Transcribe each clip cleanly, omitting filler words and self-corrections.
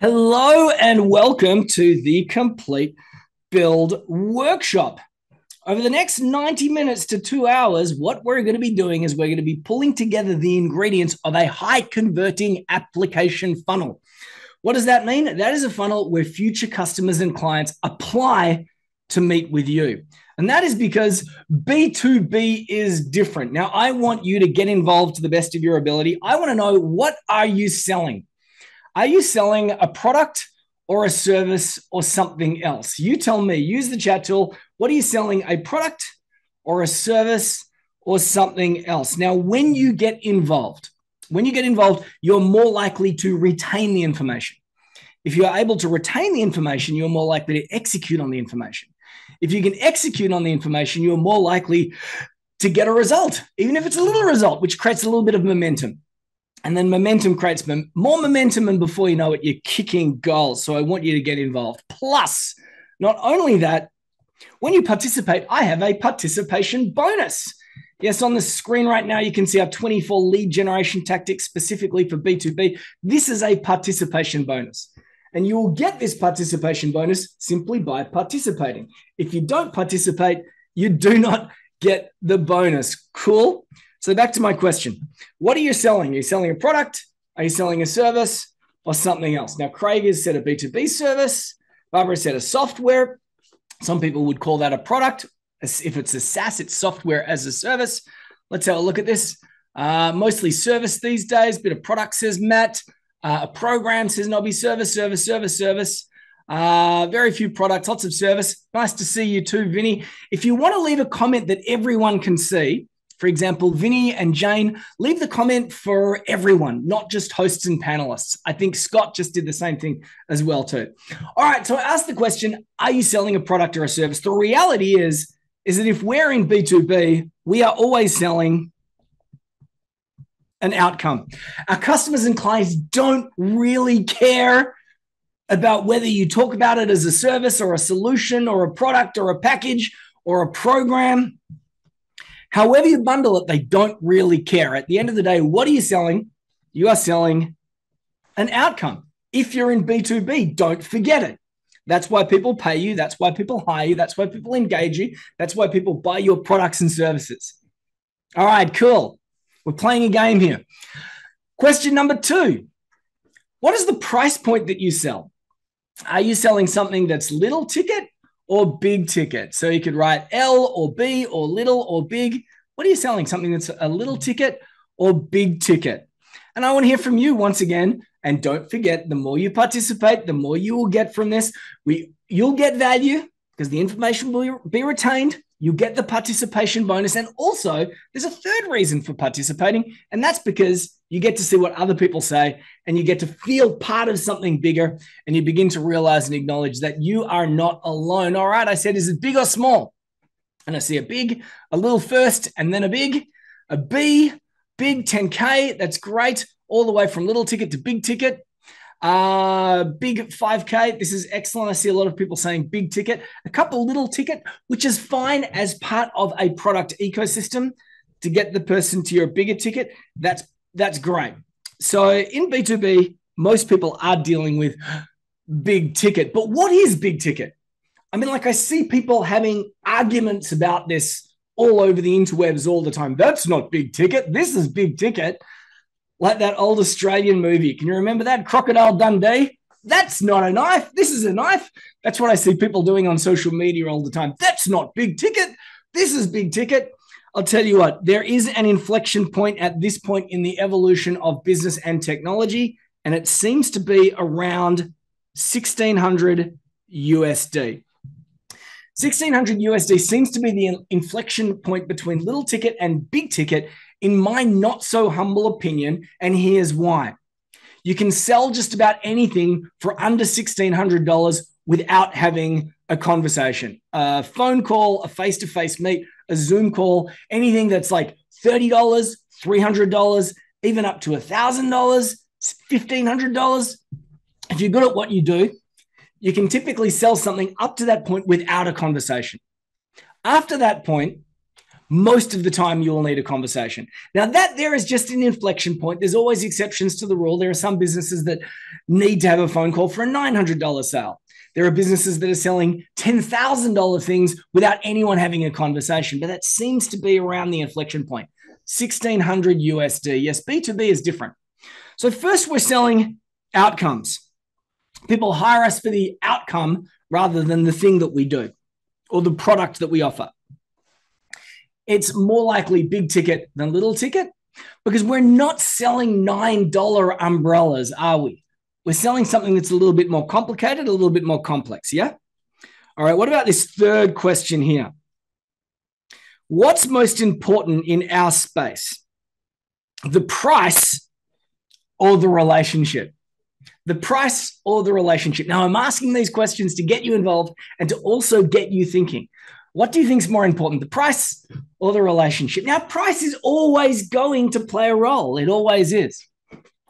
Hello and welcome to the Complete Build Workshop. Over the next 90 minutes to 2 hours, what we're going to be doing is we're going to be pulling together the ingredients of a high converting application funnel. What does that mean? That is a funnel where future customers and clients apply to meet with you. And that is because B2B is different. Now, I want you to get involved to the best of your ability. I want to know, what are you selling? Are you selling a product or a service or something else? You tell me. Use the chat tool. What are you selling, a product or a service or something else? Now, when you get involved, you're more likely to retain the information. If you're able to retain the information, you're more likely to execute on the information. If you can execute on the information, you're more likely to get a result, even if it's a little result, which creates a little bit of momentum. And then momentum creates more momentum, and before you know it, you're kicking goals. So I want you to get involved. Plus, not only that, when you participate, I have a participation bonus. Yes, on the screen right now, you can see our 24 lead generation tactics specifically for B2B. This is a participation bonus. And you will get this participation bonus simply by participating. If you don't participate, you do not get the bonus. Cool? So back to my question. What are you selling? Are you selling a product? Are you selling a service or something else? Now, Craig has said a B2B service. Barbara said a software. Some people would call that a product. If it's a SaaS, it's software as a service. Let's have a look at this. Mostly service these days. Bit of product, says Matt. A program, says Nobby. Service. Very few products, lots of service. Nice to see you too, Vinny. If you want to leave a comment that everyone can see, for example, Vinny and Jane, leave the comment for everyone, not just hosts and panelists. I think Scott just did the same thing as well too. All right, so I asked the question, are you selling a product or a service? The reality is that if we're in B2B, we are always selling an outcome. Our customers and clients don't really care about whether you talk about it as a service or a solution or a product or a package or a program. However you bundle it, they don't really care. At the end of the day, what are you selling? You are selling an outcome. If you're in B2B, don't forget it. That's why people pay you. That's why people hire you. That's why people engage you. That's why people buy your products and services. All right, cool. We're playing a game here. Question number 2. What is the price point that you sell? Are you selling something that's little ticket or big ticket? So you could write L or B or little or big. What are you selling? Something that's a little ticket or big ticket? And I want to hear from you once again. And don't forget, the more you participate, the more you will get from this. You'll get value because the information will be retained. You get the participation bonus. And also, there's a third reason for participating, and that's because you get to see what other people say and you get to feel part of something bigger, and you begin to realize and acknowledge that you are not alone. All right, I said, is it big or small? And I see a big, a little first, and then a B, big 10K. That's great. All the way from little ticket to big ticket. Big 5K. This is excellent. I see a lot of people saying big ticket, a couple little ticket, which is fine as part of a product ecosystem to get the person to your bigger ticket. That's great. So in B2B, most people are dealing with big ticket. But what is big ticket? I mean, like, I see people having arguments about this all over the interwebs all the time. That's not big ticket. This is big ticket. Like that old Australian movie. Can you remember that? Crocodile Dundee? That's not a knife. This is a knife. That's what I see people doing on social media all the time. That's not big ticket. This is big ticket. I'll tell you what, there is an inflection point at this point in the evolution of business and technology, and it seems to be around 1600 USD. 1600 USD seems to be the inflection point between little ticket and big ticket, in my not so humble opinion, and here's why. You can sell just about anything for under $1,600 without having a conversation. A phone call, a face-to-face meet, a Zoom call, anything that's like $30, $300, even up to $1,000, $1,500. If you're good at what you do, you can typically sell something up to that point without a conversation. After that point, most of the time you'll need a conversation. Now that there is just an inflection point. There's always exceptions to the rule. There are some businesses that need to have a phone call for a $900 sale. There are businesses that are selling $10,000 things without anyone having a conversation, but that seems to be around the inflection point. 1,600 USD. Yes, B2B is different. So first we're selling outcomes. People hire us for the outcome rather than the thing that we do or the product that we offer. It's more likely big ticket than little ticket because we're not selling $9 umbrellas, are we? We're selling something that's a little bit more complicated, a little bit more complex, yeah? All right, what about this third question here? What's most important in our space? The price or the relationship? The price or the relationship? Now, I'm asking these questions to get you involved and to also get you thinking. What do you think is more important, the price or the relationship? Now, price is always going to play a role. It always is,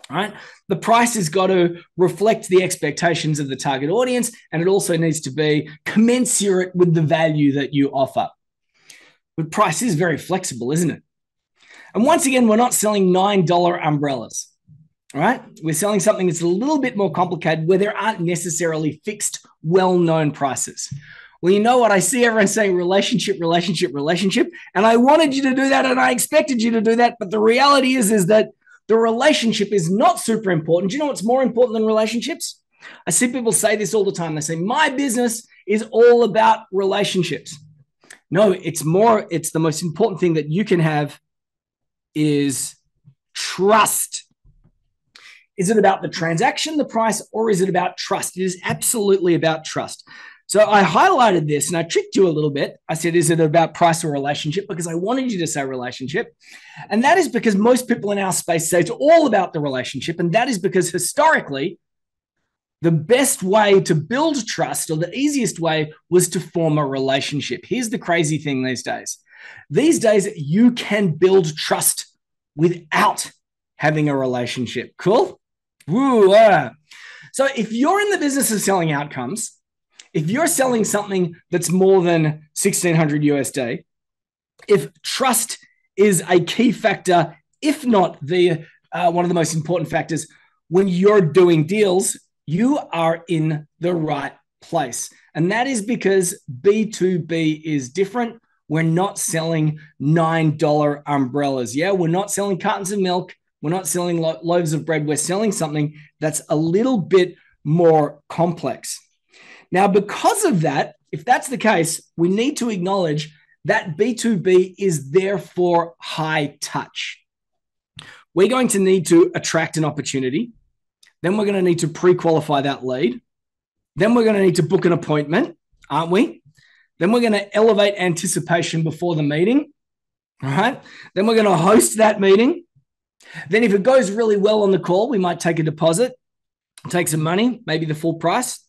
right? The price has got to reflect the expectations of the target audience, and it also needs to be commensurate with the value that you offer. But price is very flexible, isn't it? And once again, we're not selling $9 umbrellas, all right? We're selling something that's a little bit more complicated where there aren't necessarily fixed, well-known prices. Well, you know what? I see everyone saying relationship, relationship, relationship. And I wanted you to do that and I expected you to do that. But the reality is that the relationship is not super important. Do you know what's more important than relationships? I see people say this all the time. They say, my business is all about relationships. No, it's the most important thing that you can have is trust. Is it about the transaction, the price, or is it about trust? It is absolutely about trust. So I highlighted this and I tricked you a little bit. I said, is it about price or relationship? Because I wanted you to say relationship. And that is because most people in our space say it's all about the relationship. And that is because historically, the best way to build trust or the easiest way was to form a relationship. Here's the crazy thing these days. These days, you can build trust without having a relationship. Cool? Woo, So if you're in the business of selling outcomes, if you're selling something that's more than 1,600 USD, if trust is a key factor, if not the one of the most important factors when you're doing deals, you are in the right place. And that is because B2B is different. We're not selling $9 umbrellas. Yeah, we're not selling cartons of milk. We're not selling loaves of bread. We're selling something that's a little bit more complex. Now, because of that, if that's the case, we need to acknowledge that B2B is therefore high touch. We're going to need to attract an opportunity. Then we're going to need to pre-qualify that lead. Then we're going to need to book an appointment, aren't we? Then we're going to elevate anticipation before the meeting. All right. Then we're going to host that meeting. Then if it goes really well on the call, we might take a deposit, take some money, maybe the full price.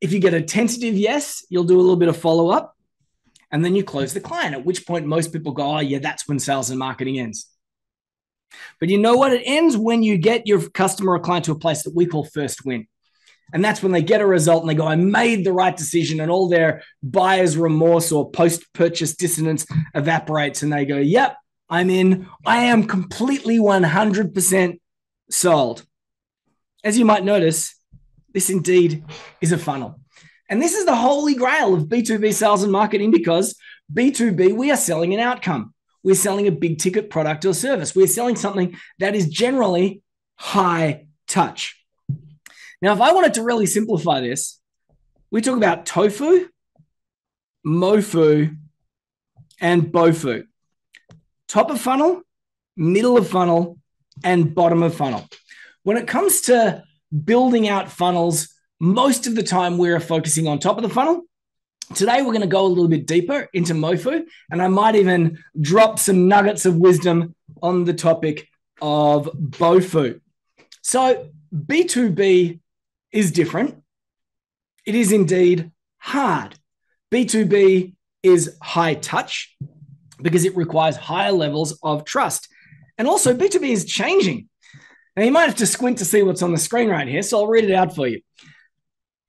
If you get a tentative yes, you'll do a little bit of follow-up, and then you close the client, at which point most people go, oh, yeah, that's when sales and marketing ends. But you know what? It ends when you get your customer or client to a place that we call first win. And that's when they get a result and they go, I made the right decision, and all their buyer's remorse or post-purchase dissonance evaporates, and they go, yep, I'm in. I am completely 100% sold. As you might notice, this indeed is a funnel. And this is the holy grail of B2B sales and marketing, because B2B, we are selling an outcome. We're selling a big ticket product or service. We're selling something that is generally high touch. Now, if I wanted to really simplify this, we talk about tofu, mofu, and bofu. Top of funnel, middle of funnel, and bottom of funnel. When it comes to building out funnels, most of the time we're focusing on top of the funnel. Today, we're going to go a little bit deeper into mofu, and I might even drop some nuggets of wisdom on the topic of bofu. So B2B is different. It is indeed hard. B2B is high touch because it requires higher levels of trust. And also B2B is changing. Now, you might have to squint to see what's on the screen right here, so I'll read it out for you.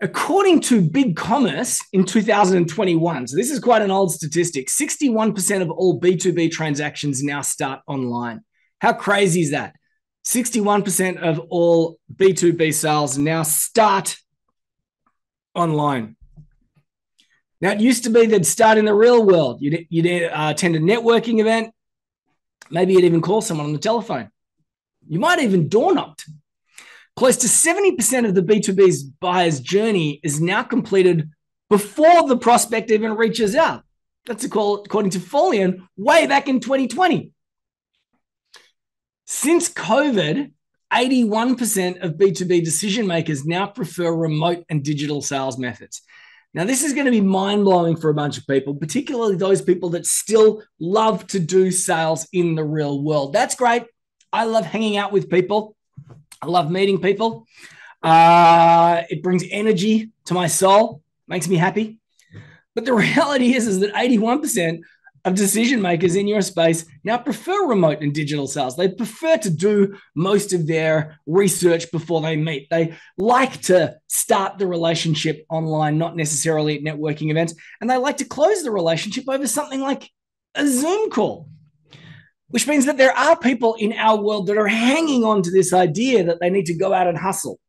According to BigCommerce in 2021, so this is quite an old statistic, 61% of all B2B transactions now start online. How crazy is that? 61% of all B2B sales now start online. Now, it used to be they'd start in the real world. You'd attend a networking event. Maybe you'd even call someone on the telephone. You might even door knocked. Close to 70% of the B2B's buyer's journey is now completed before the prospect even reaches out. That's according to Folion way back in 2020. Since COVID, 81% of B2B decision makers now prefer remote and digital sales methods. Now, this is going to be mind-blowing for a bunch of people, particularly those people that still love to do sales in the real world. That's great. I love hanging out with people. I love meeting people. It brings energy to my soul, makes me happy. But the reality is that 81% of decision makers in your space now prefer remote and digital sales. They prefer to do most of their research before they meet. They like to start the relationship online, not necessarily at networking events. And they like to close the relationship over something like a Zoom call, which means that there are people in our world that are hanging on to this idea that they need to go out and hustle.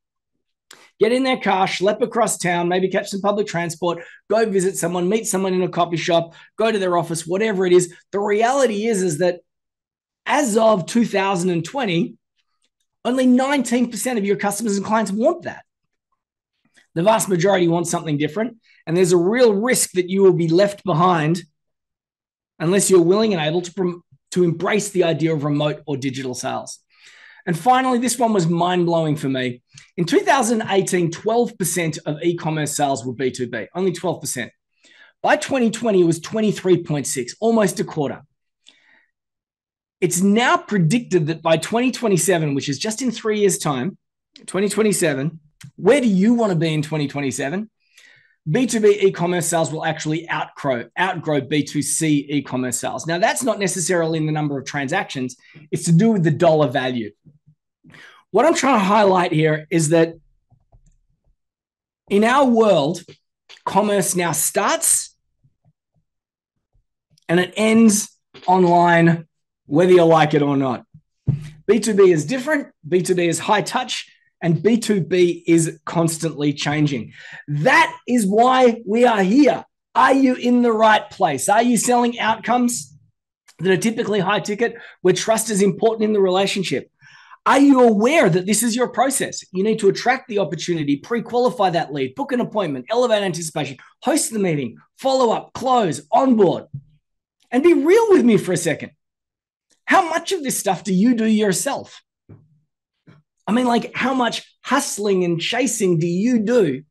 Get in their car, schlep across town, maybe catch some public transport, go visit someone, meet someone in a coffee shop, go to their office, whatever it is. The reality is that as of 2020, only 19% of your customers and clients want that. The vast majority want something different, and there's a real risk that you will be left behind unless you're willing and able to embrace the idea of remote or digital sales. And finally, this one was mind-blowing for me. In 2018, 12% of e-commerce sales were B2B, only 12%. By 2020, it was 23.6%, almost a quarter. It's now predicted that by 2027, which is just in 3 years' time, 2027, where do you want to be in 2027? B2B e-commerce sales will actually outgrow B2C e-commerce sales. Now, that's not necessarily in the number of transactions. It's to do with the dollar value. What I'm trying to highlight here is that in our world, commerce now starts and it ends online, whether you like it or not. B2B is different. B2B is high touch. And B2B is constantly changing. That is why we are here. Are you in the right place? Are you selling outcomes that are typically high ticket, where trust is important in the relationship? Are you aware that this is your process? You need to attract the opportunity, pre-qualify that lead, book an appointment, elevate anticipation, host the meeting, follow up, close, onboard. And be real with me for a second. How much of this stuff do you do yourself? I mean, like, how much hustling and chasing do you do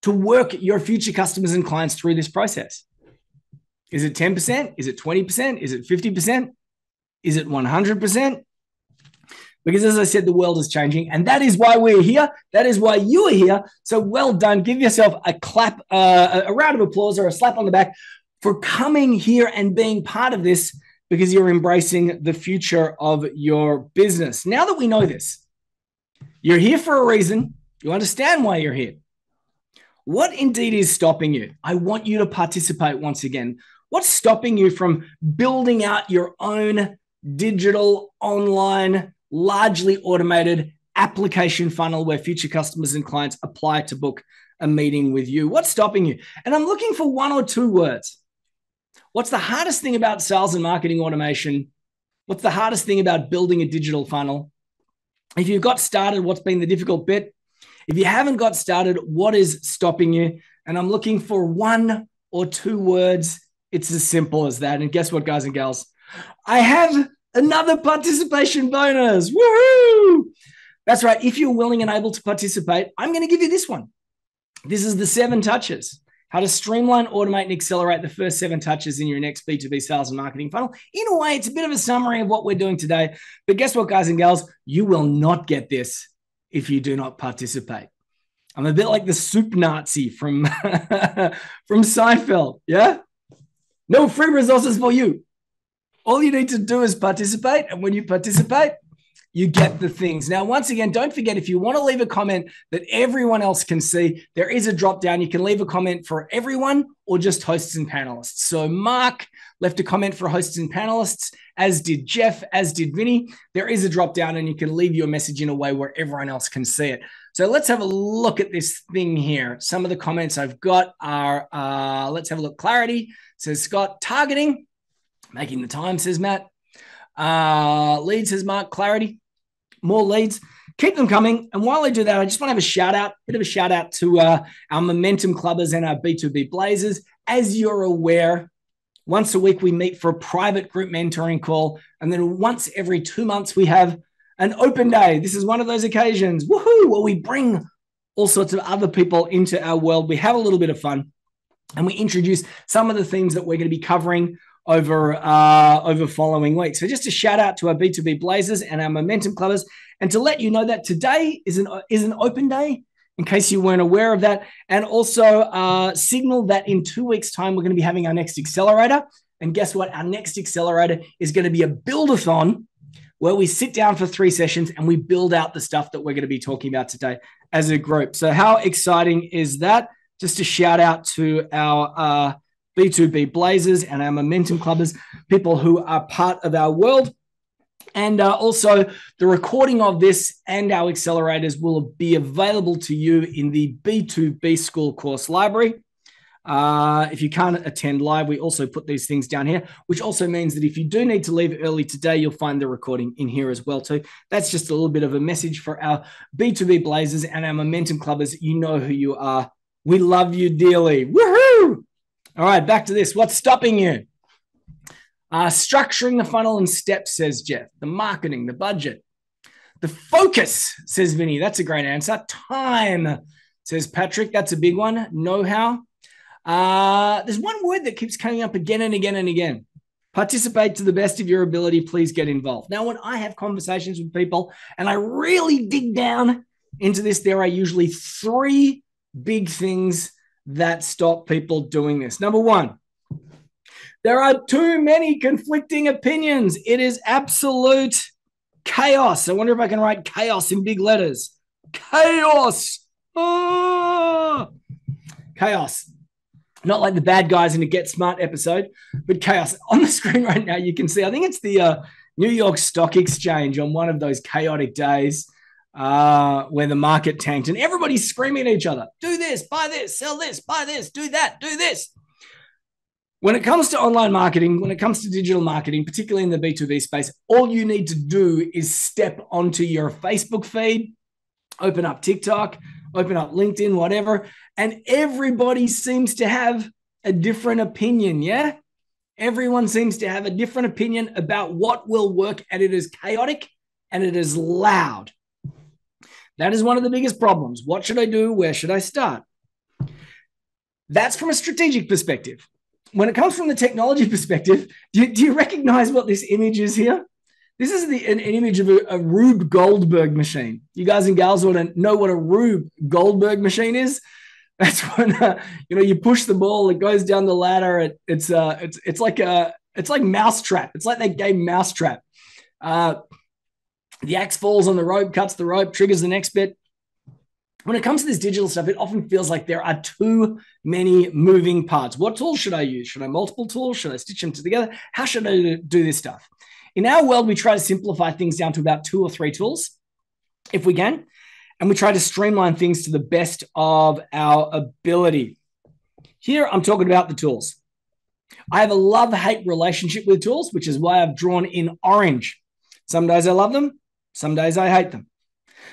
to work your future customers and clients through this process? Is it 10%? Is it 20%? Is it 50%? Is it 100%? Because as I said, the world is changing, and that is why we're here. That is why you are here. So well done. Give yourself a clap, a round of applause or a slap on the back for coming here and being part of this, because you're embracing the future of your business. Now that we know this, you're here for a reason. You understand why you're here. What indeed is stopping you? I want you to participate once again. What's stopping you from building out your own digital, online, largely automated application funnel where future customers and clients apply to book a meeting with you? What's stopping you? And I'm looking for one or two words. What's the hardest thing about sales and marketing automation? What's the hardest thing about building a digital funnel? If you've got started, what's been the difficult bit? If you haven't got started, what is stopping you? And I'm looking for one or two words. It's as simple as that. And guess what, guys and gals? I have another participation bonus. Woohoo! That's right. If you're willing and able to participate, I'm going to give you this one. This is the 7 touches. How to streamline, automate, and accelerate the first 7 touches in your next B2B sales and marketing funnel. In a way, it's a bit of a summary of what we're doing today. But guess what, guys and gals? You will not get this if you do not participate. I'm a bit like the soup Nazi from Seinfeld. Yeah? No free resources for you. All you need to do is participate. And when you participate, you get the things. Now, once again, don't forget, if you want to leave a comment that everyone else can see, there is a drop down. You can leave a comment for everyone or just hosts and panelists. So Mark left a comment for hosts and panelists, as did Jeff, as did Vinny. There is a drop down and you can leave your message in a way where everyone else can see it. So let's have a look at this thing here. Some of the comments I've got are, let's have a look. Clarity, says Scott. Targeting, making the time, says Matt. Leads, says Mark. Clarity, more leads. Keep them coming. And while I do that, I just want to have a shout out, bit of a shout out to our Momentum Clubbers and our B2B Blazers. As you're aware, once a week we meet for a private group mentoring call. And then once every 2 months, we have an open day. This is one of those occasions, woohoo, where we bring all sorts of other people into our world. We have a little bit of fun and we introduce some of the themes that we're going to be covering over following weeks. So just a shout out to our B2B Blazers and our Momentum Clubbers, and to let you know that today is an open day, in case you weren't aware of that, and also signal that in 2 weeks' time we're going to be having our next accelerator. And guess what? Our next accelerator is going to be a build-a-thon, where we sit down for 3 sessions and we build out the stuff that we're going to be talking about today as a group. So how exciting is that? Just a shout out to our B2B Blazers and our Momentum Clubbers, people who are part of our world. And also the recording of this and our accelerators will be available to you in the B2B School course library. If you can't attend live, we also put these things down here, which also means that if you do need to leave early today, you'll find the recording in here as well too. That's just a little bit of a message for our B2B Blazers and our Momentum Clubbers. You know who you are. We love you dearly. Woohoo! All right, back to this. What's stopping you? Structuring the funnel and steps, says Jeff. The marketing, the budget. The focus, says Vinny. That's a great answer. Time, says Patrick. That's a big one. Know-how. There's one word that keeps coming up again and again and again. Participate to the best of your ability. Please get involved. Now, when I have conversations with people and I really dig down into this, there are usually 3 big things that stop people doing this. Number 1, there are too many conflicting opinions. It is absolute chaos. I wonder if I can write chaos in big letters. Chaos. Ah! Chaos. Not like the bad guys in a Get Smart episode, but chaos. On the screen right now, you can see, I think it's the New York Stock Exchange on one of those chaotic days where the market tanked and everybody's screaming at each other. Do this, buy this, sell this, buy this, do that, do this. When it comes to online marketing, when it comes to digital marketing, particularly in the B2B space, all you need to do is step onto your Facebook feed, open up TikTok, open up LinkedIn, whatever, and everybody seems to have a different opinion, yeah? Everyone seems to have a different opinion about what will work, and it is chaotic and it is loud. That is one of the biggest problems. What should I do? Where should I start? That's from a strategic perspective. When it comes from the technology perspective, do you recognize what this image is here? This is an image of a Rube Goldberg machine. You guys and gals want to know what a Rube Goldberg machine is? That's when you push the ball, it goes down the ladder. It's like Mousetrap. It's like that game Mousetrap. The axe falls on the rope, cuts the rope, triggers the next bit. When it comes to this digital stuff, it often feels like there are too many moving parts. What tools should I use? Should I multiple tools? Should I stitch them together? How should I do this stuff? In our world, we try to simplify things down to about 2 or 3 tools, if we can, and we try to streamline things to the best of our ability. Here, I'm talking about the tools. I have a love-hate relationship with tools, which is why I've drawn in orange. Some days I love them, some days I hate them.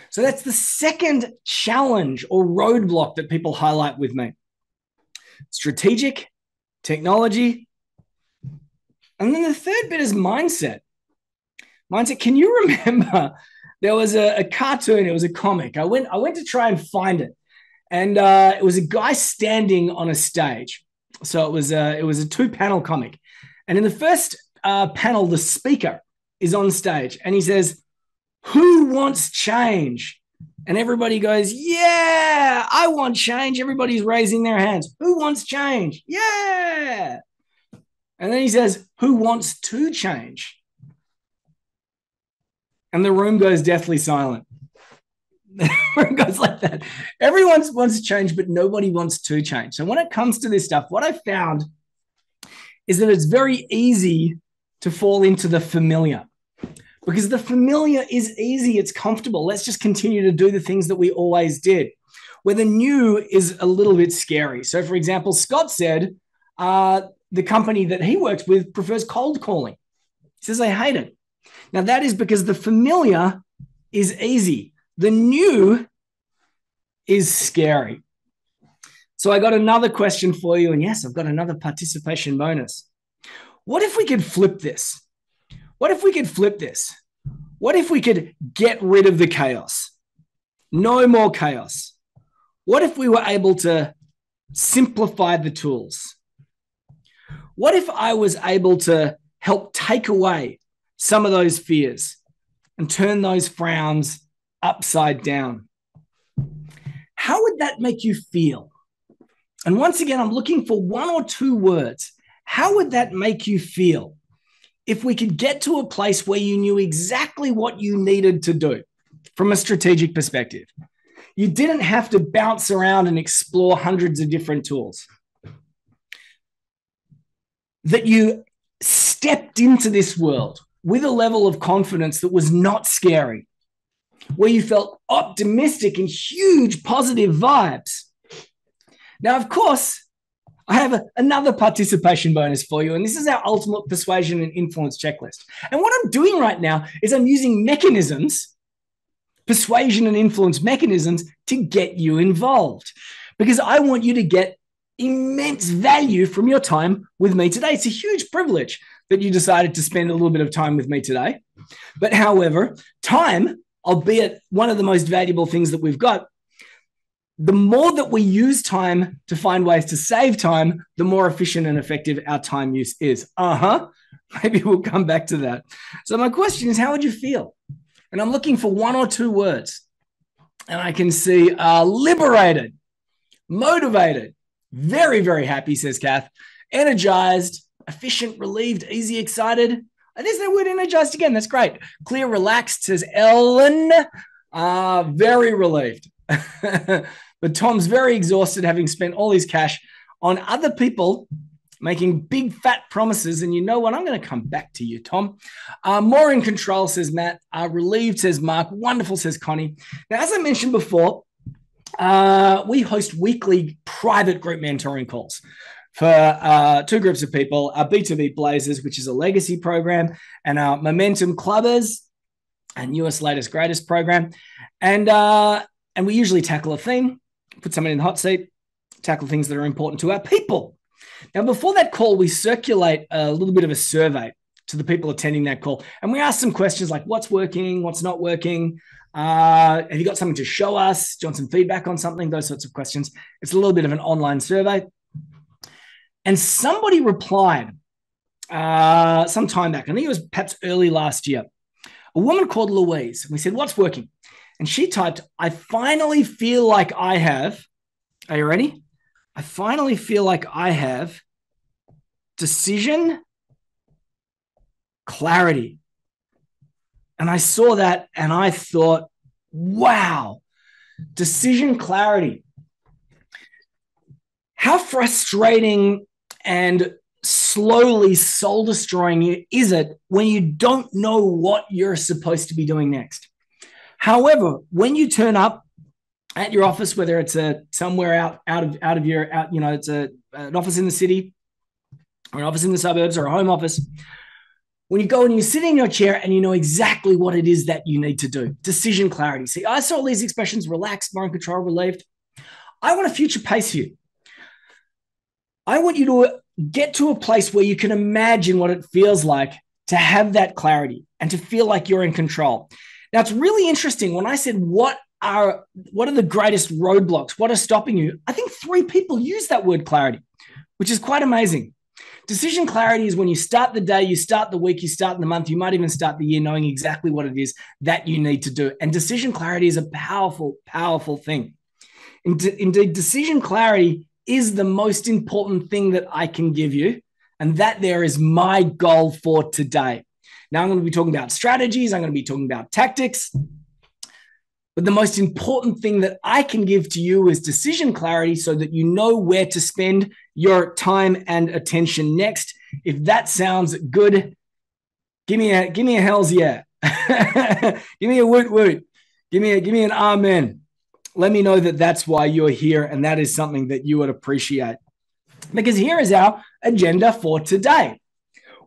So that's the second challenge or roadblock that people highlight with me. Strategic, technology, and then the third bit is mindset. Mindset, can you remember there was a cartoon, it was a comic. I went to try and find it. And it was a guy standing on a stage. So it was a 2-panel comic. And in the first panel, the speaker is on stage and he says, "Who wants change?" And everybody goes, "Yeah, I want change." Everybody's raising their hands. "Who wants change?" "Yeah." And then he says, "Who wants to change?" and the room goes deathly silent. It goes like that. Everyone wants to change, but nobody wants to change. So when it comes to this stuff, what I found is that it's very easy to fall into the familiar, because the familiar is easy. It's comfortable. Let's just continue to do the things that we always did. Where the new is a little bit scary. So, for example, Scott said the company that he works with prefers cold calling. He says, I hate it. Now, that is because the familiar is easy. The new is scary. So I got another question for you. And yes, I've got another participation bonus. What if we could flip this? What if we could flip this? What if we could get rid of the chaos? No more chaos. What if we were able to simplify the tools? What if I was able to help take away some of those fears and turn those frowns upside down? How would that make you feel? And once again, I'm looking for one or two words. How would that make you feel if we could get to a place where you knew exactly what you needed to do from a strategic perspective? You didn't have to bounce around and explore hundreds of different tools. That you stepped into this world with a level of confidence that was not scary, where you felt optimistic and huge positive vibes. Now, of course, I have another participation bonus for you, and this is our ultimate persuasion and influence checklist. And what I'm doing right now is I'm using mechanisms, persuasion and influence mechanisms, to get you involved, because I want you to get immense value from your time with me today. It's a huge privilege that you decided to spend a little bit of time with me today. But however, time, albeit one of the most valuable things that we've got, the more that we use time to find ways to save time, the more efficient and effective our time use is. Maybe we'll come back to that. So my question is, how would you feel? And I'm looking for one or two words. And I can see liberated, motivated, very, very happy, says Kath, energized, efficient, relieved, easy, excited. There's no word energized again. That's great. Clear, relaxed, says Ellen. Very relieved. But Tom's very exhausted, having spent all his cash on other people making big fat promises. And you know what? I'm going to come back to you, Tom. More in control, says Matt. Relieved, says Mark. Wonderful, says Connie. Now, as I mentioned before, we host weekly private group mentoring calls for two groups of people, our B2B Blazers, which is a legacy program, and our Momentum Clubbers, our newest, latest, greatest program. And we usually tackle a theme, put someone in the hot seat, tackle things that are important to our people. Now, before that call, we circulate a little bit of a survey to the people attending that call. And we ask some questions like, what's working, what's not working? Have you got something to show us? Do you want some feedback on something? Those sorts of questions. It's a little bit of an online survey. And somebody replied some time back, I think it was perhaps early last year, a woman called Louise. And we said, what's working? And she typed, I finally feel like I have, are you ready? I finally feel like I have decision clarity. And I saw that and I thought, wow, decision clarity. How frustrating and slowly soul destroying is it when you don't know what you're supposed to be doing next? However, when you turn up at your office, whether it's somewhere it's an office in the city or an office in the suburbs or a home office, when you go and you sit in your chair and you know exactly what it is that you need to do, decision clarity. See, I saw all these expressions: relaxed, more in control, relieved. I want to future pace you. I want you to get to a place where you can imagine what it feels like to have that clarity and to feel like you're in control. Now, it's really interesting. When I said, what are the greatest roadblocks? What are stopping you? I think 3 people use that word clarity, which is quite amazing. Decision clarity is when you start the day, you start the week, you start the month, you might even start the year knowing exactly what it is that you need to do. And decision clarity is a powerful, powerful thing. Indeed, decision clarity is the most important thing that I can give you. And that there is my goal for today. Now I'm going to be talking about strategies. I'm going to be talking about tactics. But the most important thing that I can give to you is decision clarity so that you know where to spend your time and attention next. If that sounds good, give me a hell's yeah. Give me a woot woot. Give me an amen. Let me know that that's why you're here and that is something that you would appreciate. Because here is our agenda for today.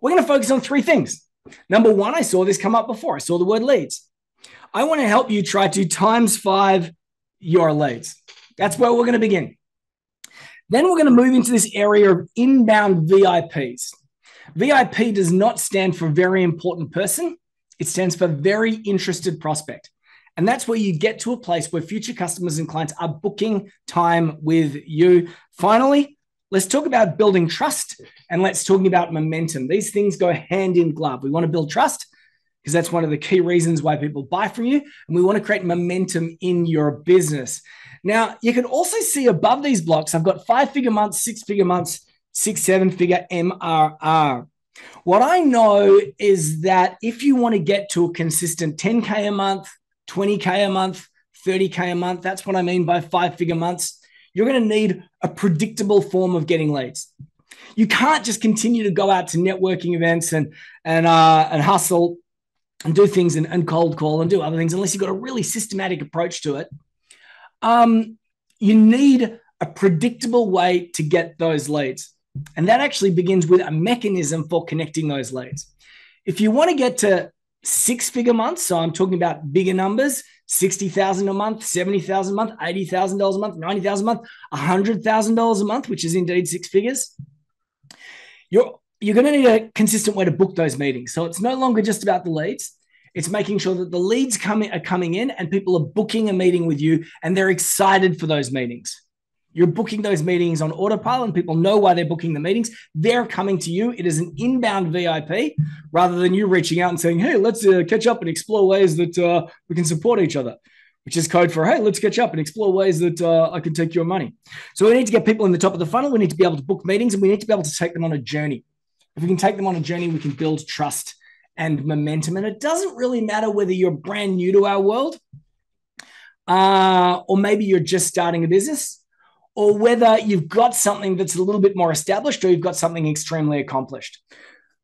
We're going to focus on three things. Number one, I saw this come up before. I saw the word leads. I want to help you try to times 5 your leads. That's where we're going to begin. Then we're going to move into this area of inbound VIPs. VIP does not stand for very important person. It stands for very interested prospect. And that's where you get to a place where future customers and clients are booking time with you. Finally, let's talk about building trust and let's talk about momentum. These things go hand in glove. We want to build trust because that's one of the key reasons why people buy from you. And we want to create momentum in your business. Now, you can also see above these blocks, I've got 5-figure months, 6-figure months, 6, 7-figure MRR. What I know is that if you want to get to a consistent 10K a month, 20K a month, 30K a month, that's what I mean by 5-figure months, you're going to need a predictable form of getting leads. You can't just continue to go out to networking events and hustle and do things and cold call and do other things unless you've got a really systematic approach to it. You need a predictable way to get those leads. And that actually begins with a mechanism for connecting those leads. If you want to get to 6-figure months, so I'm talking about bigger numbers, 60,000 a month, 70,000 a month, $80,000 a month, 90,000 a month, $100,000 a month, which is indeed 6 figures, you're going to need a consistent way to book those meetings. So it's no longer just about the leads. It's making sure that the leads are coming in and people are booking a meeting with you and they're excited for those meetings. You're booking those meetings on autopilot and people know why they're booking the meetings. They're coming to you. It is an inbound VIP rather than you reaching out and saying, hey, let's catch up and explore ways that we can support each other, which is code for, hey, let's catch up and explore ways that I can take your money. So we need to get people in the top of the funnel. We need to be able to book meetings and we need to be able to take them on a journey. If we can take them on a journey, we can build trust and momentum. And it doesn't really matter whether you're brand new to our world or maybe you're just starting a business, or whether you've got something that's a little bit more established or you've got something extremely accomplished.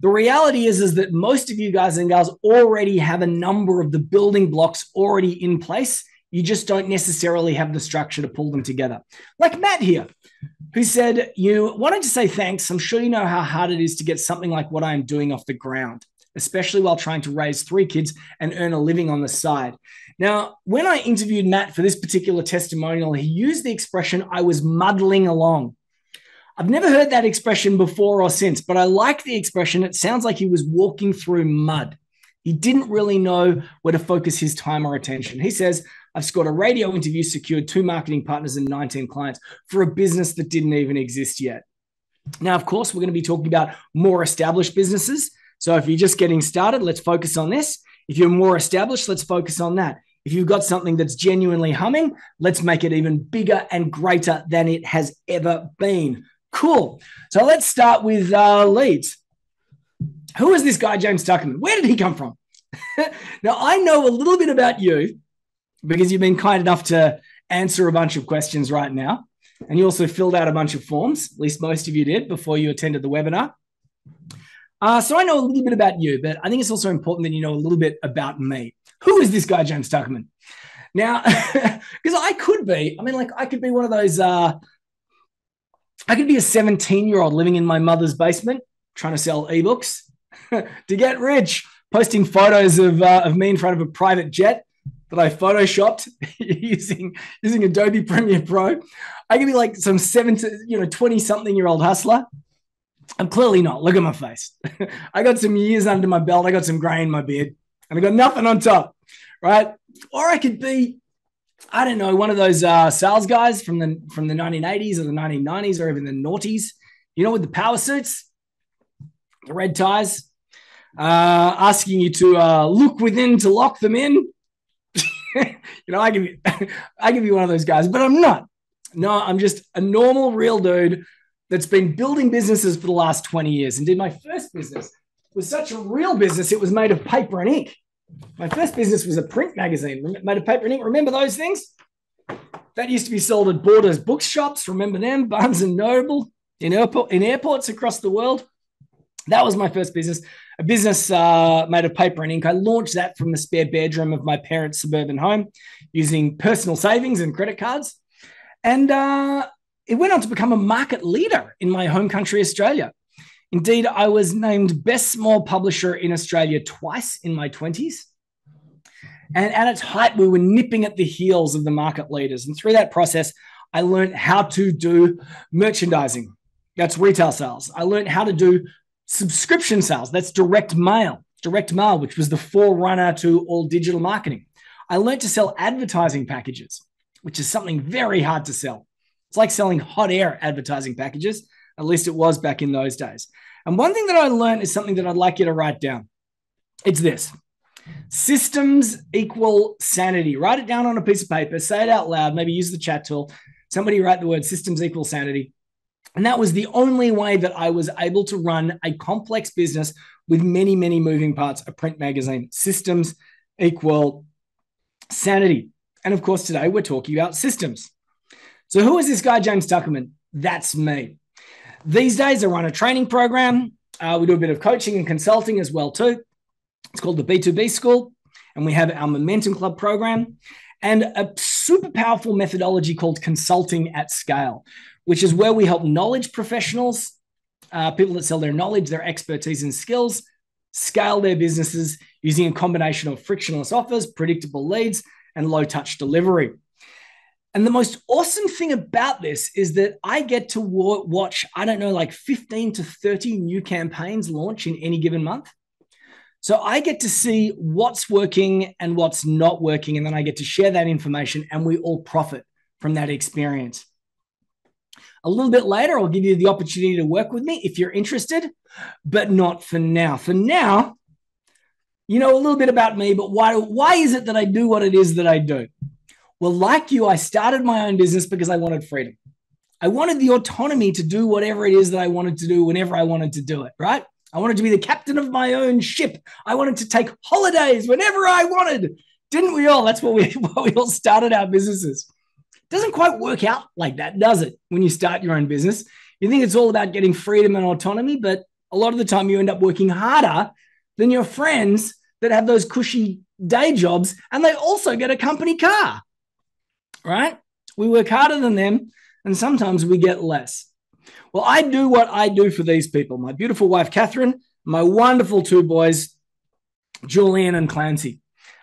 The reality is that most of you guys and gals already have a number of the building blocks already in place. You just don't necessarily have the structure to pull them together. Like Matt here, who said, you wanted to say thanks. I'm sure you know how hard it is to get something like what I'm doing off the ground, especially while trying to raise 3 kids and earn a living on the side. Now, when I interviewed Matt for this particular testimonial, he used the expression, I was muddling along. I've never heard that expression before or since, but I like the expression. It sounds like he was walking through mud. He didn't really know where to focus his time or attention. He says, I've scored a radio interview, secured 2 marketing partners and 19 clients for a business that didn't even exist yet. Now, of course, we're going to be talking about more established businesses. So if you're just getting started, let's focus on this. If you're more established, let's focus on that. If you've got something that's genuinely humming, let's make it even bigger and greater than it has ever been. Cool. So let's start with leads. Who is this guy, James Tuckerman? Where did he come from? Now, I know a little bit about you because you've been kind enough to answer a bunch of questions right now. And you also filled out a bunch of forms, at least most of you did, before you attended the webinar. So I know a little bit about you, but I think it's also important that you know a little bit about me. Who is this guy, James Tuckerman? Now, because I could be one of those, I could be a 17-year-old living in my mother's basement trying to sell ebooks to get rich, posting photos of me in front of a private jet that I photoshopped using Adobe Premiere Pro. I could be like some 20-something-year-old hustler. I'm clearly not. Look at my face. I got some years under my belt. I got some gray in my beard and I got nothing on top, right? Or I could be, I don't know, one of those sales guys from the 1980s or the 1990s or even the noughties, with the power suits, the red ties, asking you to look within to lock them in. I could be one of those guys, but I'm not. No, I'm just a normal, real dude that's been building businesses for the last 20 years and did my first business was such a real business, it was made of paper and ink. My first business was a print magazine made of paper and ink. Remember those things? That used to be sold at Borders bookshops. Remember them? Barnes and Noble in airports across the world. That was my first business, a business made of paper and ink. I launched that from the spare bedroom of my parents' suburban home using personal savings and credit cards. And it went on to become a market leader in my home country, Australia. Indeed, I was named Best Small Publisher in Australia twice in my 20s. And at its height, we were nipping at the heels of the market leaders. And through that process, I learned how to do merchandising. That's retail sales. I learned how to do subscription sales. That's direct mail, which was the forerunner to all digital marketing. I learned to sell advertising packages, which is something very hard to sell. It's like selling hot air advertising packages. At least it was back in those days. And one thing that I learned is something that I'd like you to write down. It's this. Systems equal sanity. Write it down on a piece of paper, say it out loud, maybe use the chat tool. Somebody write the word systems equal sanity. And that was the only way that I was able to run a complex business with many, many moving parts, a print magazine. Systems equal sanity. And of course, today we're talking about systems. So who is this guy, James Tuckerman? That's me. These days, I run a training program. We do a bit of coaching and consulting as well too. It's called the B2B School, and we have our Momentum Club program and a super powerful methodology called Consulting at Scale, which is where we help knowledge professionals, people that sell their knowledge, their expertise and skills, scale their businesses using a combination of frictionless offers, predictable leads, and low-touch delivery. And the most awesome thing about this is that I get to watch, like 15 to 30 new campaigns launch in any given month. So I get to see what's working and what's not working, and then I get to share that information, and we all profit from that experience. A little bit later, I'll give you the opportunity to work with me if you're interested, but not for now. For now, you know a little bit about me, but why is it that I do what it is that I do? Well, like you, I started my own business because I wanted freedom. I wanted the autonomy to do whatever it is that I wanted to do whenever I wanted to do it, right? I wanted to be the captain of my own ship. I wanted to take holidays whenever I wanted. Didn't we all? That's why we all started our businesses. It doesn't quite work out like that, does it? When you start your own business, you think it's all about getting freedom and autonomy, but a lot of the time you end up working harder than your friends that have those cushy day jobs, and they also get a company car, right? We work harder than them, and sometimes we get less. Well, I do what I do for these people. My beautiful wife, Catherine, my wonderful two boys, Julian and Clancy.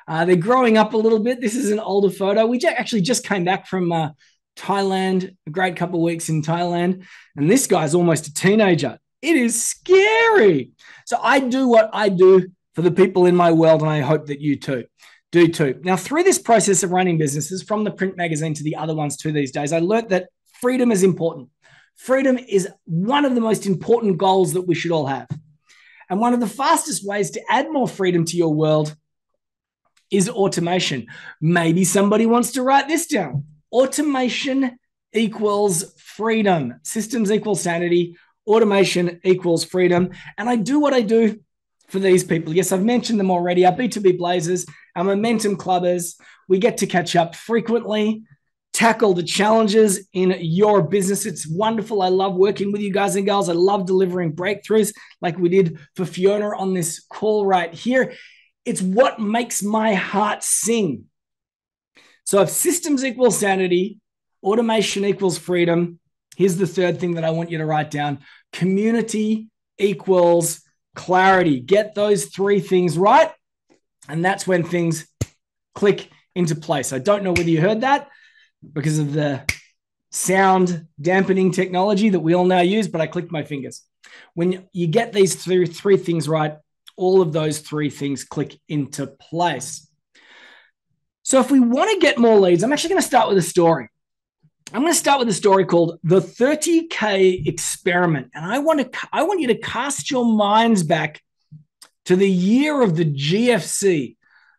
They're growing up a little bit. This is an older photo. We actually just came back from Thailand, a great couple of weeks in Thailand. And this guy's almost a teenager. It is scary. So I do what I do for the people in my world, and I hope that you too do too. Now, through this process of running businesses, from the print magazine to the other ones too these days, I learned that freedom is important. Freedom is one of the most important goals that we should all have. And one of the fastest ways to add more freedom to your world is automation. Maybe somebody wants to write this down. Automation equals freedom. Systems equal sanity. Automation equals freedom. And I do what I do for these people. Yes, I've mentioned them already. Our B2B Blazers, our Momentum Clubbers. We get to catch up frequently, tackle the challenges in your business. It's wonderful. I love working with you guys and girls. I love delivering breakthroughs like we did for Fiona on this call right here. It's what makes my heart sing. So if systems equal sanity, automation equals freedom, here's the third thing that I want you to write down. Community equals clarity. Get those three things right, and that's when things click into place. I don't know whether you heard that because of the sound dampening technology that we all now use, but I clicked my fingers. When you get these three things right, all of those three things click into place. So if we want to get more leads, I'm actually going to start with a story. I'm going to start with a story called The 30K Experiment. And I want you to cast your minds back to the year of the GFC,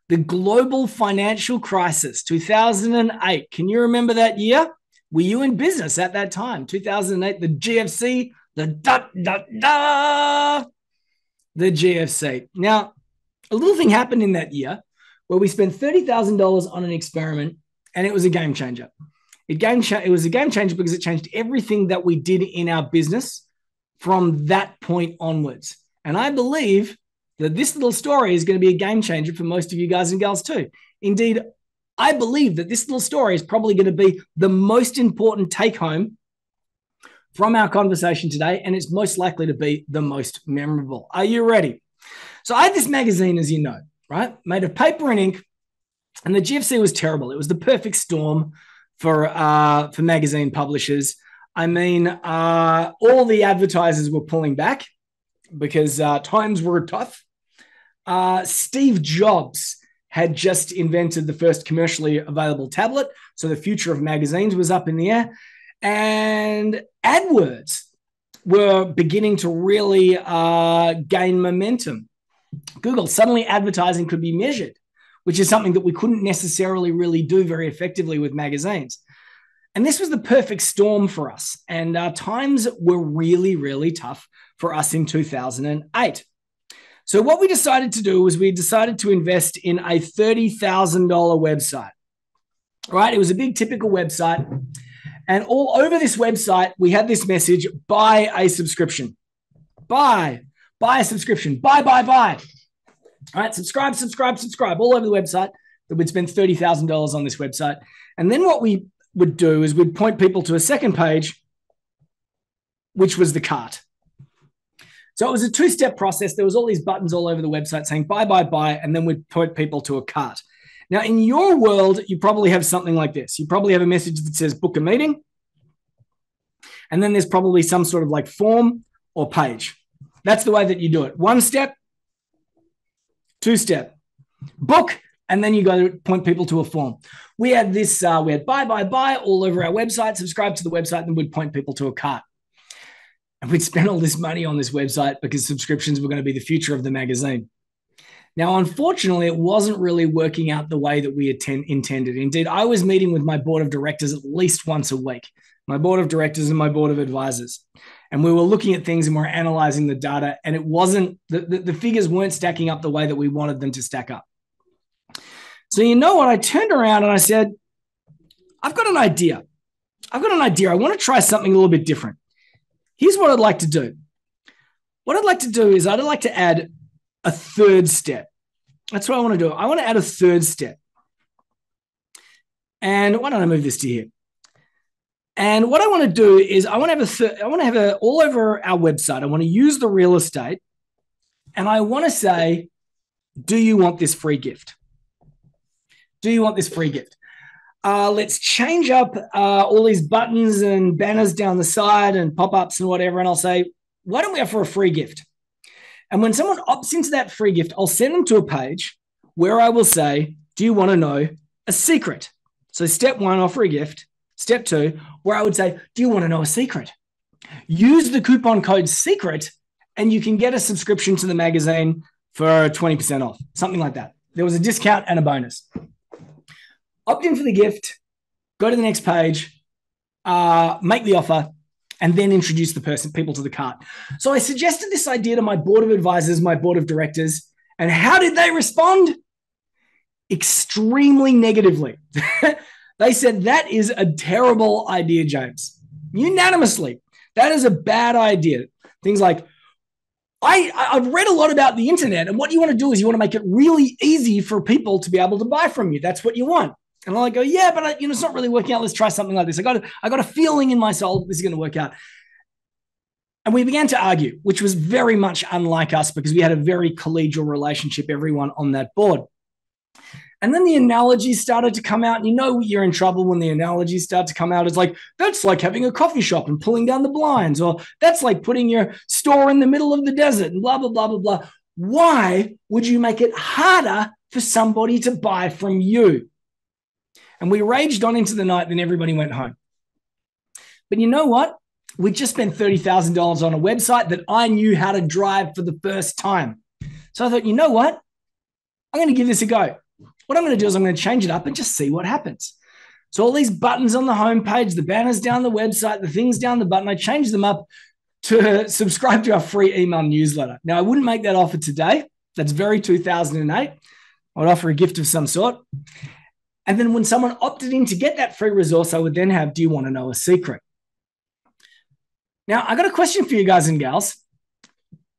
the global financial crisis, 2008. Can you remember that year? Were you in business at that time? 2008, the GFC, the the GFC. Now, a little thing happened in that year where we spent $30,000 on an experiment, and it was a game changer. It was a game changer because it changed everything that we did in our business from that point onwards. And I believe that this little story is going to be a game changer for most of you guys and girls too. Indeed, I believe that this little story is probably going to be the most important take home from our conversation today, and it's most likely to be the most memorable. Are you ready? So I had this magazine, as you know, right? Made of paper and ink, and the GFC was terrible. It was the perfect storm for magazine publishers. I mean, all the advertisers were pulling back because times were tough. Steve Jobs had just invented the first commercially available tablet, so the future of magazines was up in the air. And AdWords were beginning to really gain momentum. Google, suddenly advertising could be measured, which is something that we couldn't necessarily really do very effectively with magazines. And this was the perfect storm for us. And times were really, really tough for us in 2008. So what we decided to do was we decided to invest in a $30,000 website, right? It was a big typical website. And all over this website, we had this message, buy a subscription. Buy a subscription. Buy. All right, subscribe, all over the website. That we'd spend $30,000 on this website. And then what we would do is we'd point people to a second page, which was the cart. So it was a two-step process. There was all these buttons all over the website saying buy, and then we'd point people to a cart. Now, in your world, you probably have something like this. You probably have a message that says book a meeting. And then there's probably some sort of like form or page. That's the way that you do it. One step, two step, book, and then you go to point people to a form. We had this, we had buy all over our website, subscribe to the website, and we'd point people to a cart. And we'd spend all this money on this website because subscriptions were going to be the future of the magazine. Now, unfortunately, it wasn't really working out the way that we intended. Indeed, I was meeting with my board of directors at least once a week, my board of directors and my board of advisors. And we were looking at things and we're analyzing the data, and it wasn't, the figures weren't stacking up the way that we wanted them to stack up. So you know what? I turned around and I said, I've got an idea. I want to try something a little bit different. Here's what I'd like to do. What I'd like to do is I'd like to add a third step. That's what I want to do. I want to add a third step. And why don't I move this to here? And what I want to do is I want to have all over our website. I want to use the real estate, and I want to say, do you want this free gift? Do you want this free gift? Let's change up all these buttons and banners down the side and pop-ups and whatever. And I'll say, why don't we offer a free gift? And when someone opts into that free gift, I'll send them to a page where I will say, do you want to know a secret? So step one, offer a gift. Step two, where I would say, do you want to know a secret? Use the coupon code SECRET and you can get a subscription to the magazine for 20% off, something like that. There was a discount and a bonus. Opt in for the gift, go to the next page, make the offer, and then introduce people to the cart. So I suggested this idea to my board of advisors, my board of directors, and how did they respond? Extremely negatively. They said, that is a terrible idea, James. Unanimously, that is a bad idea. Things like, I've read a lot about the internet, and what you want to do is you want to make it really easy for people to be able to buy from you. That's what you want. And I go, yeah, but it's not really working out. Let's try something like this. I got a feeling in my soul this is going to work out. And we began to argue, which was very much unlike us because we had a very collegial relationship, everyone on that board. And then the analogies started to come out. And you know you're in trouble when the analogies start to come out. It's like, that's like having a coffee shop and pulling down the blinds, or that's like putting your store in the middle of the desert and blah, blah, blah, blah, blah. Why would you make it harder for somebody to buy from you? And we raged on into the night, then everybody went home. But you know what? We just spent $30,000 on a website that I knew how to drive for the first time. So I thought, you know what? I'm going to give this a go. What I'm going to do is I'm going to change it up and just see what happens. So all these buttons on the homepage, the banners down the website, the things down the button, I changed them up to subscribe to our free email newsletter. Now, I wouldn't make that offer today. That's very 2008. I would offer a gift of some sort. And then when someone opted in to get that free resource, I would then have, do you want to know a secret? Now, I got a question for you guys and gals.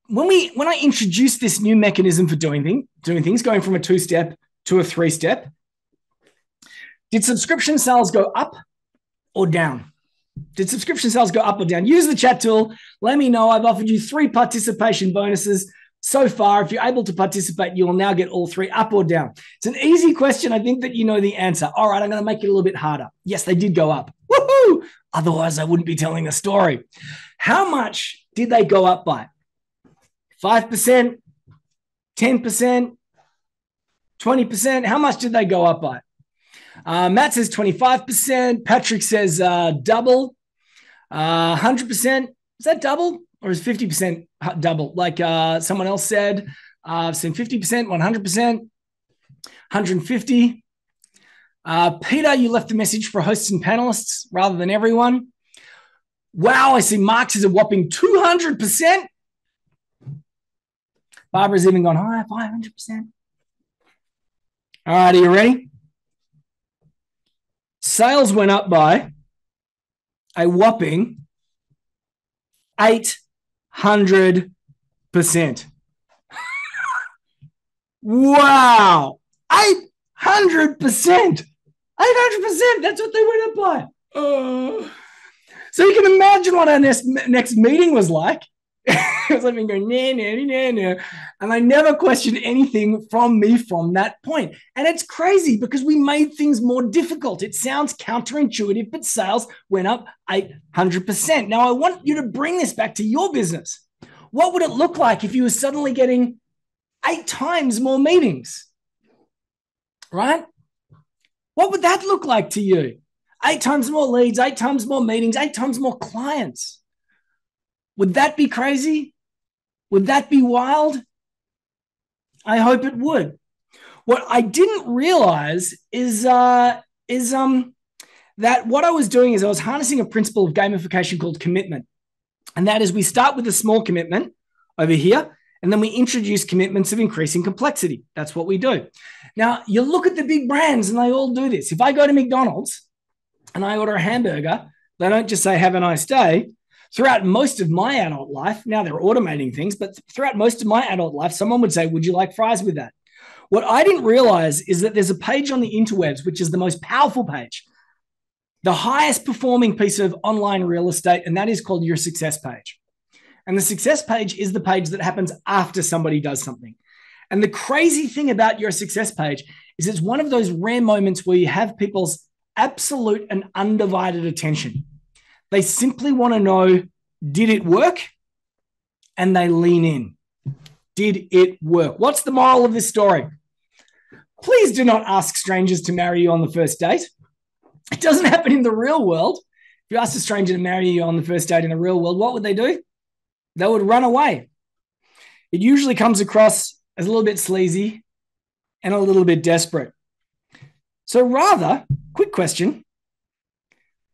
When I introduced this new mechanism for doing things, going from a 2-step to a 3-step, did subscription sales go up or down? Did subscription sales go up or down? Use the chat tool. Let me know. I've offered you 3 participation bonuses so far. If you're able to participate, you will now get all 3, up or down. It's an easy question. I think that you know the answer. All right, I'm going to make it a little bit harder. Yes, they did go up. Woohoo! Otherwise, I wouldn't be telling the story. How much did they go up by? 5%, 10%, 20%? How much did they go up by? Matt says 25%. Patrick says double. 100%. Is that double? Or is 50% double? Like someone else said, I've seen 50%, 100%, 150. Peter, you left a message for hosts and panelists rather than everyone. Wow, I see Mark says a whopping 200%. Barbara's even gone higher, 500%. All right, are you ready? Sales went up by a whopping 800%. Wow. 800%. 800%. That's what they went up by. So you can imagine what our next meeting was like. It was like me going, nah. And I never questioned anything from that point. And it's crazy because we made things more difficult. It sounds counterintuitive, but sales went up 800%. Now, I want you to bring this back to your business. What would it look like if you were suddenly getting 8 times more meetings? Right? What would that look like to you? 8 times more leads, 8 times more meetings, 8 times more clients. Would that be crazy? Would that be wild? I hope it would. What I didn't realize is that what I was doing is I was harnessing a principle of gamification called commitment. And that is we start with a small commitment over here, and then we introduce commitments of increasing complexity. That's what we do. Now, you look at the big brands and they all do this. If I go to McDonald's and I order a hamburger, they don't just say, have a nice day. Throughout most of my adult life, now they're automating things, but throughout most of my adult life, someone would say, would you like fries with that? What I didn't realize is that there's a page on the interwebs, which is the most powerful page, the highest performing piece of online real estate, and that is called your success page. And the success page is the page that happens after somebody does something. And the crazy thing about your success page is it's one of those rare moments where you have people's absolute and undivided attention. They simply want to know, did it work? And they lean in. Did it work? What's the moral of this story? Please do not ask strangers to marry you on the first date. It doesn't happen in the real world. If you ask a stranger to marry you on the first date in the real world, what would they do? They would run away. It usually comes across as a little bit sleazy and a little bit desperate. So rather, quick question,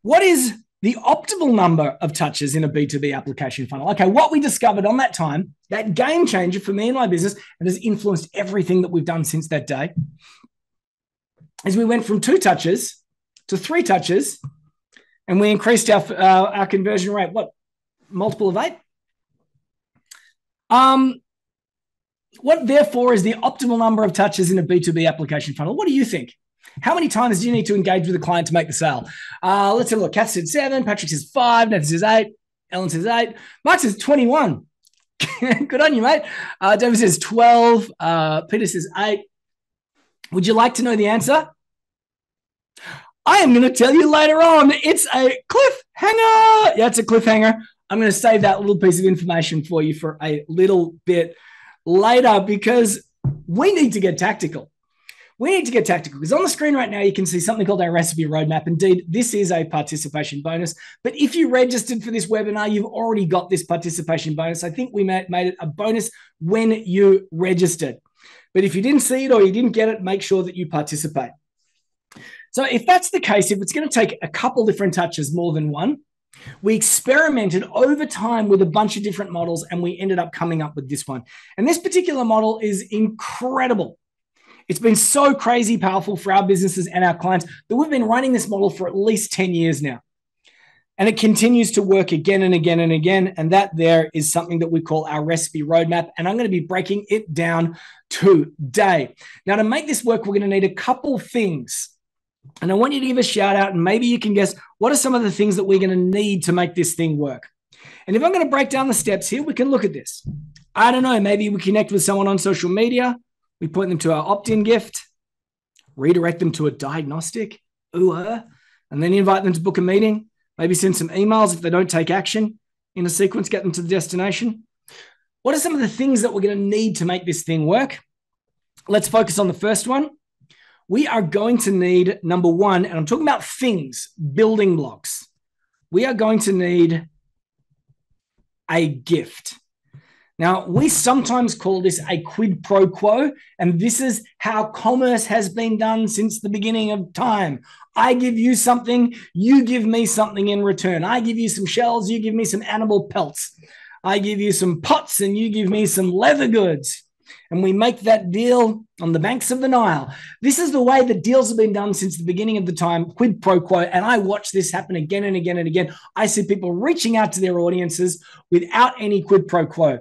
what is the optimal number of touches in a B2B application funnel? Okay, what we discovered on that time, that game changer for me and my business, and has influenced everything that we've done since that day, is we went from 2 touches to 3 touches, and we increased our conversion rate, what, multiple of 8? What therefore is the optimal number of touches in a B2B application funnel? What do you think? How many times do you need to engage with a client to make the sale? Let's have a look. Kath said 7. Patrick says 5. Nathan says 8. Ellen says 8. Mark says 21. Good on you, mate. David says 12. Peter says 8. Would you like to know the answer? I am going to tell you later on. It's a cliffhanger. Yeah, it's a cliffhanger. I'm going to save that little piece of information for you for a little bit later because we need to get tactical. We need to get tactical because on the screen right now, you can see something called our recipe roadmap. Indeed, this is a participation bonus. But if you registered for this webinar, you've already got this participation bonus. I think we made it a bonus when you registered. But if you didn't see it or you didn't get it, make sure that you participate. So if that's the case, if it's going to take a couple different touches more than one, We experimented over time with a bunch of different models, and we ended up coming up with this one. And this particular model is incredible. It's been so crazy powerful for our businesses and our clients that we've been running this model for at least 10 years now. And it continues to work again and again and again. And that there is something that we call our recipe roadmap. And I'm going to be breaking it down today. Now, to make this work, we're going to need a couple things. And I want you to give a shout out, and maybe you can guess what are some of the things that we're going to need to make this thing work. And if I'm going to break down the steps here, we can look at this. I don't know, maybe we connect with someone on social media. We point them to our opt-in gift, redirect them to a diagnostic, and then invite them to book a meeting. Maybe send some emails if they don't take action in a sequence, get them to the destination. What are some of the things that we're going to need to make this thing work? Let's focus on the first one. We are going to need, number one, and I'm talking about things, building blocks. We are going to need a gift. Now, we sometimes call this a quid pro quo, and this is how commerce has been done since the beginning of time. I give you something, you give me something in return. I give you some shells, you give me some animal pelts. I give you some pots, and you give me some leather goods. And we make that deal on the banks of the Nile. This is the way that deals have been done since the beginning of the time, quid pro quo. And I watch this happen again and again and again. I see people reaching out to their audiences without any quid pro quo.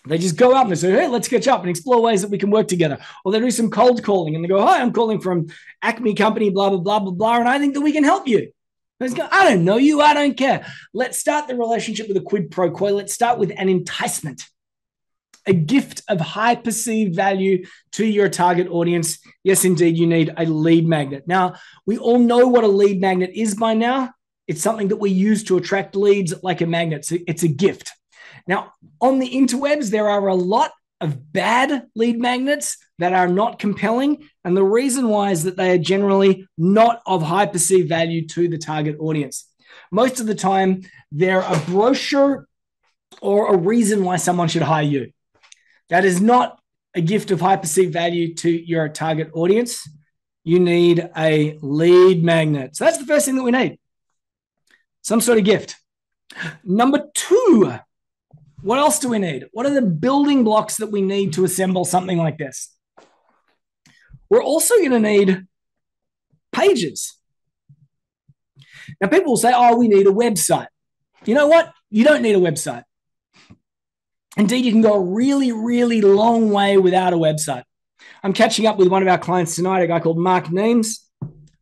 They just go up and they say, hey, let's catch up and explore ways that we can work together. Or they do some cold calling and they go, hi, I'm calling from Acme Company, blah, blah, blah, blah, blah, and I think that we can help you. They go, I don't know you, I don't care. Let's start the relationship with a quid pro quo. Let's start with an enticement, a gift of high perceived value to your target audience. Yes, indeed, you need a lead magnet. Now, we all know what a lead magnet is by now. It's something that we use to attract leads like a magnet. So it's a gift. Now, on the interwebs, there are a lot of bad lead magnets that are not compelling. And the reason why is that they are generally not of high perceived value to the target audience. Most of the time, they're a brochure or a reason why someone should hire you. That is not a gift of high perceived value to your target audience. You need a lead magnet. So that's the first thing that we need. Some sort of gift. Number two, what else do we need? What are the building blocks that we need to assemble something like this? We're also going to need pages. Now, people will say, oh, we need a website. You know what? You don't need a website. Indeed, you can go a really, really long way without a website. I'm catching up with one of our clients tonight, a guy called Mark Neems.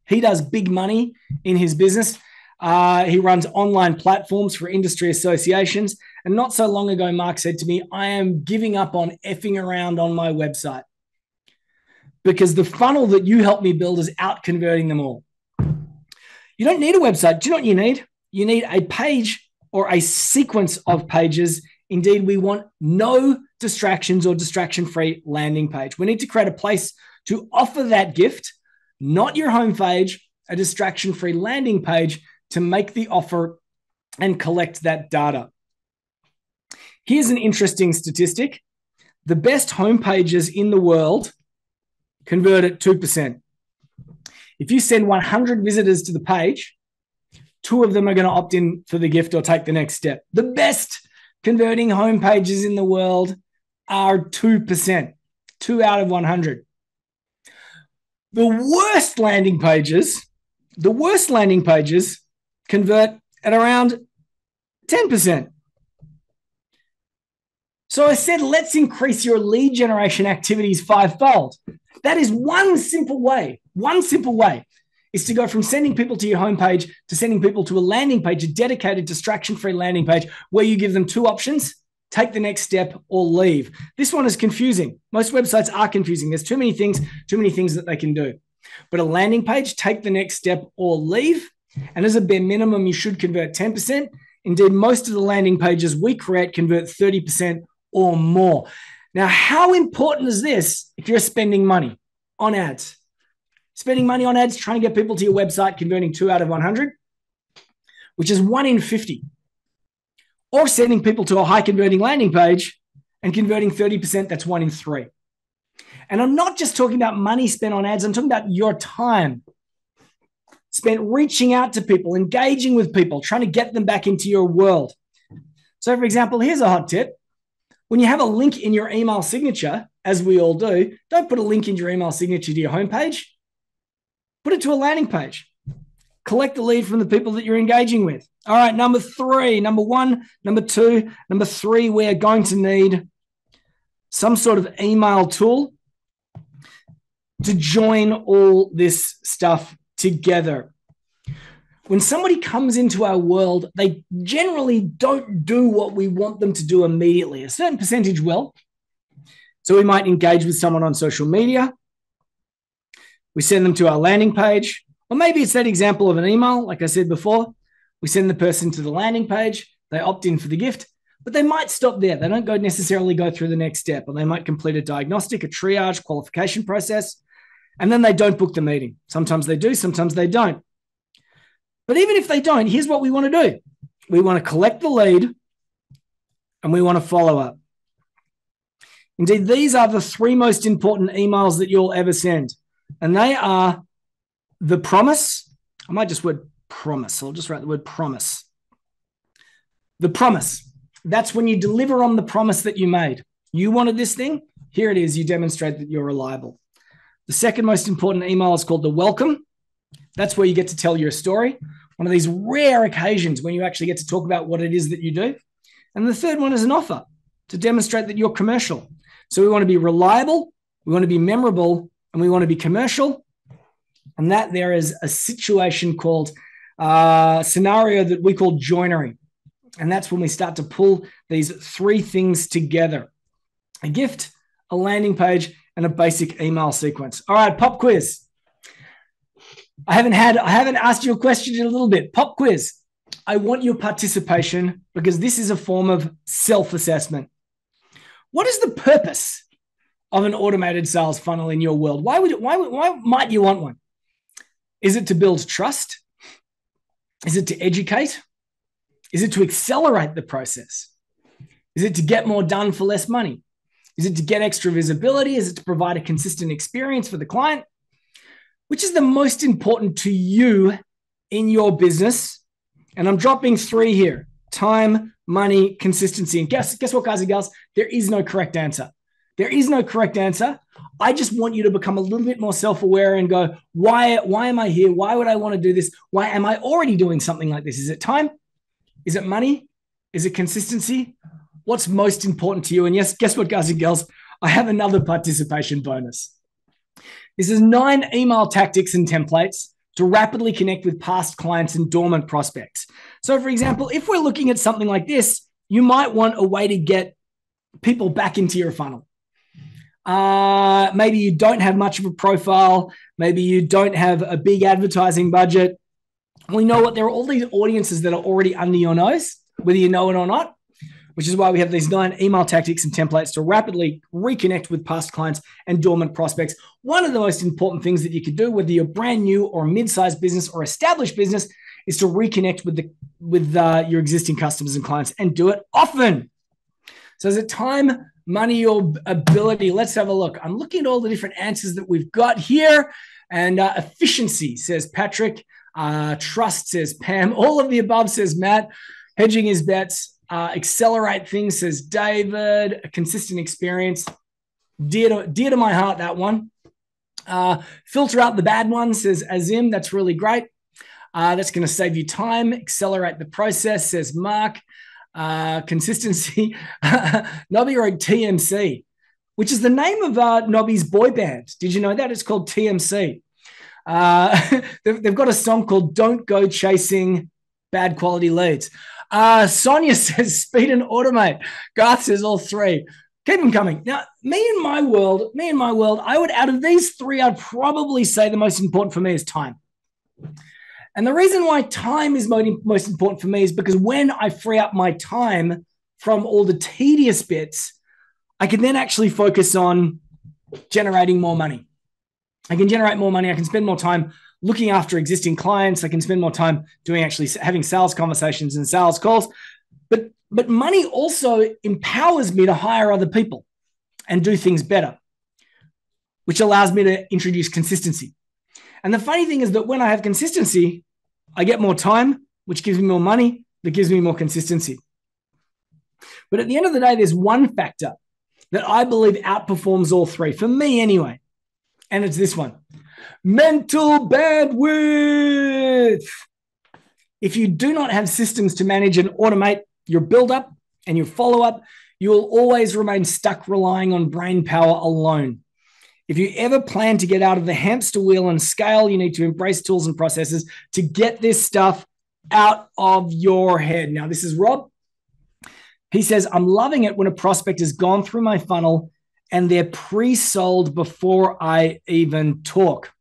He does big money in his business. He runs online platforms for industry associations. And not so long ago, Mark said to me, I am giving up on effing around on my website because the funnel that you helped me build is out converting them all. You don't need a website. Do you know what you need? You need a page or a sequence of pages. Indeed, we want no distractions or distraction-free landing page. We need to create a place to offer that gift, not your homepage, a distraction-free landing page to make the offer and collect that data. Here's an interesting statistic. The best homepages in the world convert at 2%. If you send 100 visitors to the page, 2 of them are going to opt in for the gift or take the next step. The best converting homepages in the world are 2%, 2 out of 100. The worst landing pages convert at around 10%. So I said, let's increase your lead generation activities 5-fold. That is one simple way is to go from sending people to your homepage to sending people to a landing page, a dedicated distraction-free landing page where you give them 2 options, take the next step or leave. This one is confusing. Most websites are confusing. There's too many things that they can do. But a landing page, take the next step or leave. And as a bare minimum, you should convert 10%. Indeed, most of the landing pages we create convert 30% or more. Now, how important is this if you're spending money on ads? Spending money on ads, trying to get people to your website, converting 2 out of 100, which is 1 in 50. Or sending people to a high converting landing page and converting 30%, that's 1 in 3. And I'm not just talking about money spent on ads, I'm talking about your time. spent reaching out to people, engaging with people, trying to get them back into your world. So, for example, here's a hot tip. When you have a link in your email signature, as we all do, don't put a link in your email signature to your homepage. Put it to a landing page. Collect the lead from the people that you're engaging with. All right, number 3, number 1, number 2, number 3, we are going to need some sort of email tool to join all this stuff together. When somebody comes into our world, they generally don't do what we want them to do immediately. A certain percentage will. So we might engage with someone on social media. We send them to our landing page. Or maybe it's that example of an email, like I said before. We send the person to the landing page. They opt in for the gift, but they might stop there. They don't necessarily go through the next step, or they might complete a diagnostic, a triage, qualification process, and then they don't book the meeting. Sometimes they do, sometimes they don't. But even if they don't, here's what we want to do. We want to collect the lead and we want to follow up. Indeed, these are the 3 most important emails that you'll ever send. And they are the promise. I might just word promise. I'll just write the word promise. The promise. That's when you deliver on the promise that you made. You wanted this thing. Here it is. You demonstrate that you're reliable. The second most important email is called the welcome. That's where you get to tell your story. One of these rare occasions when you actually get to talk about what it is that you do. And the third one is an offer to demonstrate that you're commercial. So we want to be reliable, we want to be memorable, and we want to be commercial. And that there is a situation called scenario that we call joinery. And that's when we start to pull these 3 things together. A gift, a landing page, and a basic email sequence. All right, pop quiz. I haven't asked you a question in a little bit. Pop quiz. I want your participation because this is a form of self-assessment. What is the purpose of an automated sales funnel in your world? Why might you want one? Is it to build trust? Is it to educate? Is it to accelerate the process? Is it to get more done for less money? Is it to get extra visibility? Is it to provide a consistent experience for the client? Which is the most important to you in your business? And I'm dropping 3 here: time, money, consistency. And guess what, guys and girls? There is no correct answer. There is no correct answer. I just want you to become a little bit more self-aware and go, why am I here? Why would I want to do this? Why am I already doing something like this? Is it time? Is it money? Is it consistency? What's most important to you? And yes, guess what, guys and girls? I have another participation bonus. This is 9 email tactics and templates to rapidly connect with past clients and dormant prospects. So, for example, if we're looking at something like this, you might want a way to get people back into your funnel. Maybe you don't have much of a profile. Maybe you don't have a big advertising budget. We know what there are all these audiences that are already under your nose, whether you know it or not, which is why we have these 9 email tactics and templates to rapidly reconnect with past clients and dormant prospects. One of the most important things that you could do, whether you're brand new or a mid-sized business or established business, is to reconnect with your existing customers and clients and do it often. So is it time, money, or ability? Let's have a look. I'm looking at all the different answers that we've got here. And efficiency, says Patrick. Trust, says Pam. All of the above, says Matt. Hedging his bets. Accelerate things, says David. A consistent experience. Dear to my heart, that one. Filter out the bad ones, says Azim. That's really great. That's going to save you time. Accelerate the process, says Mark. Consistency. Nobby wrote TMC, which is the name of Nobby's boy band. Did you know that? It's called TMC. They've got a song called Don't Go Chasing Bad Quality Leads. Sonia says speed and automate. Garth says all 3. Keep them coming. Now, me in my world, I would, out of these 3, I'd probably say the most important for me is time. And the reason why time is most important for me is because when I free up my time from all the tedious bits, I can then actually focus on generating more money. I can generate more money. I can spend more time looking after existing clients. I can spend more time having sales conversations and sales calls. But money also empowers me to hire other people and do things better, which allows me to introduce consistency. And the funny thing is that when I have consistency, I get more time, which gives me more money, that gives me more consistency. But at the end of the day, there's one factor that I believe outperforms all three, for me anyway. And it's this one: mental bandwidth. If you do not have systems to manage and automate your build-up and your follow-up, you will always remain stuck relying on brain power alone. If you ever plan to get out of the hamster wheel and scale, you need to embrace tools and processes to get this stuff out of your head. Now, this is Rob. He says, I'm loving it when a prospect has gone through my funnel and they're pre-sold before I even talk.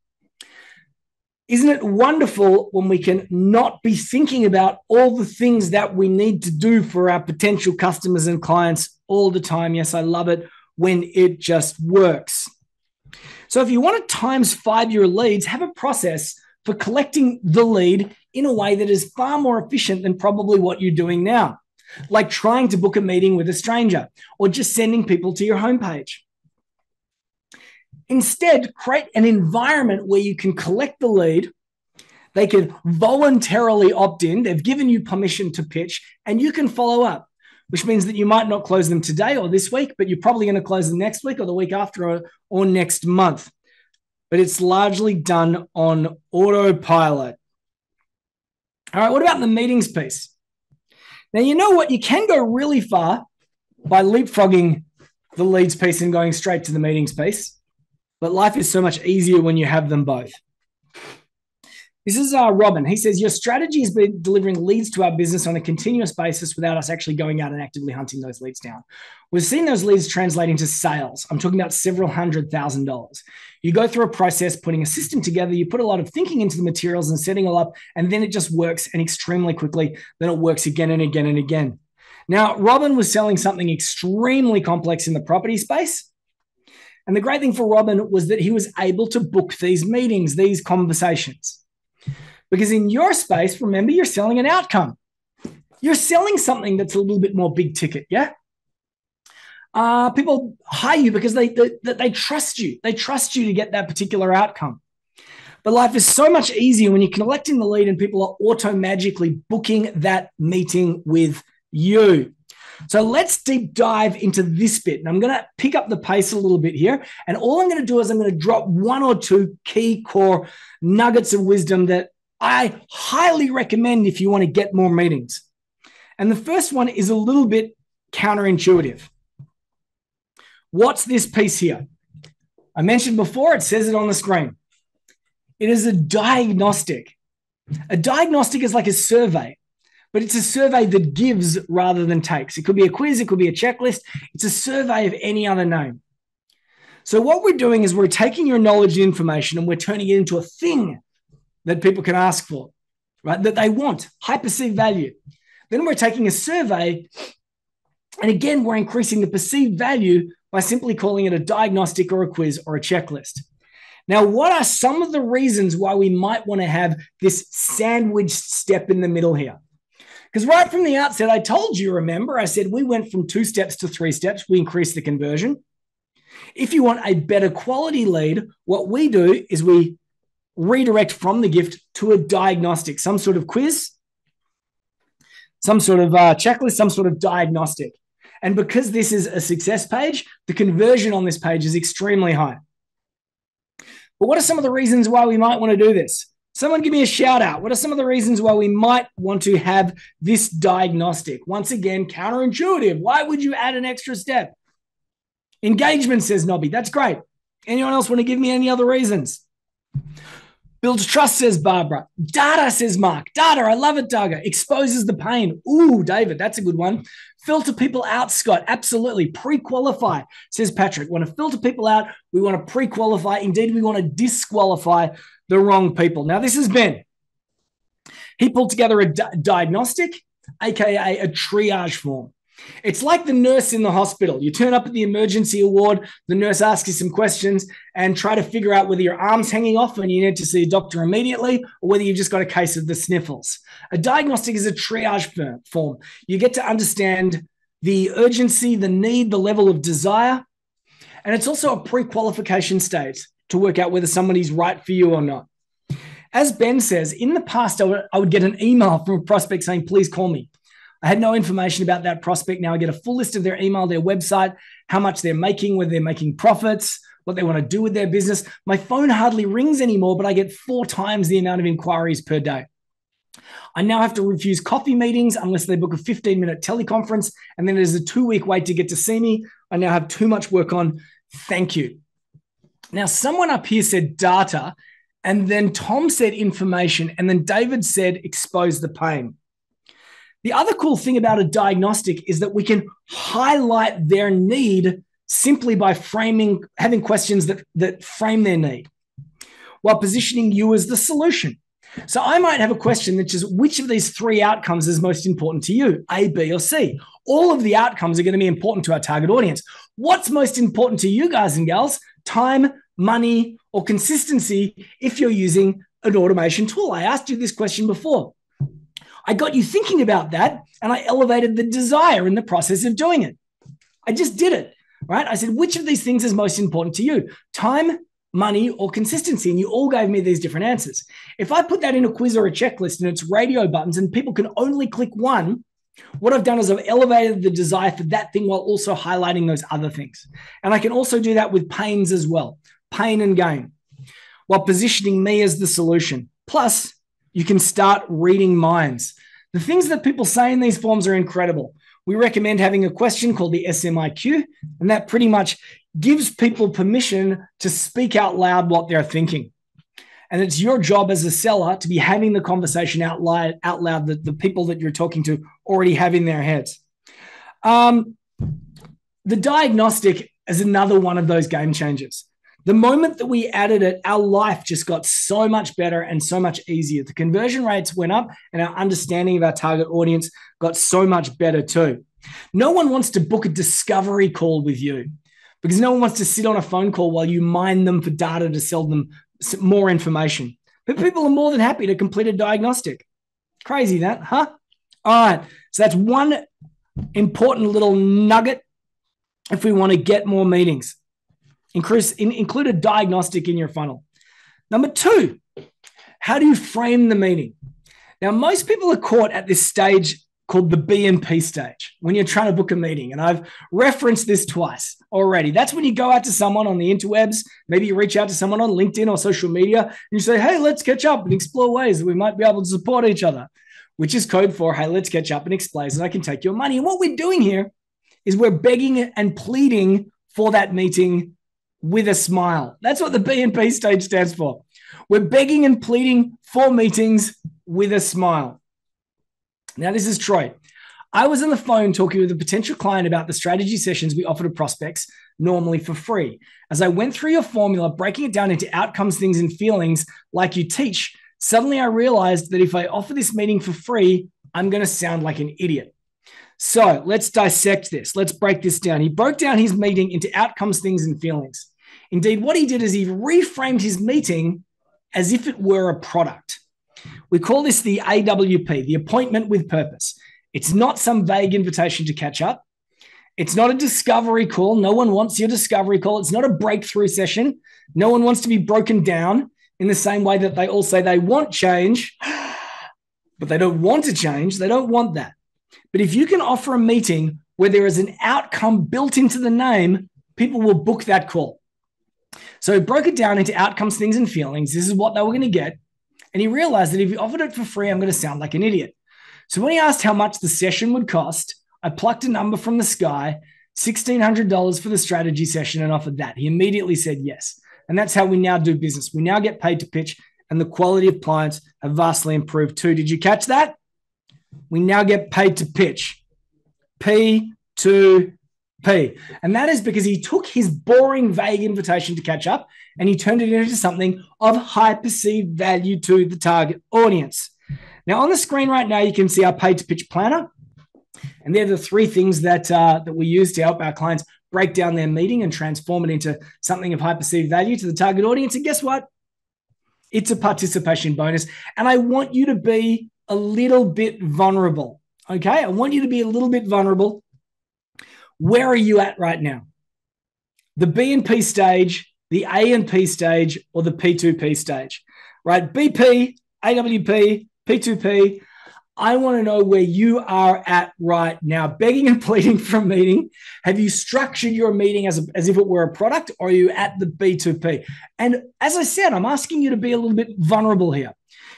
Isn't it wonderful when we can not be thinking about all the things that we need to do for our potential customers and clients all the time? Yes, I love it when it just works. So if you want to times 5 your leads, have a process for collecting the lead in a way that is far more efficient than probably what you're doing now, like trying to book a meeting with a stranger or just sending people to your homepage. Instead, create an environment where you can collect the lead. They can voluntarily opt in. They've given you permission to pitch, and you can follow up, which means that you might not close them today or this week, but you're probably going to close them next week or the week after or next month. But it's largely done on autopilot. All right, what about the meetings piece? Now, you know what? You can go really far by leapfrogging the leads piece and going straight to the meetings piece. But life is so much easier when you have them both. This is Robin. He says, your strategy has been delivering leads to our business on a continuous basis without us actually going out and actively hunting those leads down. We've seen those leads translate into sales. I'm talking about several $100,000. You go through a process, putting a system together, you put a lot of thinking into the materials and setting it all up, and then it just works, and extremely quickly, then it works again and again and again. Now, Robin was selling something extremely complex in the property space. And the great thing for Robin was that he was able to book these meetings, these conversations. Because in your space, remember, you're selling an outcome. You're selling something that's a little bit more big ticket, yeah? People hire you because they trust you. They trust you to get that particular outcome. But life is so much easier when you're collecting the lead and people are auto-magically booking that meeting with you. So let's deep dive into this bit. And I'm going to pick up the pace a little bit here. And all I'm going to do is I'm going to drop 1 or 2 key core nuggets of wisdom that I highly recommend if you want to get more meetings. And the first one is a little bit counterintuitive. What's this piece here? I mentioned before, it says it on the screen. It is a diagnostic. A diagnostic is like a survey, but it's a survey that gives rather than takes. It could be a quiz, it could be a checklist. It's a survey of any other name. So what we're doing is we're taking your knowledge and information and we're turning it into a thing that people can ask for, right? That they want, high perceived value. Then we're taking a survey, and again, we're increasing the perceived value by simply calling it a diagnostic or a quiz or a checklist. Now, what are some of the reasons why we might want to have this sandwich step in the middle here? Because right from the outset, I told you, remember, I said we went from 2 steps to 3 steps. We increased the conversion. If you want a better quality lead, what we do is we redirect from the gift to a diagnostic, some sort of quiz, some sort of checklist, some sort of diagnostic. And because this is a success page, the conversion on this page is extremely high. But what are some of the reasons why we might want to do this? Someone give me a shout out. What are some of the reasons why we might want to have this diagnostic? Once again, counterintuitive. Why would you add an extra step? Engagement, says Nobby. That's great. Anyone else want to give me any other reasons? Builds trust, says Barbara. Data, says Mark. Data, I love it, Daga. Exposes the pain. Ooh, David, that's a good one. Filter people out, Scott. Absolutely. Pre-qualify, says Patrick. Want to filter people out. We want to pre-qualify. Indeed, we want to disqualify the wrong people. Now, this is Ben. He pulled together a diagnostic, aka a triage form. It's like the nurse in the hospital. You turn up at the emergency ward, the nurse asks you some questions and try to figure out whether your arm's hanging off and you need to see a doctor immediately or whether you've just got a case of the sniffles. A diagnostic is a triage form. You get to understand the urgency, the need, the level of desire, and it's also a pre-qualification stage to work out whether somebody's right for you or not. As Ben says, in the past, I would get an email from a prospect saying, please call me. I had no information about that prospect. Now I get a full list of their email, their website, how much they're making, whether they're making profits, what they want to do with their business. My phone hardly rings anymore, but I get 4 times the amount of inquiries per day. I now have to refuse coffee meetings unless they book a 15-minute teleconference, and then there's a 2-week wait to get to see me. I now have too much work on. Thank you. Now, someone up here said data, and then Tom said information, and then David said expose the pain. The other cool thing about a diagnostic is that we can highlight their need simply by having questions that frame their need while positioning you as the solution. So I might have a question that is, which of these 3 outcomes is most important to you, A, B, or C? All of the outcomes are going to be important to our target audience. What's most important to you guys and gals? Time, money, or consistency if you're using an automation tool? I asked you this question before. I got you thinking about that, and I elevated the desire in the process of doing it. I just did it, right? I said, which of these things is most important to you? Time, money, or consistency? And you all gave me these different answers. If I put that in a quiz or a checklist and it's radio buttons and people can only click one, what I've done is I've elevated the desire for that thing while also highlighting those other things. And I can also do that with pains as well, pain and gain, while positioning me as the solution. Plus, you can start reading minds. The things that people say in these forms are incredible. We recommend having a question called the SMIQ, and that pretty much gives people permission to speak out loud what they're thinking. And it's your job as a seller to be having the conversation out loud that the people that you're talking to already have in their heads. The diagnostic is another one of those game changers. The moment that we added it, our life just got so much better and so much easier. The conversion rates went up and our understanding of our target audience got so much better too. No one wants to book a discovery call with you because no one wants to sit on a phone call while you mine them for data to sell them more information. But people are more than happy to complete a diagnostic. Crazy that, huh? All right. So that's one important little nugget if we want to get more meetings. Include a diagnostic in your funnel. Number 2, how do you frame the meeting? Now, most people are caught at this stage called the B&P stage when you're trying to book a meeting. And I've referenced this twice already. That's when you go out to someone on the interwebs. Maybe you reach out to someone on LinkedIn or social media and you say, hey, let's catch up and explore ways that we might be able to support each other, which is code for, hey, let's catch up and explain so I can take your money. And what we're doing here is we're begging and pleading for that meeting with a smile. That's what the B&P stage stands for. We're begging and pleading for meetings with a smile. Now, this is Troy. I was on the phone talking with a potential client about the strategy sessions we offer to prospects, normally for free. As I went through your formula, breaking it down into outcomes, things, and feelings like you teach, suddenly I realized that if I offer this meeting for free, I'm going to sound like an idiot. So let's dissect this. Let's break this down. He broke down his meeting into outcomes, things, and feelings. Indeed, what he did is he reframed his meeting as if it were a product. We call this the AWP, the appointment with purpose. It's not some vague invitation to catch up. It's not a discovery call. No one wants your discovery call. It's not a breakthrough session. No one wants to be broken down in the same way that they all say they want change, but they don't want to change. They don't want that. But if you can offer a meeting where there is an outcome built into the name, people will book that call. So he broke it down into outcomes, things, and feelings. This is what they were going to get. And he realized that if he offered it for free, I'm going to sound like an idiot. So when he asked how much the session would cost, I plucked a number from the sky, $1,600 for the strategy session, and offered that. He immediately said yes. And that's how we now do business. We now get paid to pitch, and the quality of clients have vastly improved too. Did you catch that? We now get paid to pitch. P to P. And that is because he took his boring, vague invitation to catch up and he turned it into something of high perceived value to the target audience. Now, on the screen right now, you can see our paid to pitch planner. And they're the 3 things that we use to help our clients break down their meeting and transform it into something of high perceived value to the target audience. And guess what? It's a participation bonus. And I want you to be a little bit vulnerable. Okay? I want you to be a little bit vulnerable. Where are you at right now? The B&P stage, the A&P stage, or the P2P stage? right? BP, AWP, P2P. I want to know where you are at right now. Begging and pleading for a meeting. Have you structured your meeting as if it were a product, or are you at the B2P? And as I said, I'm asking you to be a little bit vulnerable here,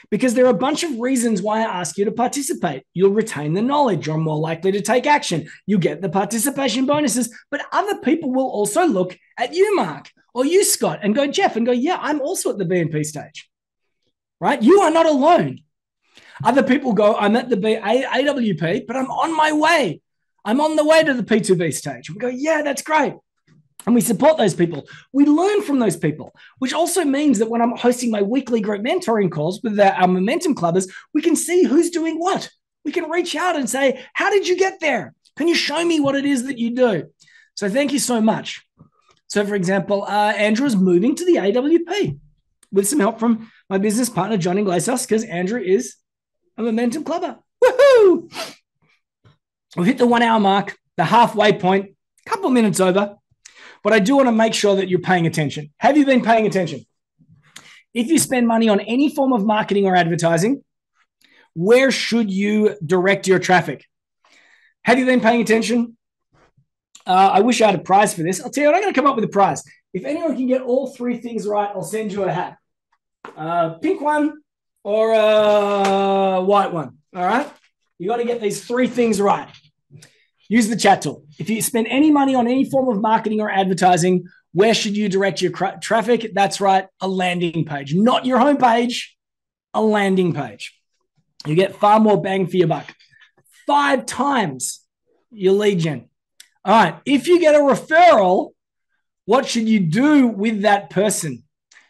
because there are a bunch of reasons why I ask you to participate. You'll retain the knowledge. You're more likely to take action. You get the participation bonuses, but other people will also look at you, Mark, or you, Scott, and go, Jeff, and go, yeah, I'm also at the BNP stage, right? You are not alone. Other people go, I'm at the AWP, but I'm on my way. I'm on the way to the P2B stage. We go, yeah, that's great. And we support those people. We learn from those people, which also means that when I'm hosting my weekly group mentoring calls with our Momentum Clubbers, we can see who's doing what. We can reach out and say, how did you get there? Can you show me what it is that you do? So thank you so much. So for example, Andrew is moving to the AWP with some help from my business partner, John Iglesias, because Andrew is a Momentum Clubber. Woohoo! We've hit the 1 hour mark, the halfway point, a couple minutes over. But I do want to make sure that you're paying attention. Have you been paying attention? If you spend money on any form of marketing or advertising, where should you direct your traffic? Have you been paying attention? I wish I had a prize for this. I'll tell you what, I'm going to come up with a prize. If anyone can get all three things right, I'll send you a hat. Pink one or a white one. All right? You got to get these three things right. Use the chat tool. If you spend any money on any form of marketing or advertising, where should you direct your traffic? That's right, a landing page. Not your homepage, a landing page. You get far more bang for your buck. 5 times your lead gen. All right, if you get a referral, what should you do with that person?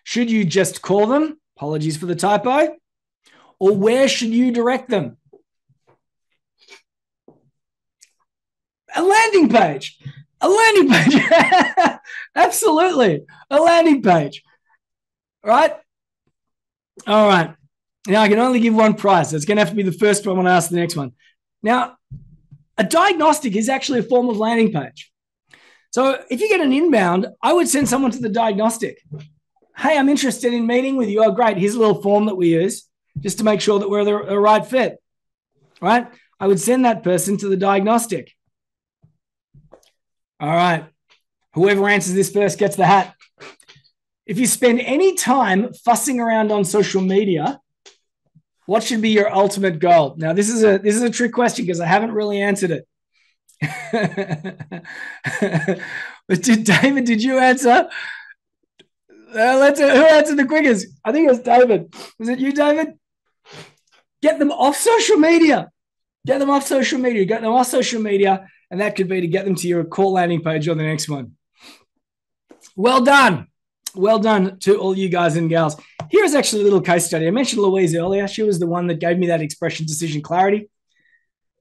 Should you just call them? Apologies for the typo. Or where should you direct them? A landing page. A landing page. Absolutely. A landing page. Right? All right. Now I can only give one prize. It's going to have to be the first one when I ask the next one. Now, a diagnostic is actually a form of landing page. So if you get an inbound, I would send someone to the diagnostic. Hey, I'm interested in meeting with you. Oh, great. Here's a little form that we use just to make sure that we're the right fit. Right? I would send that person to the diagnostic. All right. Whoever answers this first gets the hat. If you spend any time fussing around on social media, what should be your ultimate goal? Now, this is a trick question because I haven't really answered it. But David, did you answer? Who answered the quickest? I think it was David. Was it you, David? Get them off social media. Get them off social media. Get them off social media. And that could be to get them to your call landing page on the next one. Well done. Well done to all you guys and gals. Here's actually a little case study. I mentioned Louise earlier. She was the one that gave me that expression decision clarity.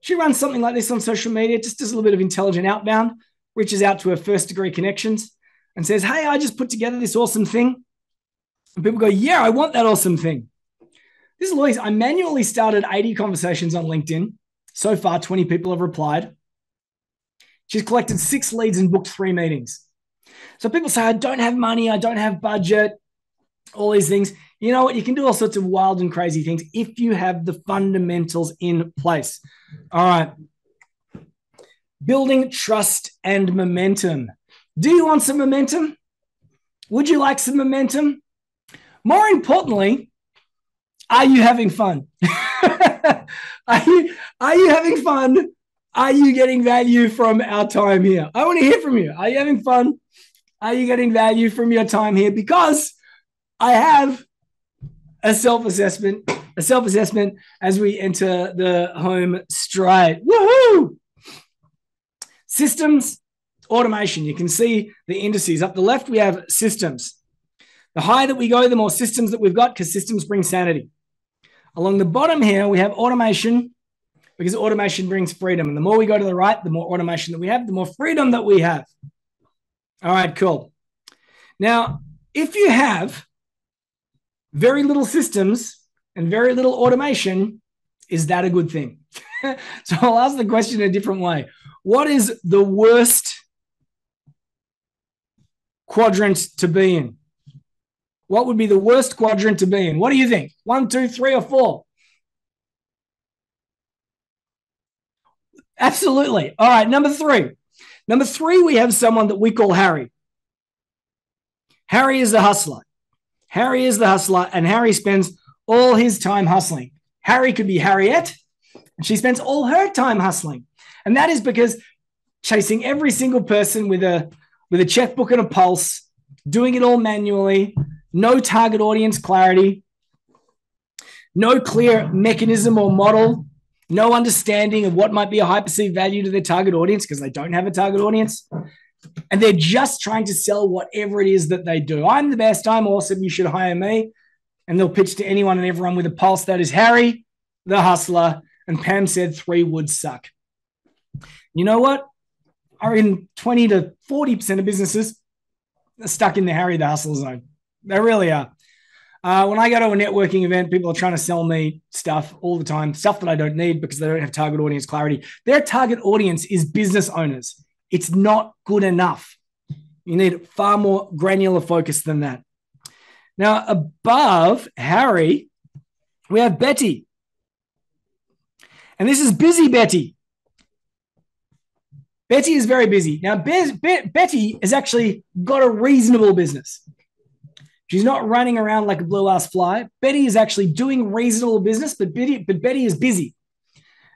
She runs something like this on social media, just does a little bit of intelligent outbound, reaches out to her first degree connections and says, hey, I just put together this awesome thing. And people go, yeah, I want that awesome thing. This is Louise. I manually started 80 conversations on LinkedIn. So far, 20 people have replied. She's collected 6 leads and booked 3 meetings. So people say, I don't have money, I don't have budget, all these things. You know what? You can do all sorts of wild and crazy things if you have the fundamentals in place. All right. Building trust and momentum. Do you want some momentum? Would you like some momentum? More importantly, are you having fun? Are you having fun? Are you getting value from our time here? I want to hear from you. Are you having fun? Are you getting value from your time here? Because I have a self-assessment as we enter the home straight. Woohoo! Systems, automation. You can see the indices. Up the left, we have systems. The higher that we go, the more systems that we've got because systems bring sanity. Along the bottom here, we have automation because automation brings freedom. And the more we go to the right, the more automation that we have, the more freedom that we have. All right, cool. Now, if you have very little systems and very little automation, is that a good thing? So I'll ask the question in a different way. What is the worst quadrant to be in? What would be the worst quadrant to be in? What do you think? 1, 2, 3, or 4? Absolutely. All right, number 3. Number 3, we have someone that we call Harry. Harry is the hustler. Harry is the hustler, and Harry spends all his time hustling. Harry could be Harriet, and she spends all her time hustling. And that is because chasing every single person with a checkbook and a pulse, doing it all manually, no target audience clarity, no clear mechanism or model, no understanding of what might be a high perceived value to their target audience because they don't have a target audience. And they're just trying to sell whatever it is that they do. I'm the best. I'm awesome. You should hire me. And they'll pitch to anyone and everyone with a pulse. That is Harry, the hustler. And Pam said 3 would suck. You know what? I reckon 20 to 40% of businesses are stuck in the Harry, the hustler zone. They really are. When I go to a networking event, people are trying to sell me stuff all the time, stuff that I don't need because they don't have target audience clarity. Their target audience is business owners. It's not good enough. You need far more granular focus than that. Now, above Harry, we have Betty. And this is busy Betty. Betty is very busy. Now, Betty has actually got a reasonable business. She's not running around like a blue-ass fly. Betty is actually doing reasonable business, but Betty is busy.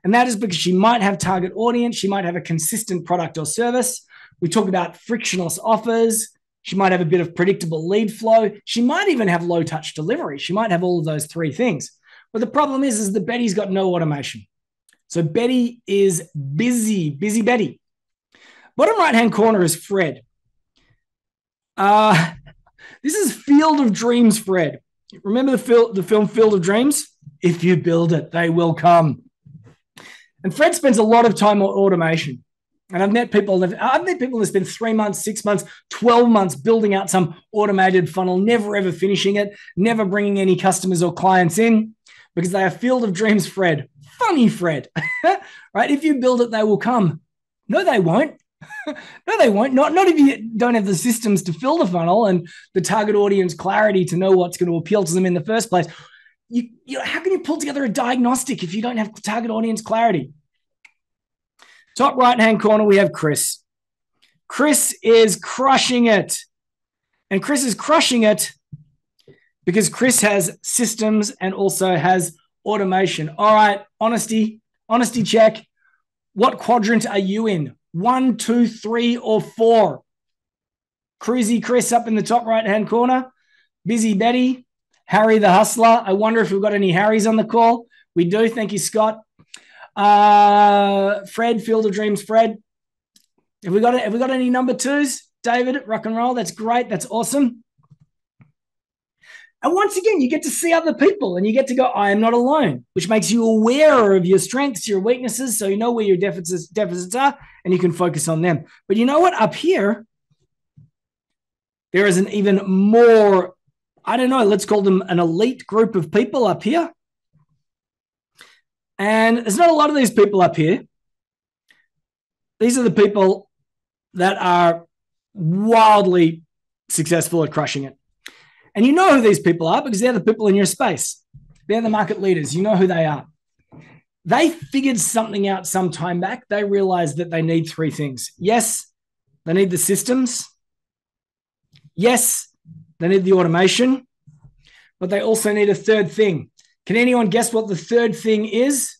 And that is because she might have target audience. She might have a consistent product or service. We talk about frictionless offers. She might have a bit of predictable lead flow. She might even have low-touch delivery. She might have all of those 3 things. But the problem is that Betty's got no automation. So Betty is busy Betty. Bottom right-hand corner is Fred. This is Field of Dreams, Fred. Remember the film Field of Dreams? If you build it, they will come. And Fred spends a lot of time on automation. And I've met people that spend 3 months, 6 months, 12 months building out some automated funnel, never ever finishing it, never bringing any customers or clients in because they are Field of Dreams, Fred. Funny Fred, right? If you build it, they will come. No, they won't. No, they won't. Not if you don't have the systems to fill the funnel and the target audience clarity to know what's going to appeal to them in the first place. How can you pull together a diagnostic if you don't have target audience clarity? Top right-hand corner, we have Chris. Chris is crushing it. And Chris is crushing it because Chris has systems and also has automation. All right, honesty check. What quadrant are you in? 1, 2, 3, or 4? Cruisy Chris up in the top right-hand corner. Busy Betty. Harry the hustler. I wonder if we've got any Harrys on the call. We do. Thank you, Scott. Fred, Field of Dreams, Fred. Have we got any number 2s? David, rock and roll. That's great. That's awesome. And once again, you get to see other people and you get to go, I am not alone, which makes you aware of your strengths, your weaknesses, so you know where your deficits are and you can focus on them. But you know what? Up here, there is an even more, I don't know, let's call them an elite group of people up here. And there's not a lot of these people up here. These are the people that are wildly successful at crushing it. And you know who these people are because they're the people in your space. They're the market leaders. You know who they are. They figured something out some time back. They realized that they need 3 things. Yes, they need the systems. Yes, they need the automation. But they also need a 3rd thing. Can anyone guess what the 3rd thing is?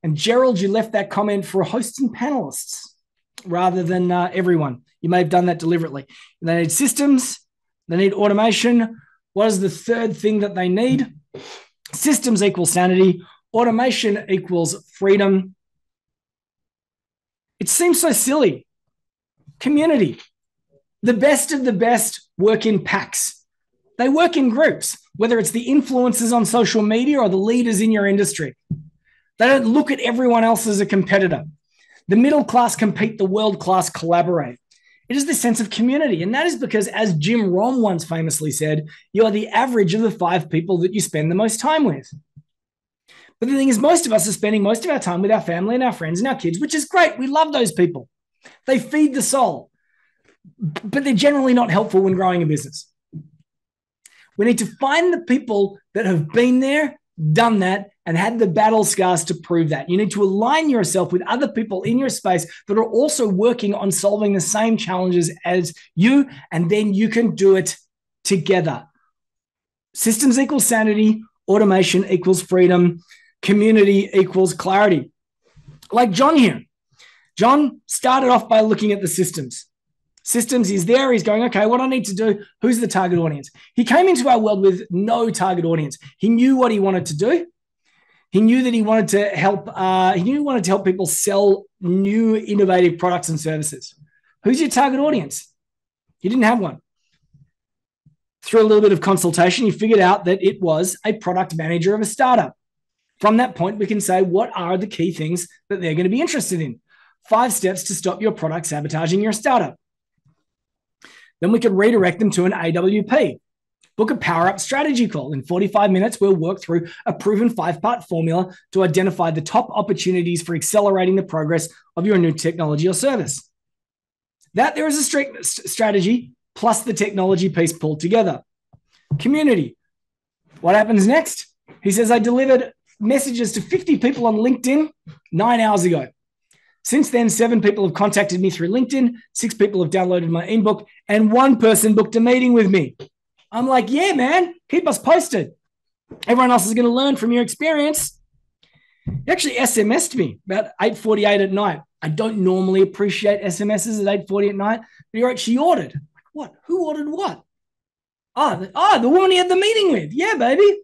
And Gerald, you left that comment for hosts and panelists rather than everyone. You may have done that deliberately. They need systems. They need automation. What is the 3rd thing that they need? Systems equals sanity. Automation equals freedom. It seems so silly. Community. The best of the best work in packs. They work in groups, whether it's the influencers on social media or the leaders in your industry. They don't look at everyone else as a competitor. The middle class compete, the world class collaborate. It is the sense of community. And that is because, as Jim Rohn once famously said, you are the average of the 5 people that you spend the most time with. But the thing is, most of us are spending most of our time with our family and our friends and our kids, which is great. We love those people. They feed the soul. But they're generally not helpful when growing a business. We need to find the people that have been there, done that, and had the battle scars to prove that. You need to align yourself with other people in your space that are also working on solving the same challenges as you, and then you can do it together. Systems equals sanity, automation equals freedom, community equals clarity. Like John here. John started off by looking at the systems. Systems, he's there, he's going, okay, what do I need to do? Who's the target audience? He came into our world with no target audience. He knew what he wanted to do. He knew that he wanted to help, people sell new innovative products and services. Who's your target audience? He didn't have one. Through a little bit of consultation, he figured out that it was a product manager of a startup. From that point, we can say, what are the key things that they're going to be interested in? 5 steps to stop your product sabotaging your startup. Then we could redirect them to an AWP. Book a power-up strategy call. In 45 minutes, we'll work through a proven 5-part formula to identify the top opportunities for accelerating the progress of your new technology or service. That there is a strict strategy plus the technology piece pulled together. Community. What happens next? He says, I delivered messages to 50 people on LinkedIn 9 hours ago. Since then, 7 people have contacted me through LinkedIn, 6 people have downloaded my ebook, and 1 person booked a meeting with me. I'm like, yeah, man, keep us posted. Everyone else is going to learn from your experience. He actually SMS'd me about 8:48 at night. I don't normally appreciate SMSs at 8:40 at night, but he wrote, she ordered. Like, what? Who ordered what? The woman he had the meeting with. Yeah, baby.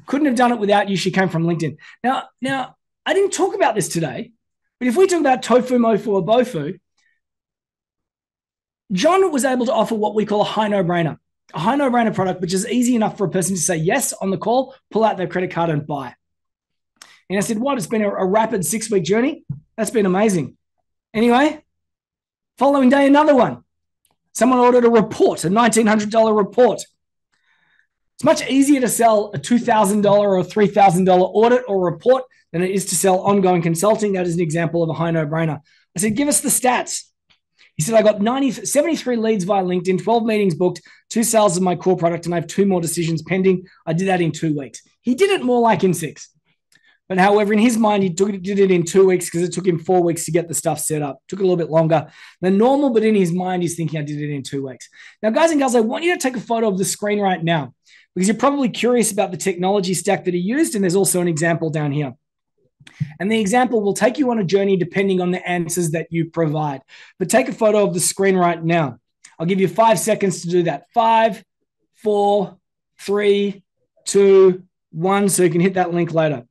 Couldn't have done it without you. She came from LinkedIn. Now, I didn't talk about this today, but if we talk about tofu, mofu, or bofu, John was able to offer what we call a high no-brainer product, which is easy enough for a person to say yes on the call, pull out their credit card and buy. And I said, what? It's been a rapid 6-week journey. That's been amazing. Anyway, following day, another one. Someone ordered a report, a $1,900 report. It's much easier to sell a $2,000 or a $3,000 audit or report than it is to sell ongoing consulting. That is an example of a high no-brainer. I said, give us the stats. He said, I got 73 leads via LinkedIn, 12 meetings booked, 2 sales of my core product, and I have 2 more decisions pending. I did that in 2 weeks. He did it more like in 6. But however, in his mind, he did it in 2 weeks because it took him 4 weeks to get the stuff set up. It took a little bit longer than normal, but in his mind, he's thinking I did it in 2 weeks. Now, guys and girls, I want you to take a photo of the screen right now because you're probably curious about the technology stack that he used, and there's also an example down here. And the example will take you on a journey depending on the answers that you provide. But take a photo of the screen right now. I'll give you 5 seconds to do that. 5, 4, 3, 2, 1, so you can hit that link later.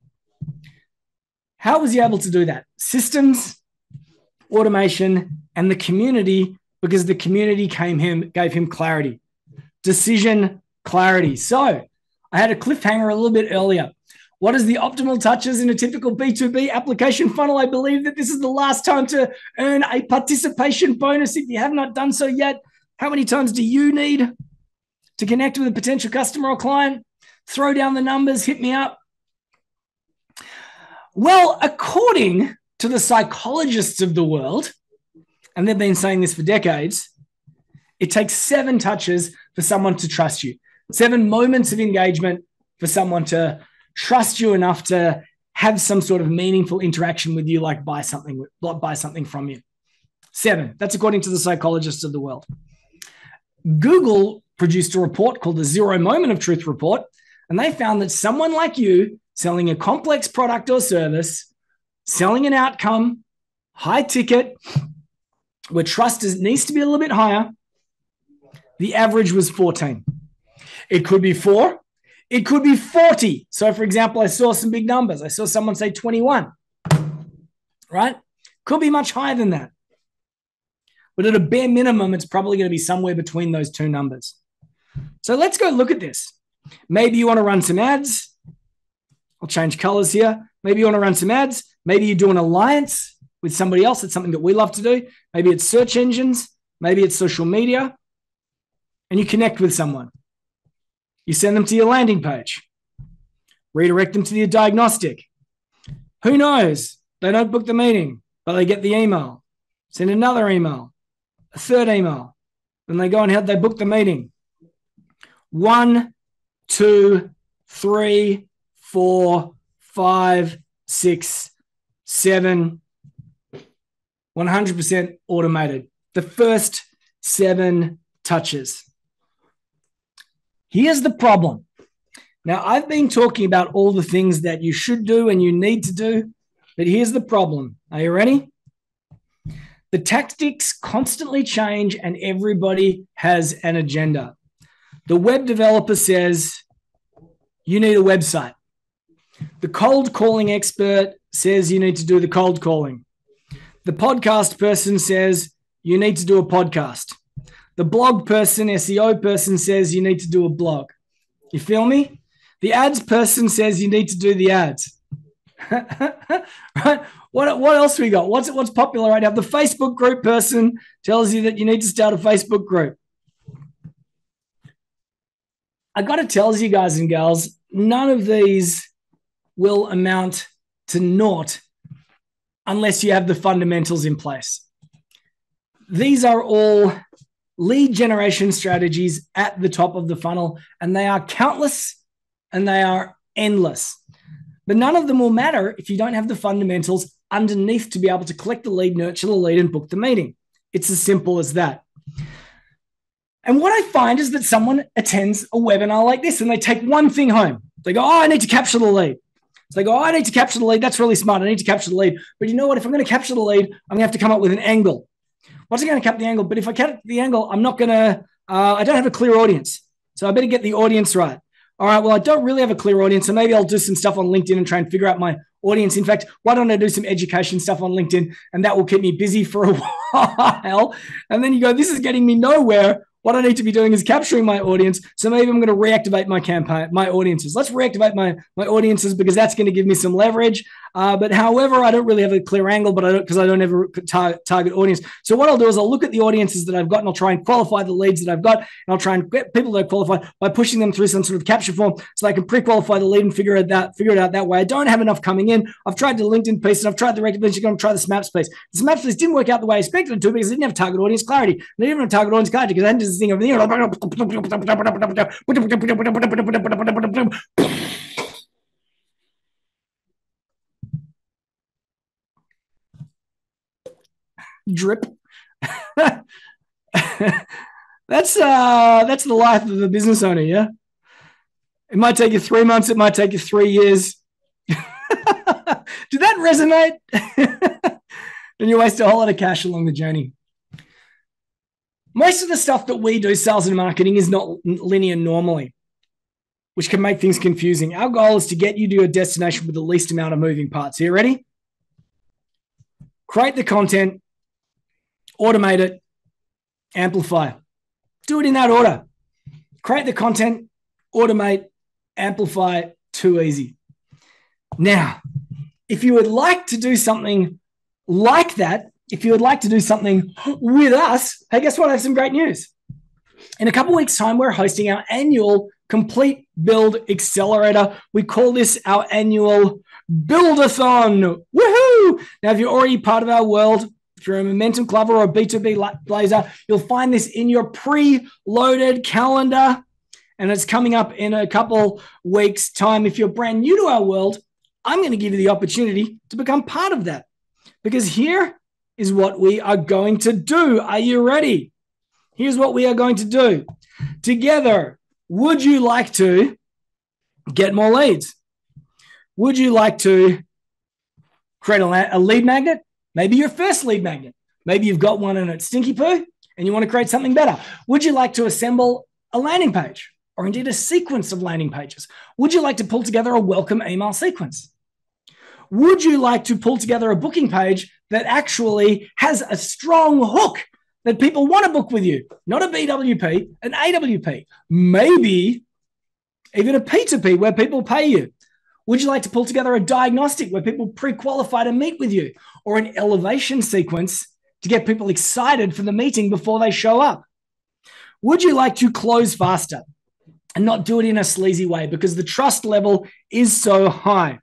How was he able to do that? Systems, automation, and the community, because the community gave him clarity. Decision clarity. So I had a cliffhanger a little bit earlier. What is the optimal touches in a typical B2B application funnel? I believe that this is the last time to earn a participation bonus. If you have not done so yet, how many times do you need to connect with a potential customer or client? Throw down the numbers, hit me up. Well, according to the psychologists of the world, and they've been saying this for decades, it takes 7 touches for someone to trust you. 7 moments of engagement for someone to trust you enough to have some sort of meaningful interaction with you, like buy something from you. 7. That's according to the psychologists of the world. Google produced a report called the Zero Moment of Truth Report, and they found that someone like you selling a complex product or service, selling an outcome, high ticket, where trust needs to be a little bit higher, the average was 14. It could be 4. It could be 40. So, for example, I saw some big numbers. I saw someone say 21, right? Could be much higher than that. But at a bare minimum, it's probably going to be somewhere between those 2 numbers. So let's go look at this. Maybe you want to run some ads. I'll change colors here. Maybe you want to run some ads. Maybe you do an alliance with somebody else. It's something that we love to do. Maybe it's search engines. Maybe it's social media. And you connect with someone. You send them to your landing page. Redirect them to your diagnostic. Who knows? They don't book the meeting, but they get the email. Send another email, a third email. Then they go and they book the meeting. 1 2, 3, 4, 5, 6, 7, 100% automated. The first 7 touches. Here's the problem. Now, I've been talking about all the things that you should do and you need to do, but here's the problem. Are you ready? The tactics constantly change and everybody has an agenda. The web developer says, you need a website. The cold calling expert says you need to do the cold calling. The podcast person says you need to do a podcast. The blog person, SEO person says you need to do a blog. You feel me? The ads person says you need to do the ads. Right? What else we got? What's popular right now? The Facebook group person tells you that you need to start a Facebook group. I got to tell you guys and gals, none of these will amount to naught unless you have the fundamentals in place. These are all lead generation strategies at the top of the funnel, and they are countless and they are endless. But none of them will matter if you don't have the fundamentals underneath to be able to collect the lead, nurture the lead, and book the meeting. It's as simple as that. And what I find is that someone attends a webinar like this and they take one thing home. They go, oh, I need to capture the lead. So they go, oh, I need to capture the lead. That's really smart. I need to capture the lead. But you know what? If I'm going to capture the lead, I'm going to have to come up with an angle. What's it going to capture the angle? But if I capture the angle, I'm not going to, I don't have a clear audience. So I better get the audience right. All right, well, I don't really have a clear audience, so maybe I'll do some stuff on LinkedIn and try and figure out my audience. In fact, why don't I do some education stuff on LinkedIn, and that will keep me busy for a while. And then you go, this is getting me nowhere. What I need to be doing is capturing my audience. So maybe I'm going to reactivate my campaign, my audiences. Let's reactivate my audiences because that's going to give me some leverage. But however, I don't really have a clear angle, but I don't have a target audience. So what I'll do is I'll look at the audiences that I've got and I'll try and qualify the leads that I've got. And I'll try and get people that are qualified by pushing them through some sort of capture form so I can pre-qualify the lead and figure it out that way. I don't have enough coming in. I've tried the LinkedIn piece and I've tried the reactivation. I'm going to try the SMAPs piece. The SMAPs piece didn't work out the way I expected it to because I didn't have target audience clarity. I didn't even have target audience clarity because I hadn't just this thing over there. Drip. That's the life of a business owner, yeah? It might take you 3 months, it might take you 3 years. Did that resonate? Then you waste a whole lot of cash along the journey. Most of the stuff that we do, sales and marketing, is not linear normally, which can make things confusing. Our goal is to get you to your destination with the least amount of moving parts. Are you ready? Create the content, automate it, amplify. Do it in that order. Create the content, automate, amplify. Too easy. Now, if you would like to do something like that, if you would like to do something with us, hey, guess what? I have some great news. In a couple of weeks' time, we're hosting our annual Complete Build Accelerator. We call this our annual Buildathon. Woohoo! Now, if you're already part of our world, if you're a Momentum Clubber or a B2B Blazer, you'll find this in your pre-loaded calendar, and it's coming up in a couple weeks' time. If you're brand new to our world, I'm going to give you the opportunity to become part of that, because here is what we are going to do. Are you ready? Here's what we are going to do. Together, would you like to get more leads? Would you like to create a lead magnet? Maybe your first lead magnet. Maybe you've got one and it's stinky poo and you want to create something better. Would you like to assemble a landing page or indeed a sequence of landing pages? Would you like to pull together a welcome email sequence? Would you like to pull together a booking page that actually has a strong hook that people want to book with you? Not a BWP, an AWP, maybe even a P2P where people pay you. Would you like to pull together a diagnostic where people pre-qualify to meet with you, or an elevation sequence to get people excited for the meeting before they show up? Would you like to close faster and not do it in a sleazy way because the trust level is so high?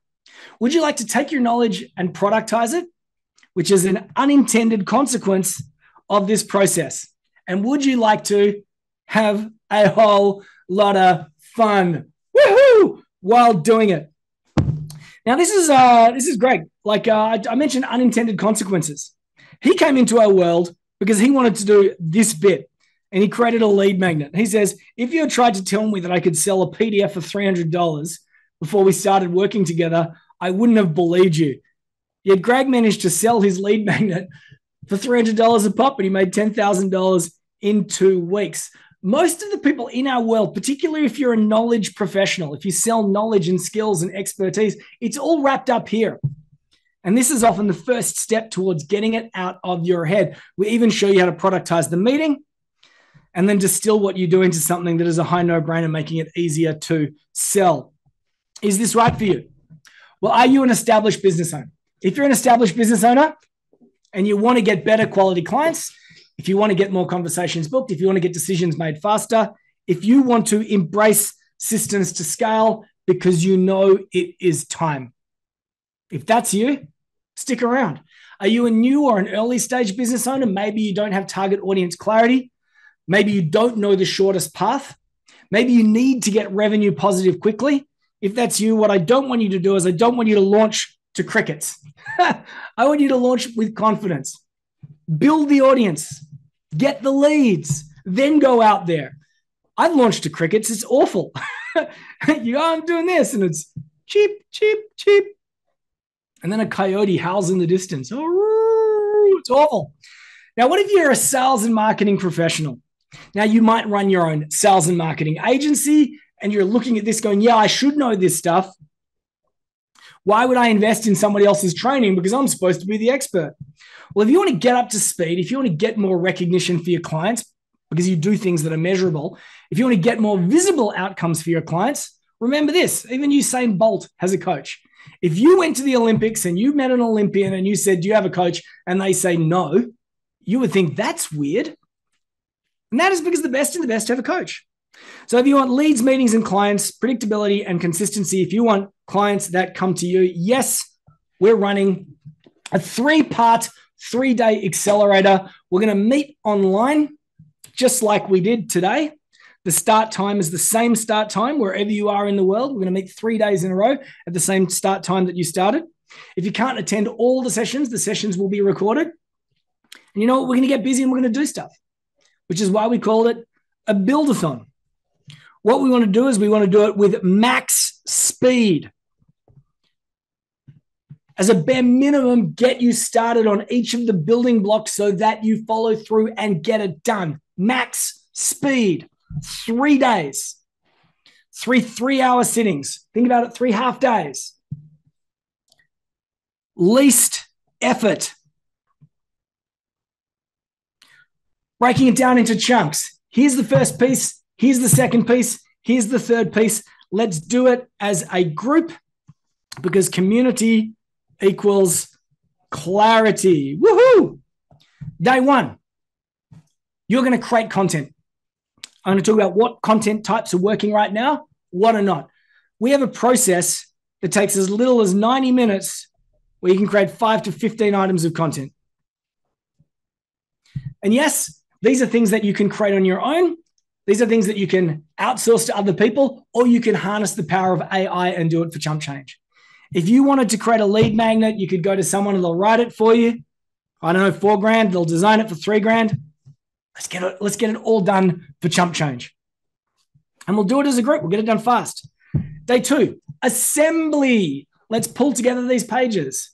Would you like to take your knowledge and productize it, which is an unintended consequence of this process? And would you like to have a whole lot of fun while doing it. Now, this is Greg. Like I mentioned, unintended consequences. He came into our world because he wanted to do this bit, and he created a lead magnet. He says, if you had tried to tell me that I could sell a PDF for $300 before we started working together, I wouldn't have believed you. Yet Greg managed to sell his lead magnet for $300 a pop, and he made $10,000 in 2 weeks. Most of the people in our world, particularly if you're a knowledge professional, if you sell knowledge and skills and expertise, it's all wrapped up here. And this is often the first step towards getting it out of your head. We even show you how to productize the meeting and then distill what you do into something that is a high no-brainer, making it easier to sell. Is this right for you? Well, are you an established business owner? If you're an established business owner and you want to get better quality clients, if you want to get more conversations booked, if you want to get decisions made faster, if you want to embrace systems to scale because you know it is time. If that's you, stick around. Are you a new or an early stage business owner? Maybe you don't have target audience clarity. Maybe you don't know the shortest path. Maybe you need to get revenue positive quickly. If that's you, what I don't want you to do is I don't want you to launch to crickets. I want you to launch with confidence. Build the audience. Get the leads. Then go out there. I've launched to crickets. It's awful. I'm doing this and it's cheap, cheap, cheap. And then a coyote howls in the distance. Oh, it's awful. Now, what if you're a sales and marketing professional? Now, you might run your own sales and marketing agency and you're looking at this going, yeah, I should know this stuff. Why would I invest in somebody else's training? Because I'm supposed to be the expert. Well, if you want to get up to speed, if you want to get more recognition for your clients, because you do things that are measurable, if you want to get more visible outcomes for your clients, remember this, even Usain Bolt has a coach. If you went to the Olympics and you met an Olympian and you said, do you have a coach? And they say no, you would think that's weird. And that is because the best of the best have a coach. So if you want leads, meetings, and clients, predictability and consistency, if you want clients that come to you, yes, we're running a 3-part, 3-day accelerator. We're going to meet online just like we did today. The start time is the same start time wherever you are in the world. We're going to meet 3 days in a row at the same start time that you started. If you can't attend all the sessions will be recorded. And you know what? We're going to get busy and we're going to do stuff, which is why we call it a build-a-thon. What we want to do is we want to do it with max speed. As a bare minimum, get you started on each of the building blocks so that you follow through and get it done. Max speed, 3 days, 3 3-hour sittings. Think about it, 3 half days. Least effort. Breaking it down into chunks. Here's the first piece. Here's the second piece. Here's the third piece. Let's do it as a group because community equals clarity. Woohoo! Day 1, you're going to create content. I'm going to talk about what content types are working right now, what are not. We have a process that takes as little as 90 minutes where you can create 5 to 15 items of content. And yes, these are things that you can create on your own. These are things that you can outsource to other people, or you can harness the power of AI and do it for chump change. If you wanted to create a lead magnet, you could go to someone and they'll write it for you. I don't know, $4,000. They'll design it for $3,000. Let's get it all done for chump change. And we'll do it as a group. We'll get it done fast. Day 2, assembly. Let's pull together these pages.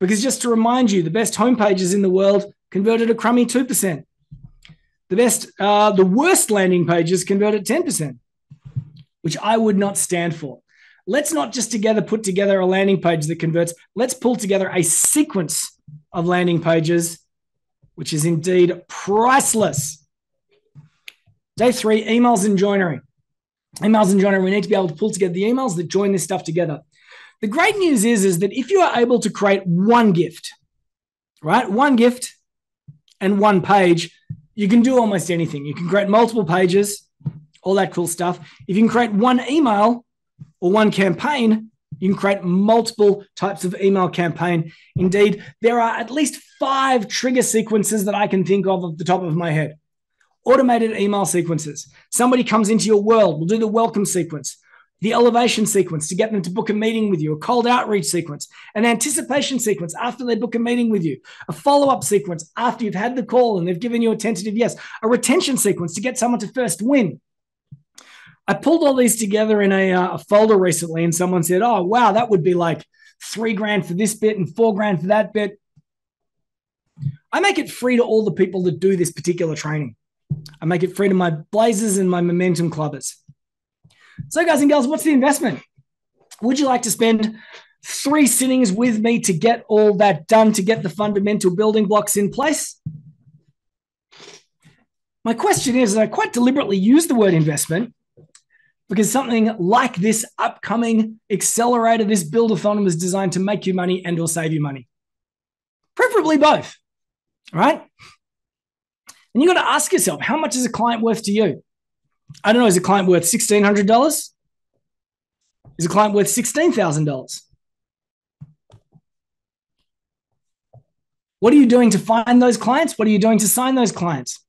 Because just to remind you, the best homepages in the world converted a crummy 2%. The worst landing pages converted 10%, which I would not stand for. Let's not just put together a landing page that converts. Let's pull together a sequence of landing pages, which is indeed priceless. Day 3, emails and joinery. Emails and joinery, we need to be able to pull together the emails that join this stuff together. The great news is that if you are able to create one gift, right? One gift and one page, you can do almost anything. You can create multiple pages, all that cool stuff. If you can create one email or one campaign, you can create multiple types of email campaign. Indeed, there are at least 5 trigger sequences that I can think of off the top of my head. Automated email sequences. Somebody comes into your world, we'll do the welcome sequence. the elevation sequence to get them to book a meeting with you, a cold outreach sequence, an anticipation sequence after they book a meeting with you, a follow-up sequence after you've had the call and they've given you a tentative yes, a retention sequence to get someone to first win. I pulled all these together in a folder recently, and someone said, oh, wow, that would be like $3,000 for this bit and $4,000 for that bit. I make it free to all the people that do this particular training. I make it free to my Blazers and my Momentum Clubbers. So guys and girls, what's the investment? Would you like to spend 3 sittings with me to get all that done, to get the fundamental building blocks in place? My question is, and I quite deliberately use the word investment, because something like this upcoming accelerator, this build-a-thon, was designed to make you money and or save you money. Preferably both, all right? And you got to ask yourself, how much is a client worth to you? I don't know, is a client worth $1,600? Is a client worth $16,000? What are you doing to find those clients? What are you doing to sign those clients?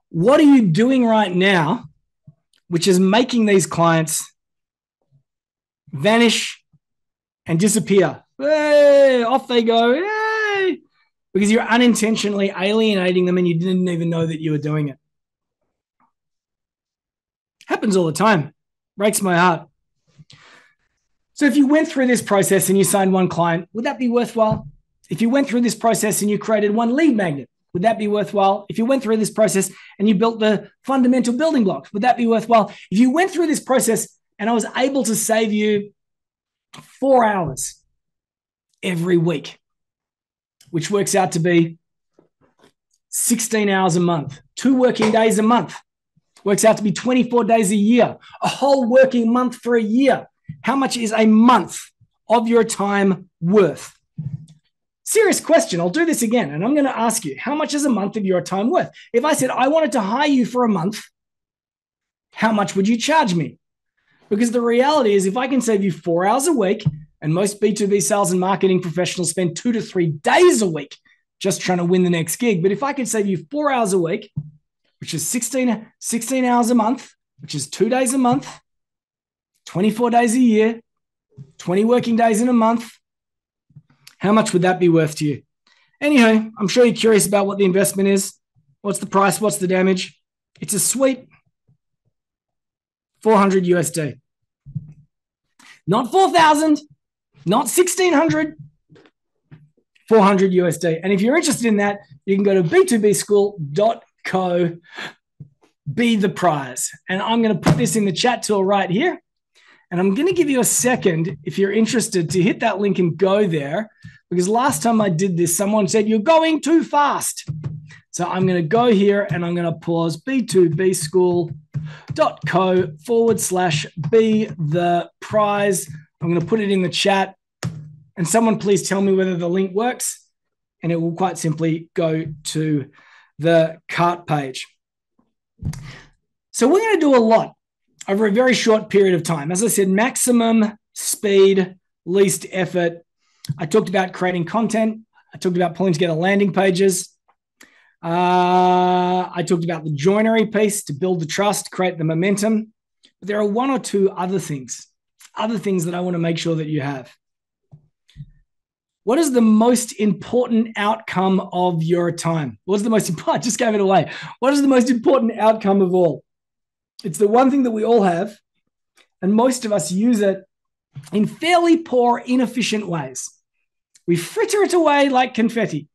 What are you doing right now which is making these clients vanish and disappear? Hey, off they go. Hey, because you're unintentionally alienating them and you didn't even know that you were doing it. Happens all the time. Breaks my heart. So if you went through this process and you signed one client, would that be worthwhile? If you went through this process and you created one lead magnet, would that be worthwhile? If you went through this process and you built the fundamental building blocks, would that be worthwhile? If you went through this process and I was able to save you 4 hours every week, which works out to be 16 hours a month, 2 working days a month, works out to be 24 days a year, a whole working month for a year. How much is a month of your time worth? Serious question. I'll do this again. And I'm going to ask you, how much is a month of your time worth? If I said I wanted to hire you for a month, how much would you charge me? Because the reality is, if I can save you 4 hours a week, and most B2B sales and marketing professionals spend 2 to 3 days a week just trying to win the next gig. But if I can save you 4 hours a week, which is 16 hours a month, which is 2 days a month, 24 days a year, 20 working days in a month, how much would that be worth to you? Anyhow, I'm sure you're curious about what the investment is. What's the price? What's the damage? It's a sweet 400 USD. Not 4,000, not 1,600, 400 USD. And if you're interested in that, you can go to b2bschool.co, be the prize. And I'm going to put this in the chat tool right here. And I'm going to give you a second, if you're interested, to hit that link and go there. Because last time I did this, someone said, you're going too fast. So I'm going to go here and I'm going to pause b2bschool.co/be the prize. I'm going to put it in the chat. And someone please tell me whether the link works. And it will quite simply go to the cart page. So we're going to do a lot over a very short period of time. As I said, maximum speed, least effort. I talked about creating content. I talked about pulling together landing pages. I talked about the joinery piece to build the trust, create the momentum. But there are 1 or 2 other things that I want to make sure that you have. What is the most important outcome of your time? What's the most important? I just gave it away. What is the most important outcome of all? It's the one thing that we all have, and most of us use it in fairly poor, inefficient ways. We fritter it away like confetti.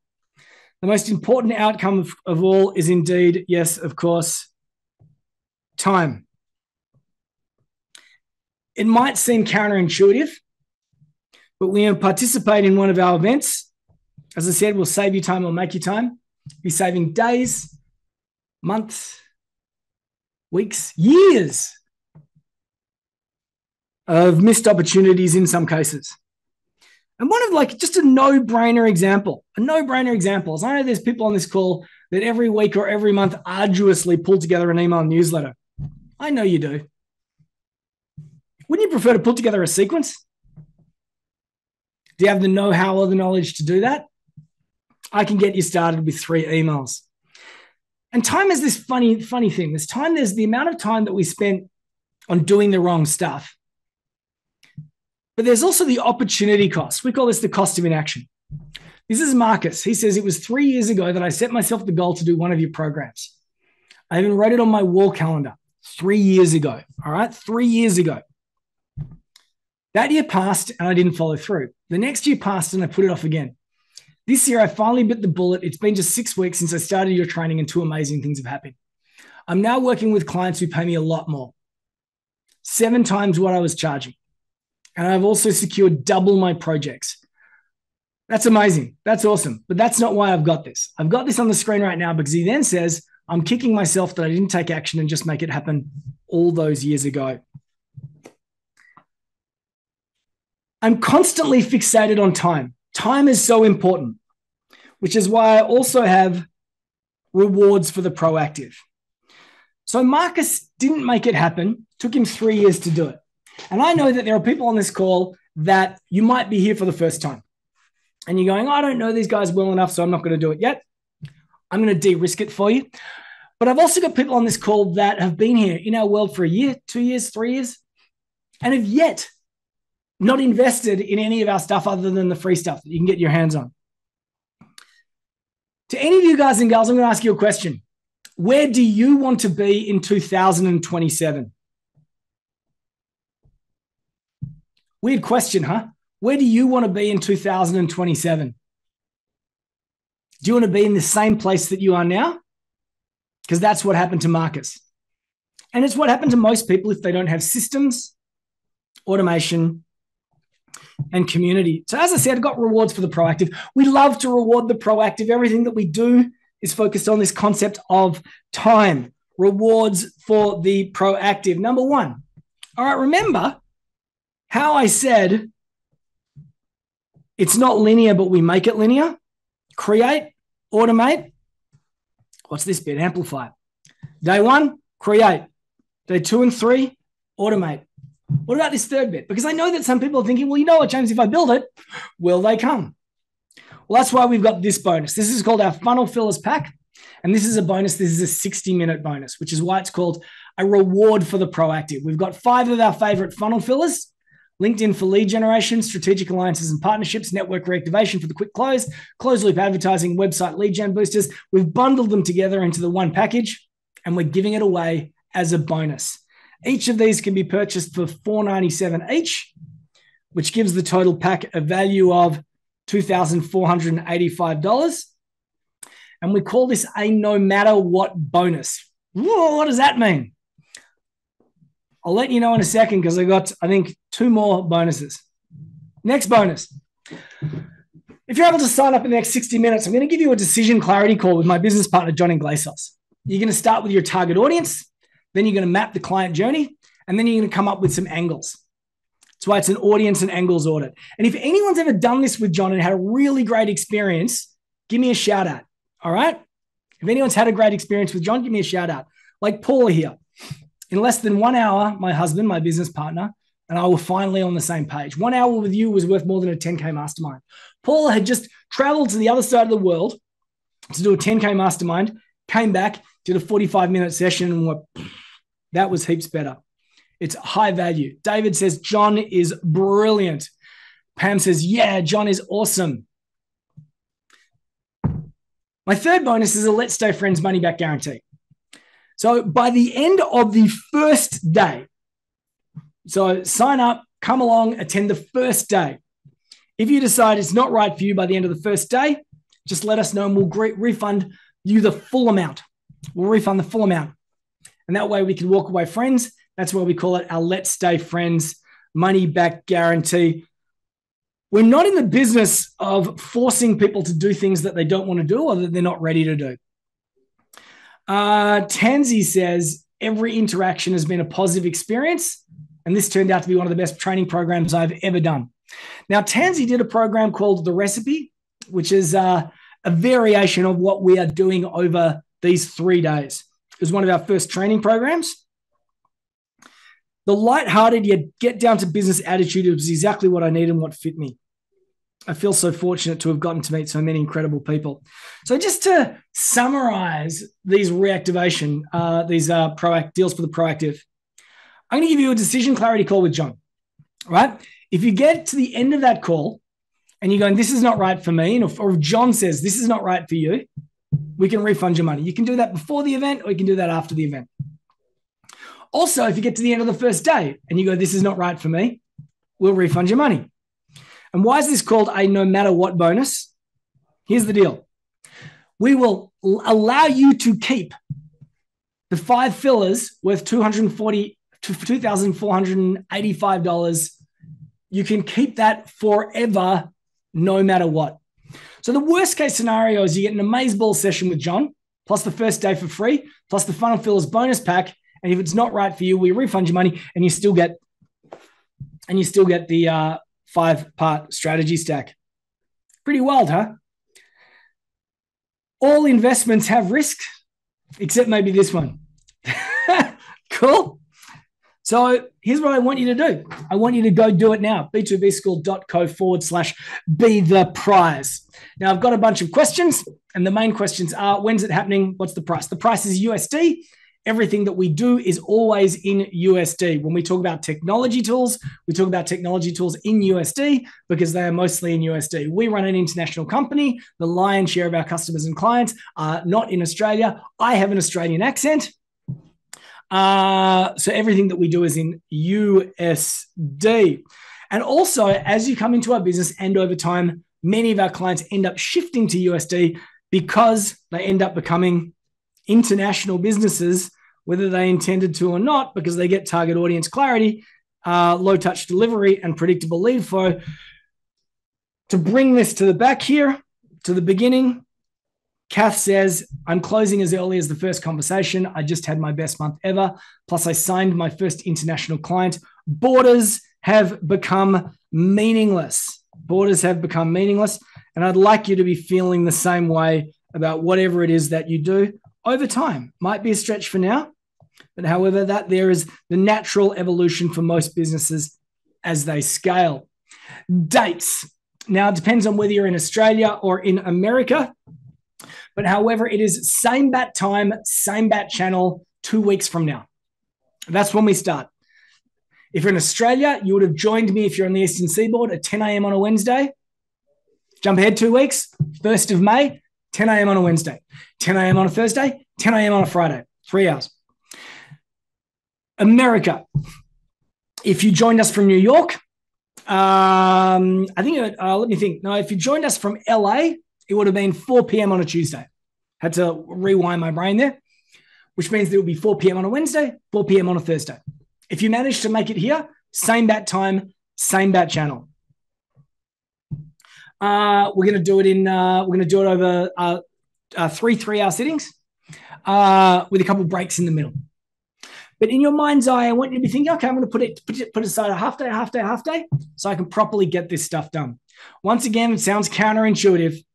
The most important outcome of all is indeed, yes, of course, time. It might seem counterintuitive, but when you participate in one of our events, as I said, we'll save you time, we'll make you time. You're saving days, months, weeks, years of missed opportunities in some cases. And one of just a no-brainer example is I know there's people on this call that every week or every month arduously pull together an email newsletter. I know you do. Wouldn't you prefer to put together a sequence? Do you have the know-how or the knowledge to do that? I can get you started with 3 emails. And time is this funny thing. There's the amount of time that we spent on doing the wrong stuff. But there's also the opportunity cost. We call this the cost of inaction. This is Marcus. He says, it was 3 years ago that I set myself the goal to do one of your programs. I even wrote it on my wall calendar 3 years ago. All right, 3 years ago. That year passed and I didn't follow through. The next year passed and I put it off again. This year, I finally bit the bullet. It's been just 6 weeks since I started your training and 2 amazing things have happened. I'm now working with clients who pay me a lot more, 7 times what I was charging. And I've also secured double my projects. That's amazing. That's awesome. But that's not why I've got this. I've got this on the screen right now because he then says, I'm kicking myself that I didn't take action and just make it happen all those years ago. I'm constantly fixated on time. Time is so important, which is why I also have rewards for the proactive. So Marcus didn't make it happen. Took him 3 years to do it. And I know that there are people on this call that you might be here for the first time. And you're going, I don't know these guys well enough, so I'm not going to do it yet. I'm going to de-risk it for you. But I've also got people on this call that have been here in our world for a year, 2 years, 3 years, and have yet not invested in any of our stuff other than the free stuff that you can get your hands on. To any of you guys and girls, I'm going to ask you a question. Where do you want to be in 2027? Weird question, huh? Where do you want to be in 2027? Do you want to be in the same place that you are now? Because that's what happened to Marcus. And it's what happened to most people if they don't have systems, automation, and community. So as I said, I've got rewards for the proactive. We love to reward the proactive. Everything that we do is focused on this concept of time. Rewards for the proactive. Number 1. All right, remember how I said it's not linear, but we make it linear? Create, automate. What's this bit? Amplify. Day 1, create. Day 2 and 3, automate. What about this third bit? Because I know that some people are thinking, well, you know what, James, if I build it, will they come? Well, that's why we've got this bonus. This is called our Funnel Fillers Pack. And this is a bonus. This is a 60-minute bonus, which is why it's called a reward for the proactive. We've got 5 of our favorite funnel fillers: LinkedIn for lead generation, strategic alliances and partnerships, network reactivation for the quick close, closed loop advertising, website lead gen boosters. We've bundled them together into the one package and we're giving it away as a bonus. Each of these can be purchased for $4.97 each, which gives the total pack a value of $2,485. And we call this a no matter what bonus. Whoa, what does that mean? I'll let you know in a second because I got, I think, 2 more bonuses. Next bonus. If you're able to sign up in the next 60 minutes, I'm going to give you a decision clarity call with my business partner, John Inglesos. You're going to start with your target audience. Then you're going to map the client journey. And then you're going to come up with some angles. That's why it's an audience and angles audit. And if anyone's ever done this with John and had a really great experience, give me a shout out. All right? If anyone's had a great experience with John, give me a shout out. Like Paula here. In less than 1 hour, my husband, my business partner, and I were finally on the same page. 1 hour with you was worth more than a 10K mastermind. Paula had just traveled to the other side of the world to do a 10K mastermind, came back, did a 45-minute session, and that was heaps better. It's high value. David says, John is brilliant. Pam says, yeah, John is awesome. My third bonus is a Let's Stay Friends money back guarantee. So by the end of the first day, so sign up, come along, attend the first day. If you decide it's not right for you by the end of the first day, just let us know and we'll refund you the full amount. We'll refund the full amount. And that way we can walk away friends. That's why we call it our Let's Stay Friends money back guarantee. We're not in the business of forcing people to do things that they don't want to do or that they're not ready to do. Tansy says, every interaction has been a positive experience, and this turned out to be one of the best training programs I've ever done. Now, Tansy did a program called The Recipe, which is a variation of what we are doing over these 3 days. It was one of our first training programs. The lighthearted yet get down to business attitude was exactly what I need and what fit me. I feel so fortunate to have gotten to meet so many incredible people. So just to summarize these reactivation, these deals for the proactive, I'm going to give you a decision clarity call with John. All right? If you get to the end of that call and you're going, this is not right for me, or if John says this is not right for you, we can refund your money. You can do that before the event or you can do that after the event. Also, if you get to the end of the first day and you go, this is not right for me, we'll refund your money. And why is this called a no matter what bonus? Here's the deal. We will allow you to keep the 5 fillers worth $2,485. You can keep that forever, no matter what. So the worst case scenario is you get an amazeballs session with John, plus the first day for free, plus the funnel fillers bonus pack. And if it's not right for you, we refund your money and you still get the 5-part strategy stack. Pretty wild, huh? All investments have risk, except maybe this one. Cool. So here's what I want you to do. I want you to go do it now. b2bschool.co/be the prize. Now, I've got a bunch of questions, and the main questions are, when's it happening? What's the price? The price is USD. Everything that we do is always in USD. When we talk about technology tools, we talk about technology tools in USD because they are mostly in USD. We run an international company. The lion's share of our customers and clients are not in Australia. I have an Australian accent. So everything that we do is in USD. And also, as you come into our business and over time, many of our clients end up shifting to USD because they end up becoming international businesses, whether they intended to or not, because they get target audience clarity, low touch delivery, and predictable lead flow. To bring this to the back here, to the beginning, Kath says, I'm closing as early as the first conversation. I just had my best month ever. Plus, I signed my first international client. Borders have become meaningless. Borders have become meaningless. And I'd like you to be feeling the same way about whatever it is that you do over time. Might be a stretch for now, but however, that there is the natural evolution for most businesses as they scale. Dates. Now, it depends on whether you're in Australia or in America. But however, it is same bat time, same bat channel, 2 weeks from now. That's when we start. If you're in Australia, you would have joined me if you're on the Eastern Seaboard at 10 a.m. on a Wednesday. Jump ahead 2 weeks, 1st of May, 10 a.m. on a Wednesday, 10 a.m. on a Thursday, 10 a.m. on a Friday, 3 hours. America, if you joined us from New York, let me think. No, if you joined us from LA, it would have been 4 p.m. on a Tuesday. Had to rewind my brain there, which means there will be 4 p.m. on a Wednesday, 4 p.m. on a Thursday. If you manage to make it here, same bat time, same bat channel. We're going to do it over 3 3-hour sittings with a couple of breaks in the middle. But in your mind's eye, I want you to be thinking, okay, I'm going to put aside a half day, so I can properly get this stuff done. Once again, it sounds counterintuitive,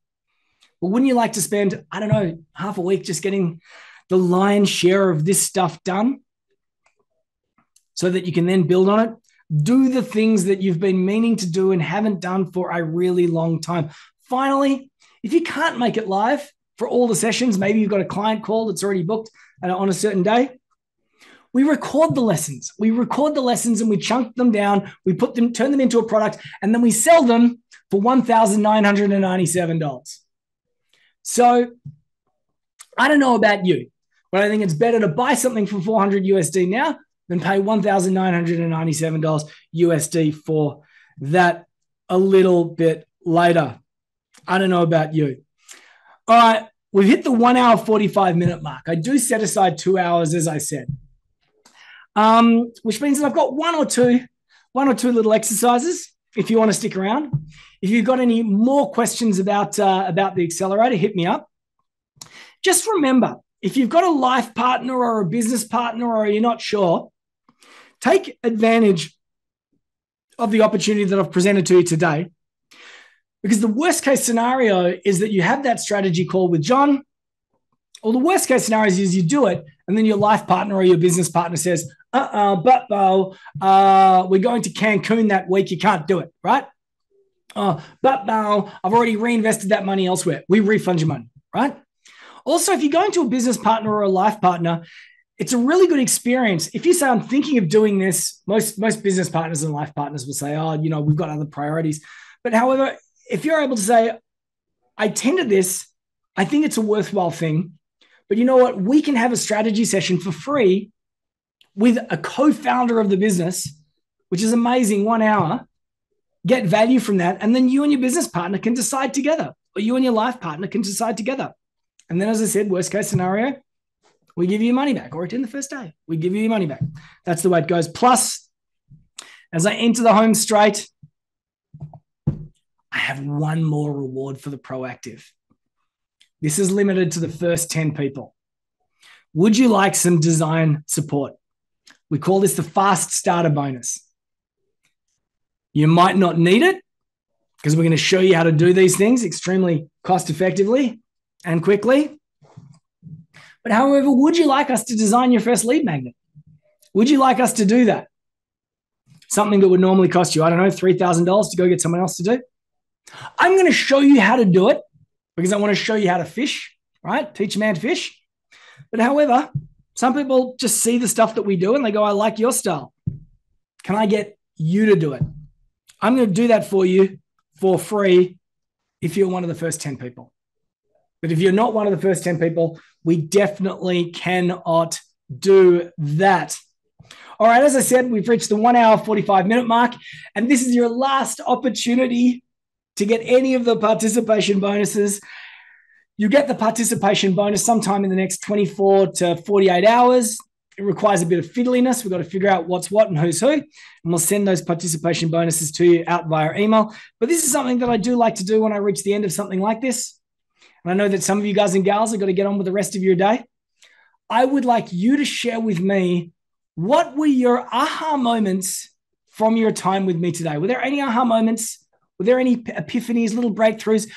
but wouldn't you like to spend, I don't know, half a week just getting the lion's share of this stuff done so that you can then build on it? Do the things that you've been meaning to do and haven't done for a really long time. Finally, if you can't make it live for all the sessions, maybe you've got a client call that's already booked on a certain day, we record the lessons. We record the lessons and we chunk them down. We turn them into a product, and then we sell them for $1,997. So I don't know about you, but I think it's better to buy something for 400 USD now than pay $1,997 USD for that a little bit later. I don't know about you. All right, we've hit the 1 hour, 45 minute mark. I do set aside 2 hours, as I said, which means that I've got one or two little exercises if you want to stick around. If you've got any more questions about the accelerator, hit me up. Just remember, if you've got a life partner or a business partner or you're not sure, take advantage of the opportunity that I've presented to you today, because the worst case scenario is that you have that strategy call with John, or the worst case scenario is you do it and then your life partner or your business partner says, we're going to Cancun that week. You can't do it, right? I've already reinvested that money elsewhere. We refund your money, right? Also, if you're going to a business partner or a life partner, it's a really good experience. If you say, I'm thinking of doing this, most business partners and life partners will say, oh, we've got other priorities. But however, if you're able to say, I tend to this, I think it's a worthwhile thing, but you know what? We can have a strategy session for free with a co-founder of the business, which is amazing, 1 hour, get value from that. And then you and your business partner can decide together, or you and your life partner can decide together. And then, as I said, worst case scenario, we give you your money back, or in the first day, we give you your money back. That's the way it goes. Plus, as I enter the home straight, I have one more reward for the proactive. This is limited to the first 10 people. Would you like some design support? We call this the fast starter bonus. You might not need it because we're going to show you how to do these things extremely cost effectively and quickly. But however, would you like us to design your first lead magnet? Would you like us to do that? Something that would normally cost you, I don't know, $3,000 to go get someone else to do. I'm going to show you how to do it because I want to show you how to fish, right? Teach a man to fish. But however, some people just see the stuff that we do and they go, I like your style. Can I get you to do it? I'm going to do that for you for free if you're one of the first 10 people. But if you're not one of the first 10 people, we definitely cannot do that. All right, as I said, we've reached the 1 hour, 45-minute mark, and this is your last opportunity to get any of the participation bonuses. You get the participation bonus sometime in the next 24 to 48 hours. It requires a bit of fiddliness. We've got to figure out what's what and who's who, and we'll send those participation bonuses to you out via email. But this is something that I do like to do when I reach the end of something like this. And I know that some of you guys and gals have got to get on with the rest of your day. I would like you to share with me, what were your aha moments from your time with me today? Were there any aha moments? Were there any epiphanies, little breakthroughs?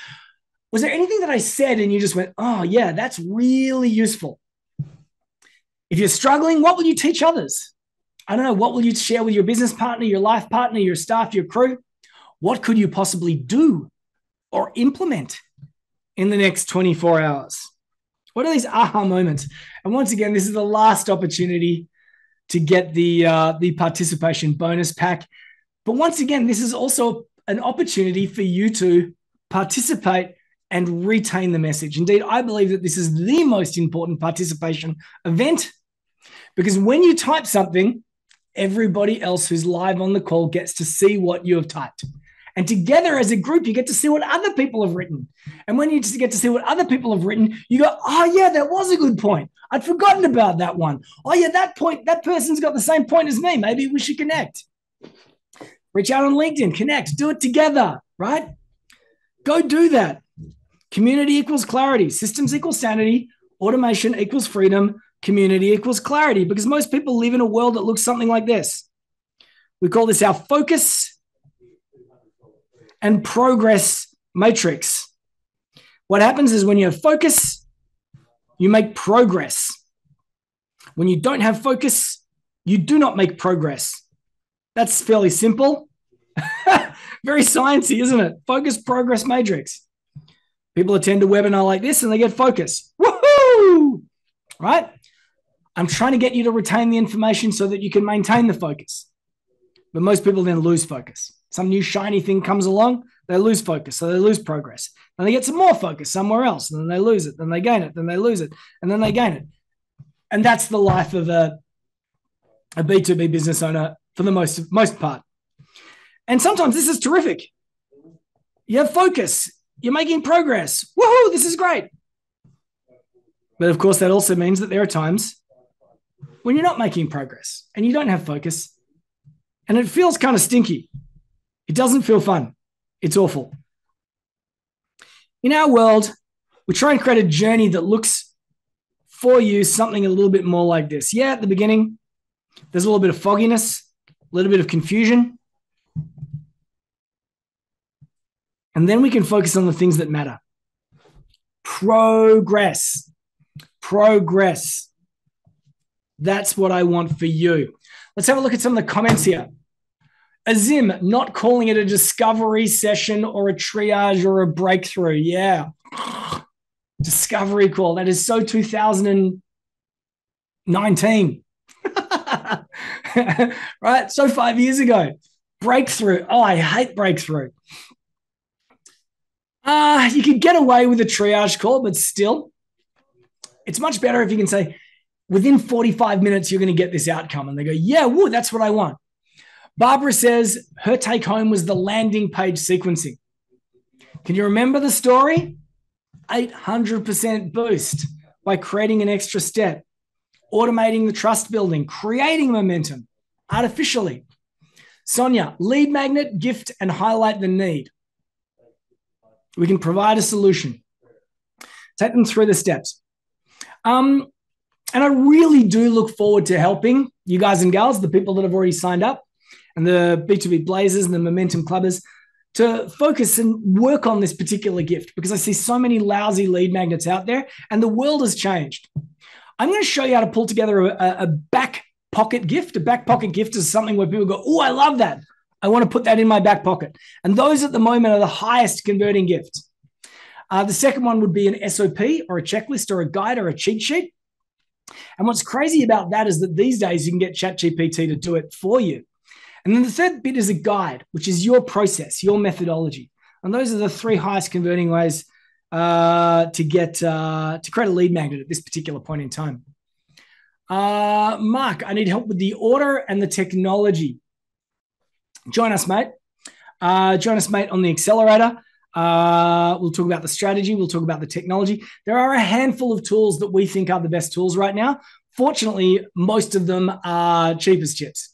Was there anything that I said and you just went, oh yeah, that's really useful? If you're struggling, what will you teach others? I don't know. What will you share with your business partner, your life partner, your staff, your crew? What could you possibly do or implement in the next 24 hours? What are these aha moments? And once again, this is the last opportunity to get the participation bonus pack. But once again, this is also an opportunity for you to participate and retain the message. Indeed, I believe that this is the most important participation event, because when you type something, everybody else who's live on the call gets to see what you have typed. And together as a group, you get to see what other people have written. And when you just get to see what other people have written, you go, oh yeah, that was a good point. I'd forgotten about that one. Oh yeah, that point, that person's got the same point as me. Maybe we should connect. Reach out on LinkedIn, connect, do it together, right? Go do that. Community equals clarity. Systems equals sanity. Automation equals freedom. Community equals clarity, because most people live in a world that looks something like this. We call this our focus and progress matrix. What happens is when you have focus, you make progress. When you don't have focus, you do not make progress. That's fairly simple. Very sciencey, isn't it? Focus, progress matrix. People attend a webinar like this and they get focus. Woohoo! Right? I'm trying to get you to retain the information so that you can maintain the focus. But most people then lose focus. Some new shiny thing comes along, they lose focus, so they lose progress. And they get some more focus somewhere else, and then they lose it, then they gain it, then they lose it, and then they gain it. And that's the life of a B2B business owner for the most part. And sometimes this is terrific. You have focus, you're making progress. Woohoo, this is great. But of course, that also means that there are times when you're not making progress and you don't have focus, and it feels kind of stinky. It doesn't feel fun. It's awful. In our world, we try and create a journey that looks for you something a little bit more like this. Yeah, at the beginning, there's a little bit of fogginess, a little bit of confusion. And then we can focus on the things that matter. Progress. Progress. That's what I want for you. Let's have a look at some of the comments here. Azim, not calling it a discovery session or a triage or a breakthrough. Yeah. Discovery call. That is so 2000 19. Right? So 5 years ago. Breakthrough. Oh, I hate breakthrough. You could get away with a triage call, but still, it's much better if you can say, within 45 minutes, you're going to get this outcome. And they go, yeah, woo, that's what I want. Barbara says her take home was the landing page sequencing. Can you remember the story? 800% boost by creating an extra step, automating the trust building, creating momentum artificially. Sonia, lead magnet, gift, and highlight the need. We can provide a solution. Take them through the steps. And I really do look forward to helping you guys and gals, the people that have already signed up, and the B2B Blazers and the Momentum Clubbers, to focus and work on this particular gift, because I see so many lousy lead magnets out there and the world has changed. I'm going to show you how to pull together a back pocket gift. A back pocket gift is something where people go, oh, I love that. I want to put that in my back pocket. And those at the moment are the highest converting gifts. The second one would be an SOP or a checklist or a guide or a cheat sheet. And what's crazy about that is that these days you can get ChatGPT to do it for you. And then the third bit is a guide, which is your process, your methodology. And those are the three highest converting ways to create a lead magnet at this particular point in time. Mark, I need help with the order and the technology. Join us, mate. Join us, mate, on the accelerator. We'll talk about the strategy. We'll talk about the technology. There are a handful of tools that we think are the best tools right now. Fortunately, most of them are cheap as chips.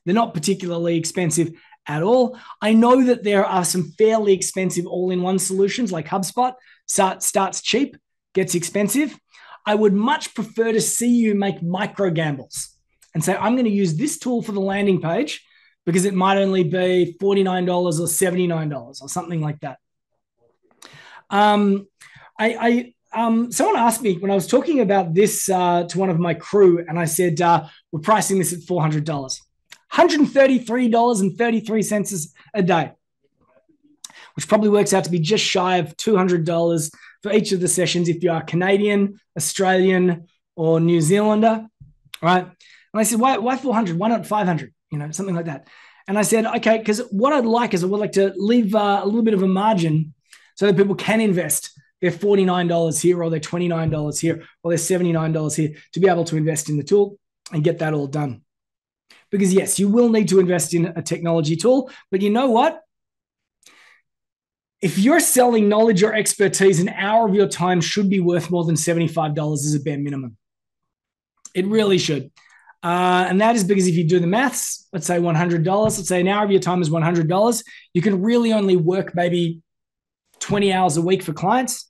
They're not particularly expensive at all. I know that there are some fairly expensive all-in-one solutions like HubSpot. Starts cheap, gets expensive. I would much prefer to see you make micro gambles and say, I'm going to use this tool for the landing page because it might only be $49 or $79 or something like that. Someone asked me when I was talking about this to one of my crew, and I said, we're pricing this at $400. $133.33 a day, which probably works out to be just shy of $200 for each of the sessions if you are Canadian, Australian, or New Zealander, right? And I said, why 400? Why not 500? You know, something like that. And I said, okay, because what I'd like is I would like to leave a little bit of a margin so that people can invest their $49 here or their $29 here or their $79 here to be able to invest in the tool and get that all done. Because yes, you will need to invest in a technology tool, but you know what? If you're selling knowledge or expertise, an hour of your time should be worth more than $75 as a bare minimum. It really should. And that is because if you do the maths, let's say $100, let's say an hour of your time is $100, you can really only work maybe 20 hours a week for clients.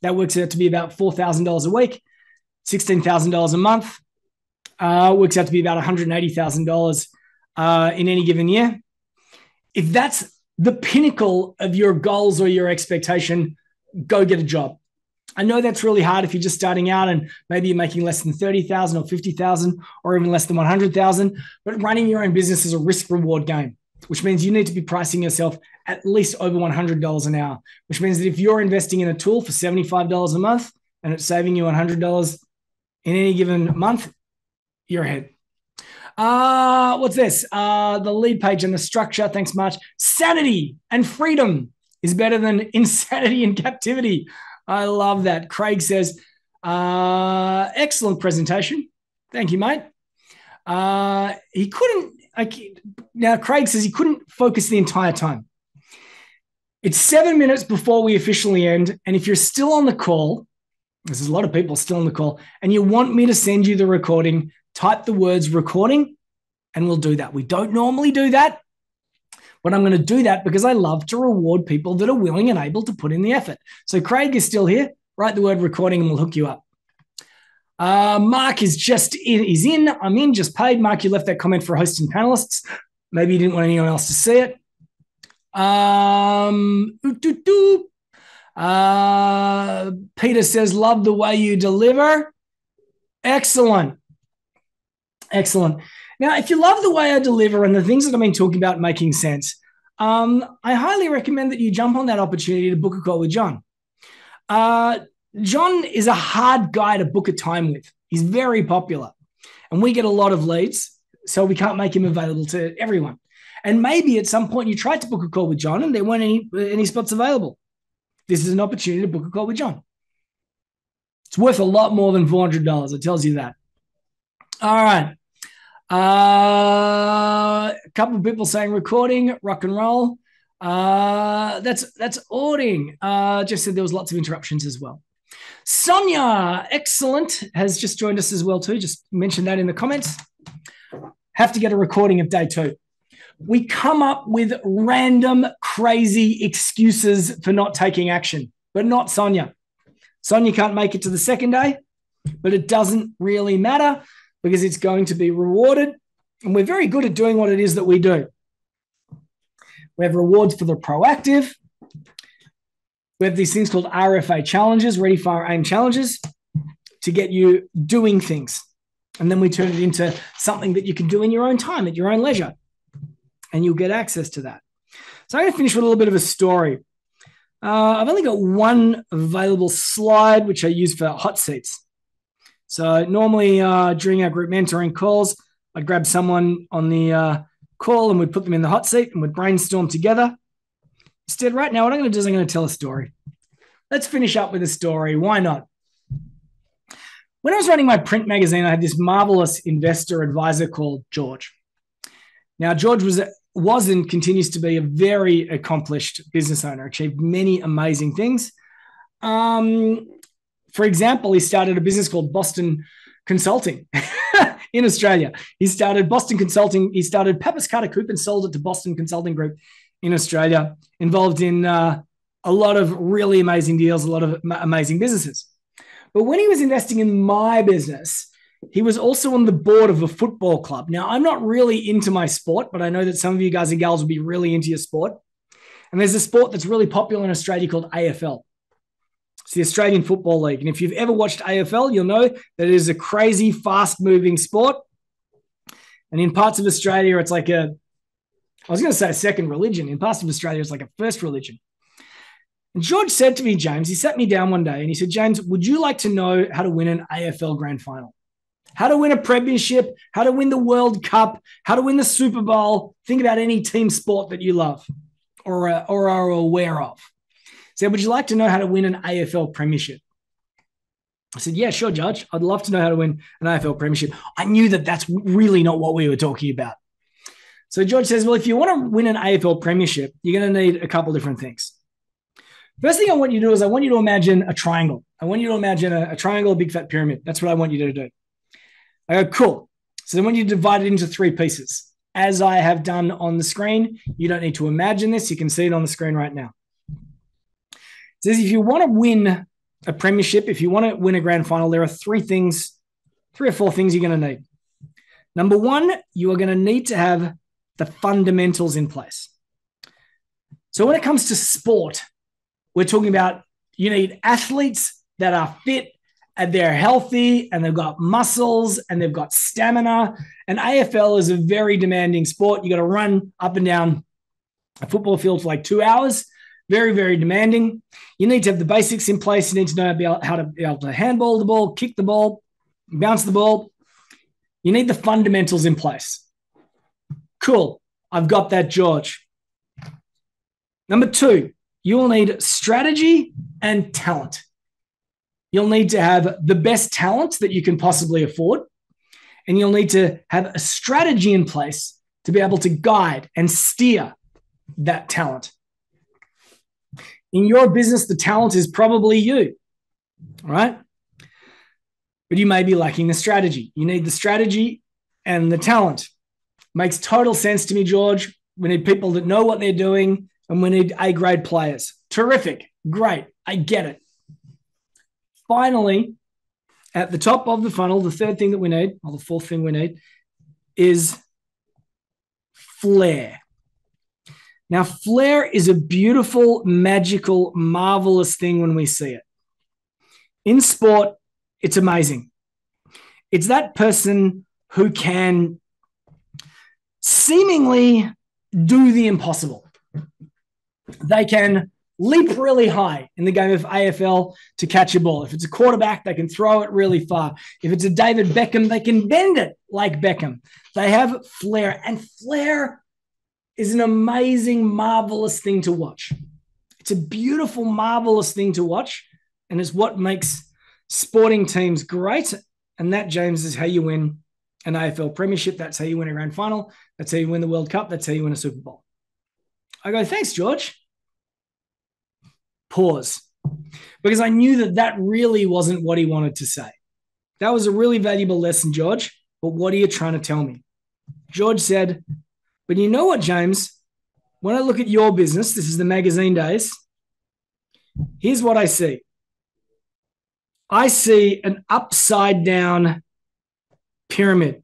That works out to be about $4,000 a week, $16,000 a month. Works out to be about $180,000 in any given year. If that's the pinnacle of your goals or your expectation, go get a job. I know that's really hard if you're just starting out and maybe you're making less than 30,000 or 50,000 or even less than 100,000, but running your own business is a risk reward game, which means you need to be pricing yourself at least over $100 an hour, which means that if you're investing in a tool for $75 a month and it's saving you $100 in any given month, you're ahead. What's this? The lead page and the structure. Thanks much. Sanity and freedom is better than insanity and captivity. I love that. Craig says, excellent presentation. Thank you, mate. Now, Craig says he couldn't focus the entire time. It's 7 minutes before we officially end. And if you're still on the call, there's a lot of people still on the call, and you want me to send you the recording, type the words recording and we'll do that. We don't normally do that, but I'm going to do that because I love to reward people that are willing and able to put in the effort. So Craig is still here. Write the word recording and we'll hook you up. Mark is he's in. I'm in, just paid. Mark, you left that comment for hosts and panelists. Maybe you didn't want anyone else to see it. Peter says, love the way you deliver. Excellent. Excellent. Now, if you love the way I deliver and the things that I've been talking about making sense, I highly recommend that you jump on that opportunity to book a call with John. John is a hard guy to book a time with. He's very popular. And we get a lot of leads, so we can't make him available to everyone. And maybe at some point you tried to book a call with John and there weren't any spots available. This is an opportunity to book a call with John. It's worth a lot more than $400. It tells you that. All right. A couple of people saying recording, rock and roll. That's Ording. Just said there was lots of interruptions as well. Sonia, excellent, has just joined us as well too. Just mentioned that in the comments. Have to get a recording of day 2. We come up with random, crazy excuses for not taking action, but not Sonia. Sonia can't make it to the second day, but it doesn't really matter because it's going to be rewarded. And we're very good at doing what it is that we do. We have rewards for the proactive. We have these things called RFA challenges, ready, fire, aim challenges, to get you doing things. And then we turn it into something that you can do in your own time, at your own leisure. And you'll get access to that. So I'm going to finish with a little bit of a story. I've only got one available slide, which I use for hot seats. So normally during our group mentoring calls, I'd grab someone on the call and we'd put them in the hot seat and we'd brainstorm together. Instead, right now, what I'm going to do is I'm going to tell a story. Let's finish up with a story. Why not? When I was running my print magazine, I had this marvelous investor advisor called George. Now, George was and continues to be a very accomplished business owner, achieved many amazing things. For example, he started a business called Boston Consulting in Australia. He started Boston Consulting. He started Pappas Carter Cooper and sold it to Boston Consulting Group in Australia, involved in a lot of really amazing deals, a lot of amazing businesses. But when he was investing in my business, he was also on the board of a football club. Now, I'm not really into my sport, but I know that some of you guys and gals will be really into your sport. And there's a sport that's really popular in Australia called AFL. It's the Australian Football League. And if you've ever watched AFL, you'll know that it is a crazy, fast-moving sport. And in parts of Australia, it's like I was going to say a second religion. In parts of Australia, it's like a first religion. And George said to me, James, he sat me down one day and he said, James, would you like to know how to win an AFL grand final? How to win a premiership, how to win the World Cup, how to win the Super Bowl. Think about any team sport that you love or are aware of. He said, would you like to know how to win an AFL premiership? I said, yeah, sure, Judge. I'd love to know how to win an AFL premiership. I knew that that's really not what we were talking about. So George says, well, if you want to win an AFL premiership, you're going to need a couple different things. First thing I want you to do is I want you to imagine a triangle. I want you to imagine a triangle, a big fat pyramid. That's what I want you to do. I go, cool. So then when you divide it into 3 pieces, as I have done on the screen, you don't need to imagine this. You can see it on the screen right now. It says if you want to win a premiership, if you want to win a grand final, there are 3 or 4 things you're going to need. Number 1, you are going to need to have the fundamentals in place. So when it comes to sport, we're talking about you need athletes that are fit and they're healthy and they've got muscles and they've got stamina. And AFL is a very demanding sport. You got to run up and down a football field for like 2 hours. Very, very demanding. You need to have the basics in place. You need to know how to be able to handball the ball, kick the ball, bounce the ball. You need the fundamentals in place. Cool. I've got that, George. Number 2, you will need strategy and talent. You'll need to have the best talent that you can possibly afford. And you'll need to have a strategy in place to be able to guide and steer that talent. In your business, the talent is probably you, right? But you may be lacking the strategy. You need the strategy and the talent. Makes total sense to me, George. We need people that know what they're doing, and we need A-grade players. Terrific. Great. I get it. Finally, at the top of the funnel, the 3rd thing that we need, or the 4th thing we need, is flair. Now, flair is a beautiful, magical, marvelous thing when we see it. In sport, it's amazing. It's that person who can seemingly do the impossible. They can leap really high in the game of AFL to catch a ball. If it's a quarterback, they can throw it really far. If it's a David Beckham, they can bend it like Beckham. They have flair, and flair is an amazing, marvelous thing to watch. It's a beautiful, marvelous thing to watch, and it's what makes sporting teams great. And that, James, is how you win an AFL premiership. That's how you win a grand final. That's how you win the World Cup. That's how you win a Super Bowl. I go, thanks, George. Pause. Because I knew that that really wasn't what he wanted to say. That was a really valuable lesson, George. But what are you trying to tell me? George said, but you know what, James? When I look at your business, this is the magazine days, here's what I see. I see an upside down pyramid.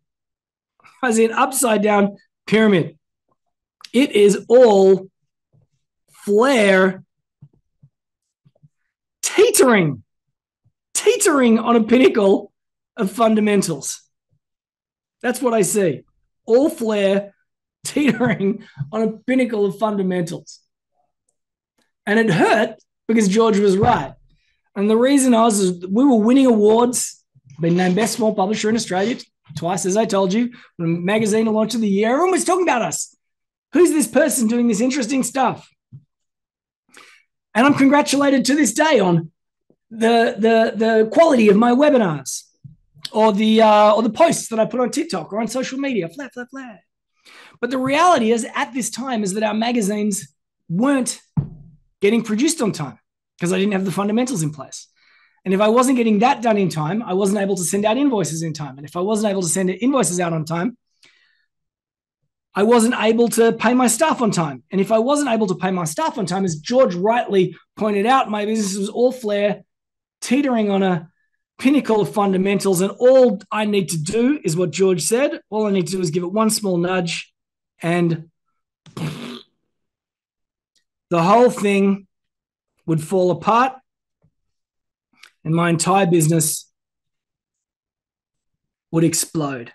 I see an upside down pyramid. It is all flair teetering on a pinnacle of fundamentals. That's what I see. All flair teetering on a pinnacle of fundamentals. And it hurt because George was right. And the reason is we were winning awards, been named Best Small Publisher in Australia twice, as I told you, when magazine launch of the year. Everyone was talking about us. Who's this person doing this interesting stuff? And I'm congratulated to this day on the quality of my webinars or the posts that I put on TikTok or on social media. Flat. But the reality is, at this time, is that our magazines weren't getting produced on time because I didn't have the fundamentals in place. And if I wasn't getting that done in time, I wasn't able to send out invoices in time. And if I wasn't able to send invoices out on time, I wasn't able to pay my staff on time. And if I wasn't able to pay my staff on time, as George rightly pointed out, my business was all flair, teetering on a pinnacle of fundamentals. And all I need to do is what George said. All I need to do is give it one small nudge, and the whole thing would fall apart, and my entire business would explode.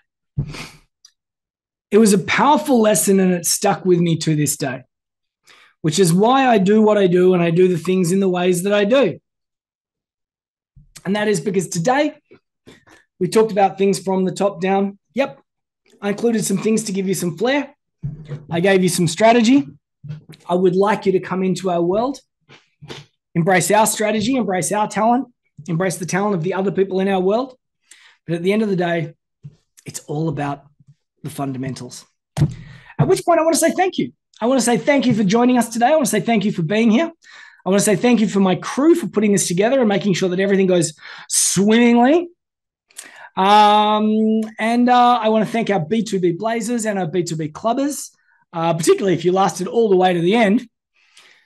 It was a powerful lesson, and it stuck with me to this day, which is why I do what I do, and I do the things in the ways that I do. And that is because today we talked about things from the top down. Yep, I included some things to give you some flair. I gave you some strategy. I would like you to come into our world, embrace our strategy, embrace our talent, embrace the talent of the other people in our world. But at the end of the day, it's all about the fundamentals. At which point I want to say thank you. I want to say thank you for joining us today. I want to say thank you for being here. I want to say thank you for my crew for putting this together and making sure that everything goes swimmingly. And I want to thank our B2B Blazers and our B2B Clubbers, particularly if you lasted all the way to the end.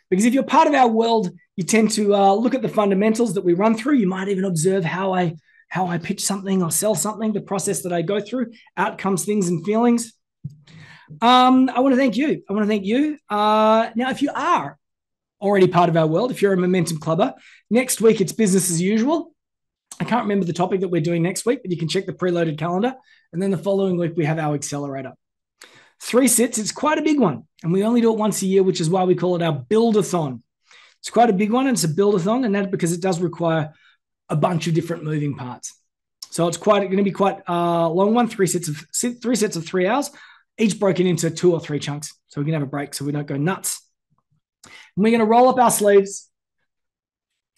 Because if you're part of our world, you tend to look at the fundamentals that we run through. You might even observe how I pitch something or sell something, the process that I go through, outcomes, things, and feelings. I want to thank you. Now, if you are already part of our world, if you're a Momentum Clubber, next week it's business as usual. I can't remember the topic that we're doing next week, but you can check the preloaded calendar. And then the following week, we have our accelerator. 3 sits, it's quite a big one. And we only do it once a year, which is why we call it our build-a-thon. It's quite a big one, and it's a build-a-thon, and that's because it does require a bunch of different moving parts. So it's going to be quite a long one, 3 sets of 3 hours, each broken into 2 or 3 chunks. So we can have a break so we don't go nuts. And we're going to roll up our sleeves,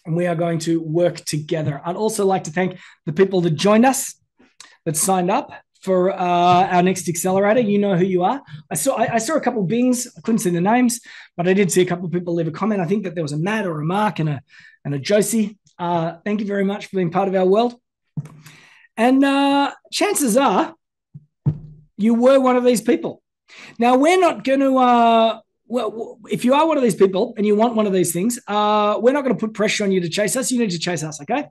and we are going to work together. I'd also like to thank the people that joined us, that signed up for our next accelerator. You know who you are. I saw a couple of bings. I couldn't see the names, but I did see a couple of people leave a comment. I think that there was a Matt or a Mark and a Josie. Thank you very much for being part of our world. And chances are you were one of these people. Now, we're not going to... well, if you are one of these people and you want one of these things, we're not going to put pressure on you to chase us. You need to chase us, okay?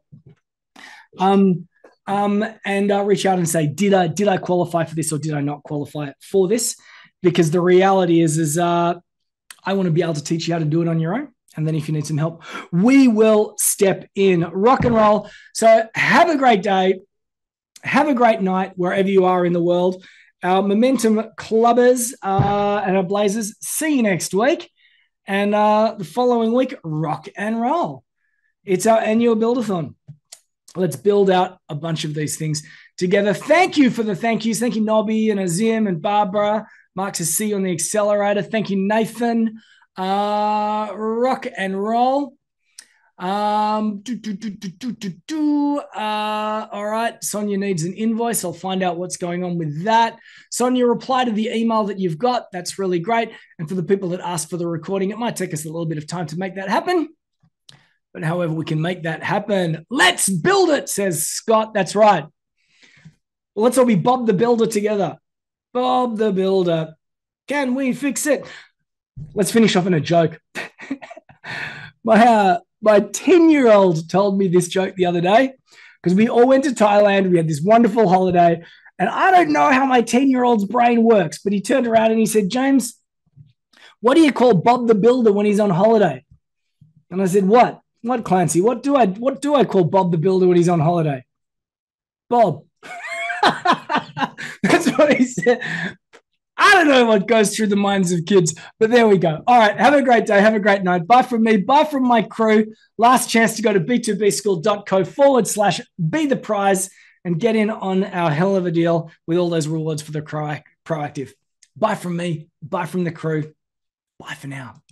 And reach out and say, did I qualify for this or did I not qualify for this? Because the reality is I want to be able to teach you how to do it on your own. And then if you need some help, we will step in. Rock and roll. So have a great day. Have a great night wherever you are in the world. Our Momentum Clubbers and our Blazers, see you next week. And the following week, rock and roll. It's our annual build-a-thon. Let's build out a bunch of these things together. Thank you for the thank yous. Thank you, Nobby and Azim and Barbara. Mark to see you on the accelerator. Thank you, Nathan. Rock and roll. All right. Sonia needs an invoice. I'll find out what's going on with that. Sonia, reply to the email that you've got. That's really great. And for the people that asked for the recording, it might take us a little bit of time to make that happen. But however we can make that happen, let's build it, says Scott. That's right. Well, let's all be Bob the Builder together. Bob the Builder. Can we fix it? Let's finish off in a joke. My 10-year-old told me this joke the other day because we all went to Thailand. We had this wonderful holiday. And I don't know how my 10-year-old's brain works, but he turned around and he said, James, what do you call Bob the Builder when he's on holiday? And I said, what? What, Clancy? What do I call Bob the Builder when he's on holiday? Bob. That's what he said. I don't know what goes through the minds of kids, but there we go. All right. Have a great day. Have a great night. Bye from me. Bye from my crew. Last chance to go to b2bschool.co/be the prize and get in on our hell of a deal with all those rewards for the proactive. Bye from me. Bye from the crew. Bye for now.